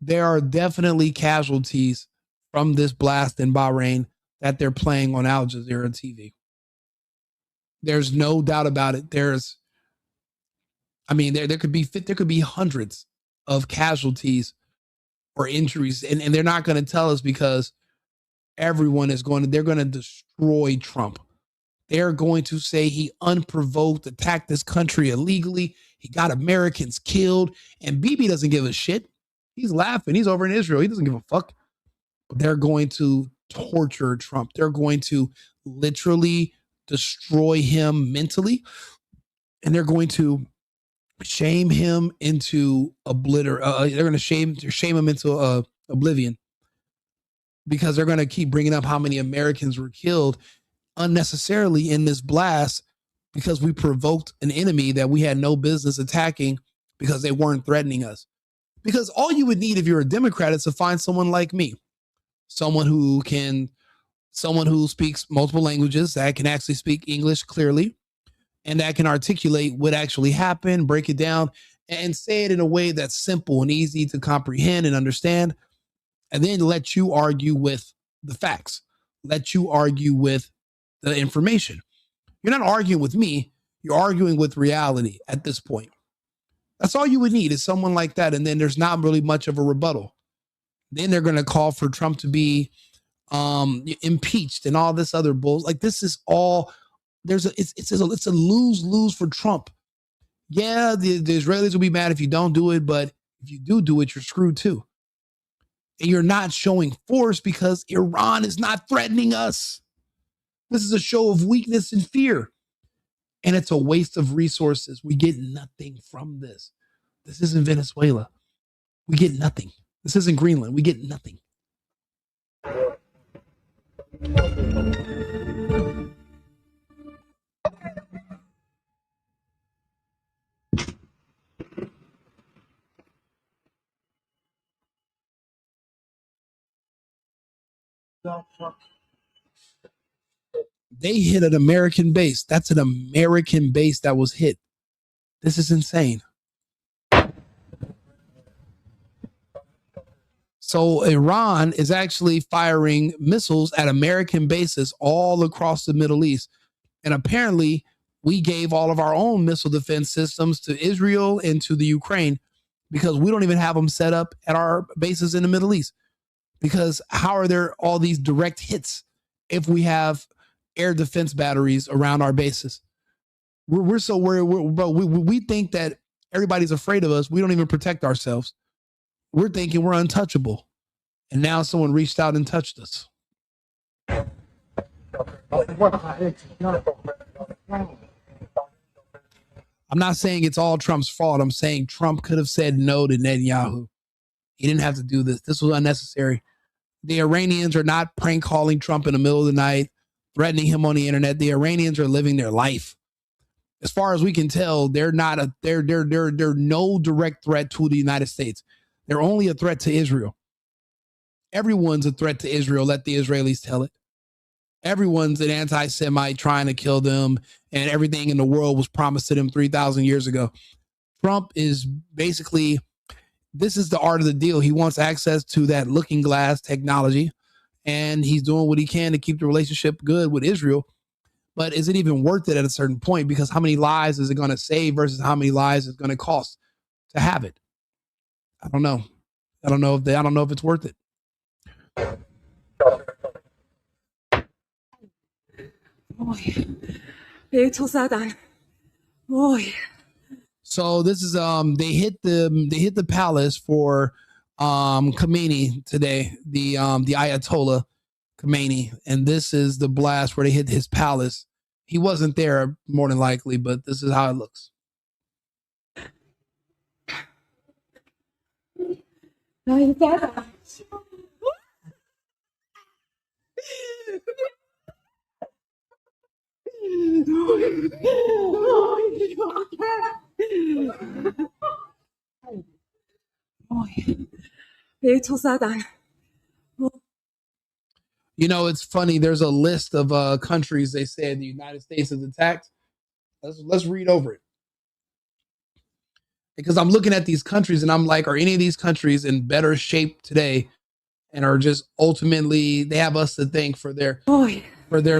There are definitely casualties from this blast in Bahrain that they're playing on Al Jazeera TV. There's no doubt about it. There could be hundreds of casualties or injuries, and they're not going to tell us because they're going to destroy Trump. They're going to say he unprovoked attacked this country illegally. He got Americans killed, and Bibi doesn't give a shit. He's laughing. He's over in Israel. He doesn't give a fuck. But they're going to torture Trump. They're going to literally destroy him mentally, and they're going to shame him into they're going to shame him into oblivion, because they're going to keep bringing up how many Americans were killed unnecessarily in this blast because we provoked an enemy that we had no business attacking because they weren't threatening us. Because all you would need if you're a Democrat is to find someone like me, someone who speaks multiple languages, that can actually speak English clearly, and that can articulate what actually happened, break it down, and say it in a way that's simple and easy to comprehend and understand, and then let you argue with the facts, let you argue with the information. You're not arguing with me, you're arguing with reality at this point. That's all you would need is someone like that, and then there's not really much of a rebuttal. Then they're going to call for Trump to be impeached and all this other bull. Like, this is all it's a lose-lose for Trump. Yeah, the Israelis will be mad if you don't do it, but if you do it, you're screwed too. And you're not showing force because Iran is not threatening us. This is a show of weakness and fear. And it's a waste of resources. We get nothing from this. This isn't Venezuela. We get nothing. This isn't Greenland. We get nothing. They hit an American base. That's an American base that was hit. This is insane. So Iran is actually firing missiles at American bases all across the Middle East. And apparently we gave all of our own missile defense systems to Israel and to the Ukraine because we don't even have them set up at our bases in the Middle East. Because how are there all these direct hits if we have air defense batteries around our bases? We're so worried, but we think that everybody's afraid of us. We don't even protect ourselves. We're thinking we're untouchable. And now someone reached out and touched us. I'm not saying it's all Trump's fault. I'm saying Trump could have said no to Netanyahu. He didn't have to do this. This was unnecessary. The Iranians are not prank calling Trump in the middle of the night, threatening him on the internet. The Iranians are living their life. As far as we can tell, they're no direct threat to the United States. They're only a threat to Israel. Everyone's a threat to Israel. Let the Israelis tell it. Everyone's an anti-Semite trying to kill them, and everything in the world was promised to them 3,000 years ago. Trump is basically, this is the art of the deal. He wants access to that looking glass technology, and he's doing what he can to keep the relationship good with Israel. But is it even worth it at a certain point? Because how many lives is it going to save versus how many lives it's going to cost to have it? I don't know. I don't know if it's worth it. So this is they hit the palace for Khomeini today, the Ayatollah Khomeini, and this is the blast where they hit his palace. He wasn't there more than likely, but this is how it looks. You know, it's funny. There's a list of countries they said the United States has attacked. Let's read over it. Because I'm looking at these countries and I'm like, are any of these countries in better shape today and are just ultimately, they have us to thank for their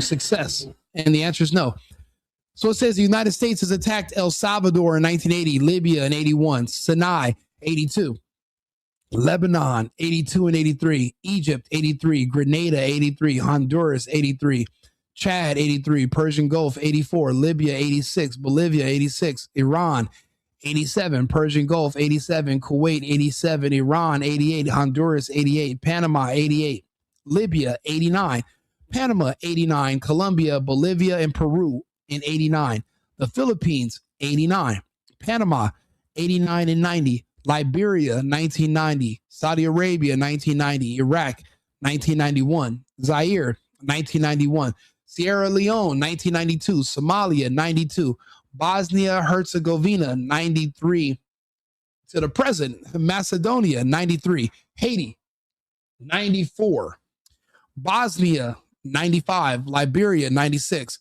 success? And the answer is no. So it says the United States has attacked El Salvador in 1980, Libya in 81, Sinai 82, Lebanon 82 and 83, Egypt 83, Grenada 83, Honduras 83, Chad 83, Persian Gulf 84, Libya 86, Bolivia 86, Iran 87, Persian Gulf 87, Kuwait 87, Iran 88, Honduras 88, Panama 88, Libya 89, Panama 89, Colombia, Bolivia, and Peru in 89, the Philippines 89, Panama 89 and 90, Liberia 1990, Saudi Arabia 1990, Iraq 1991, Zaire 1991, Sierra Leone 1992, Somalia 92, Bosnia Herzegovina 93 to the present, Macedonia 93, Haiti 94, Bosnia 95, Liberia 96,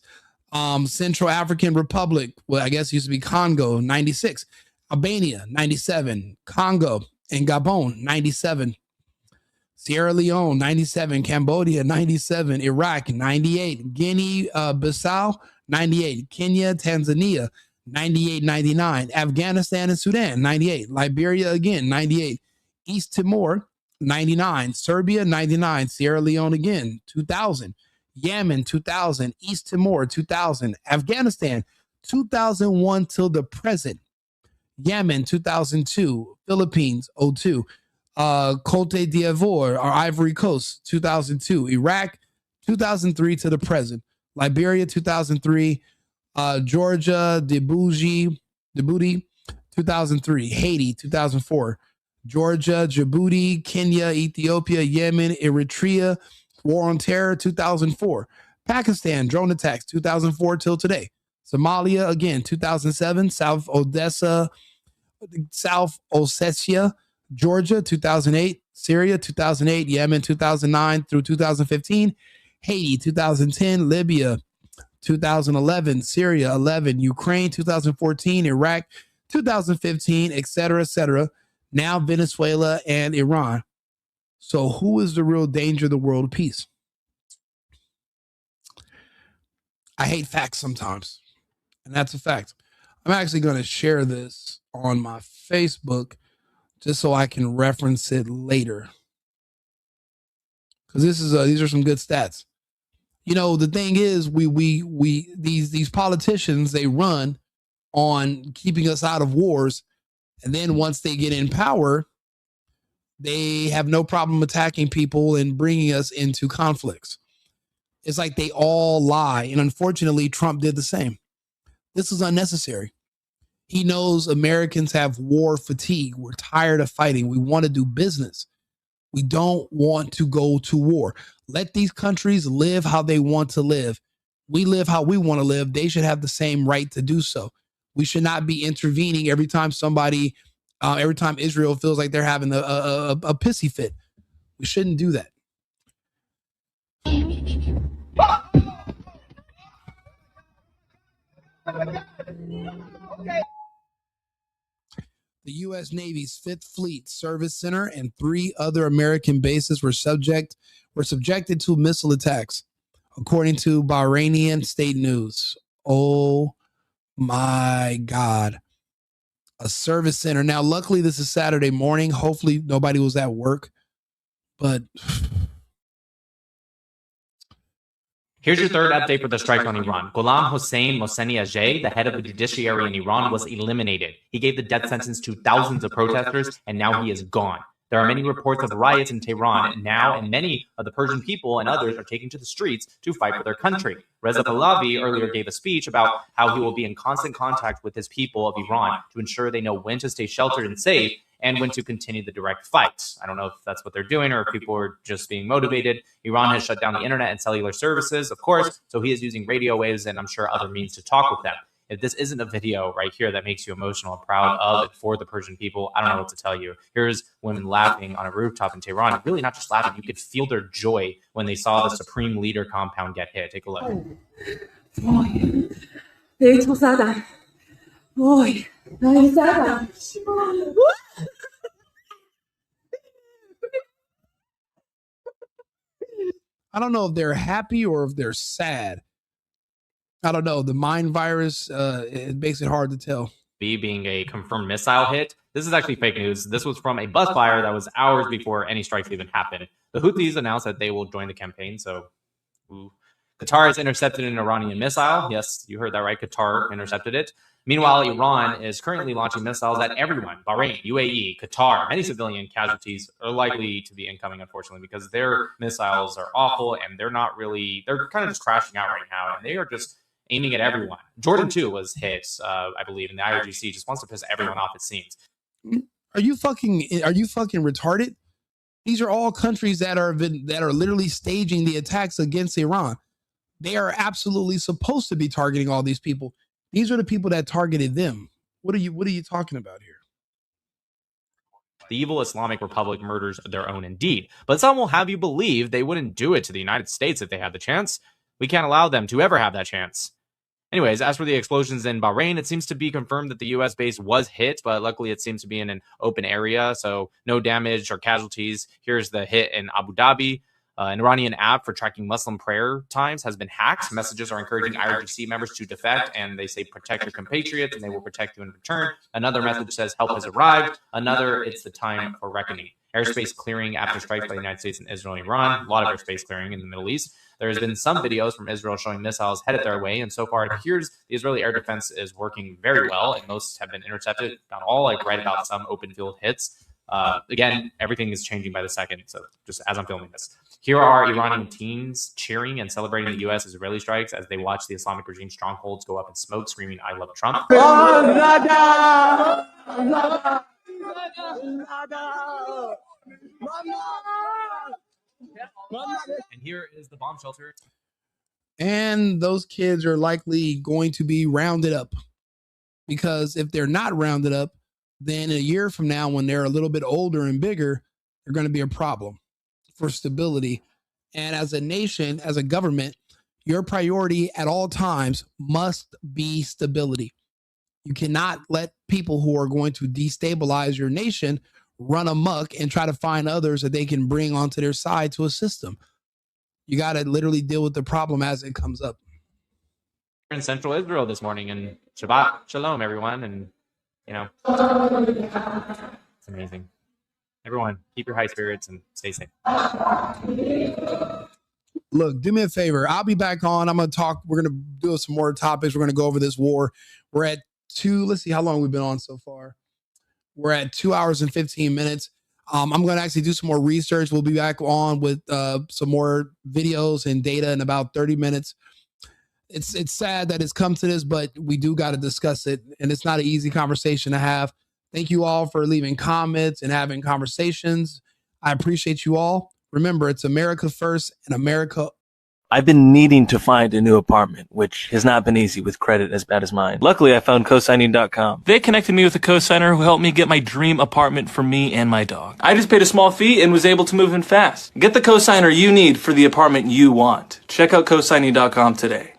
Central African Republic, well, I guess it used to be Congo 96, Albania 97, Congo and Gabon 97, Sierra Leone 97, Cambodia 97, Iraq 98, Guinea Bissau 98, Kenya, Tanzania 98, 99, Afghanistan and Sudan 98, Liberia again 98, East Timor 99, Serbia 99, Sierra Leone again 2000, Yemen 2000, East Timor 2000, Afghanistan 2001 till the present Yemen, 2002. Philippines, 02. Côte d'Ivoire, or Ivory Coast, 2002. Iraq, 2003 to the present. Liberia, 2003. Georgia, Djibouti, 2003. Haiti, 2004. Georgia, Djibouti, Kenya, Ethiopia, Yemen, Eritrea, War on Terror, 2004. Pakistan, drone attacks, 2004 till today. Somalia, again, 2007. South Ossetia, Georgia, 2008. Syria, 2008. Yemen, 2009 through 2015. Haiti, 2010. Libya, 2011. Syria, 11. Ukraine, 2014. Iraq, 2015, etc., etc. Now Venezuela and Iran. So who is the real danger of the world peace? I hate facts sometimes, and that's a fact. I'm actually going to share this on my Facebook just so I can reference it later, because these are some good stats. You know, the thing is, these politicians, they run on keeping us out of wars, and then once they get in power, they have no problem attacking people and bringing us into conflicts. It's like they all lie. And unfortunately, Trump did the same. This is unnecessary. He knows Americans have war fatigue. We're tired of fighting. We want to do business. We don't want to go to war. Let these countries live how they want to live. We live how we want to live. They should have the same right to do so. We should not be intervening every time every time Israel feels like they're having a pissy fit. We shouldn't do that. The U.S. Navy's 5th Fleet Service Center and 3 other American bases were subjected to missile attacks, according to Bahrainian state news. Oh my God. A service center. Now, luckily, this is Saturday morning. Hopefully, nobody was at work. But here's your third update for the strike on Iran. Ghulam Hossein Mohseni-Ejei, the head of the judiciary in Iran, was eliminated. He gave the death sentence to thousands of protesters, and now he is gone. There are many reports of riots in Tehran now, and many of the Persian people and others are taking to the streets to fight for their country. Reza Pahlavi earlier gave a speech about how he will be in constant contact with his people of Iran to ensure they know when to stay sheltered and safe and when to continue the direct fight. I don't know if that's what they're doing or if people are just being motivated. Iran has shut down the internet and cellular services, of course, so he is using radio waves and I'm sure other means to talk with them. If this isn't a video right here that makes you emotional and proud of and for the Persian people, I don't know what to tell you. Here's women laughing on a rooftop in Tehran. Really not just laughing. You could feel their joy when they saw the Supreme Leader compound get hit. Take a look. I don't know if they're happy or if they're sad. I don't know. The mind virus, it makes it hard to tell. Being a confirmed missile hit. This is actually fake news. This was from a bus fire that was hours before any strikes even happened. The Houthis announced that they will join the campaign. So, Qatar has intercepted an Iranian missile. Yes, you heard that right. Qatar intercepted it. Meanwhile, Iran is currently launching missiles at everyone. Bahrain, UAE, Qatar. Many civilian casualties are likely to be incoming, unfortunately, because their missiles are awful and they're kind of just crashing out right now. And they are just aiming at everyone. Jordan, too, was hit, I believe, and the IRGC just wants to piss everyone off, it seems. Are you fucking retarded? These are all countries that are literally staging the attacks against Iran. They are absolutely supposed to be targeting all these people. These are the people that targeted them. What are you talking about here? The evil Islamic Republic murders their own indeed. But some will have you believe they wouldn't do it to the United States if they had the chance. We can't allow them to ever have that chance. Anyways, as for the explosions in Bahrain, it seems to be confirmed that the U.S. base was hit, but luckily it seems to be in an open area, so no damage or casualties. Here's the hit in Abu Dhabi. An Iranian app for tracking Muslim prayer times has been hacked. Messages are encouraging IRGC members to defect, and they say protect your compatriots, and they will protect you in return. Another message says help has arrived. Another, it's the time for reckoning. airspace clearing after strikes by the United States and Israel and Iran. A lot of airspace clearing in the Middle East. There has been some videos from Israel showing missiles headed their way, and so far it appears the Israeli air defense is working very well, and most have been intercepted. Not all, like right about some open field hits. Again, everything is changing by the second, so just as I'm filming this. Here are Iranian teens cheering and celebrating the U.S. Israeli strikes as they watch the Islamic regime strongholds go up in smoke, screaming, "I love Trump." And here is the bomb shelter. And those kids are likely going to be rounded up, because if they're not rounded up, then a year from now, when they're a little bit older and bigger, they're going to be a problem for stability. And as a nation, as a government, your priority at all times must be stability. You cannot let people who are going to destabilize your nation run amok and try to find others that they can bring onto their side to assist them. You got to literally deal with the problem as it comes up. We're in central Israel this morning, and Shabbat Shalom, everyone. And, you know, it's amazing. Everyone, keep your high spirits and stay safe. Look, do me a favor. I'll be back on. I'm going to talk. We're going to do some more topics. We're going to go over this war. We're at let's see how long we've been on so far. We're at 2 hours and 15 minutes. I'm going to actually do some more research. We'll be back on with some more videos and data in about 30 minutes. It's sad that it's come to this, but we do got to discuss it. And it's not an easy conversation to have. Thank you all for leaving comments and having conversations. I appreciate you all. Remember, it's America first and America. I've been needing to find a new apartment, which has not been easy with credit as bad as mine. Luckily, I found cosigning.com. They connected me with a cosigner who helped me get my dream apartment for me and my dog. I just paid a small fee and was able to move in fast. Get the cosigner you need for the apartment you want. Check out cosigning.com today.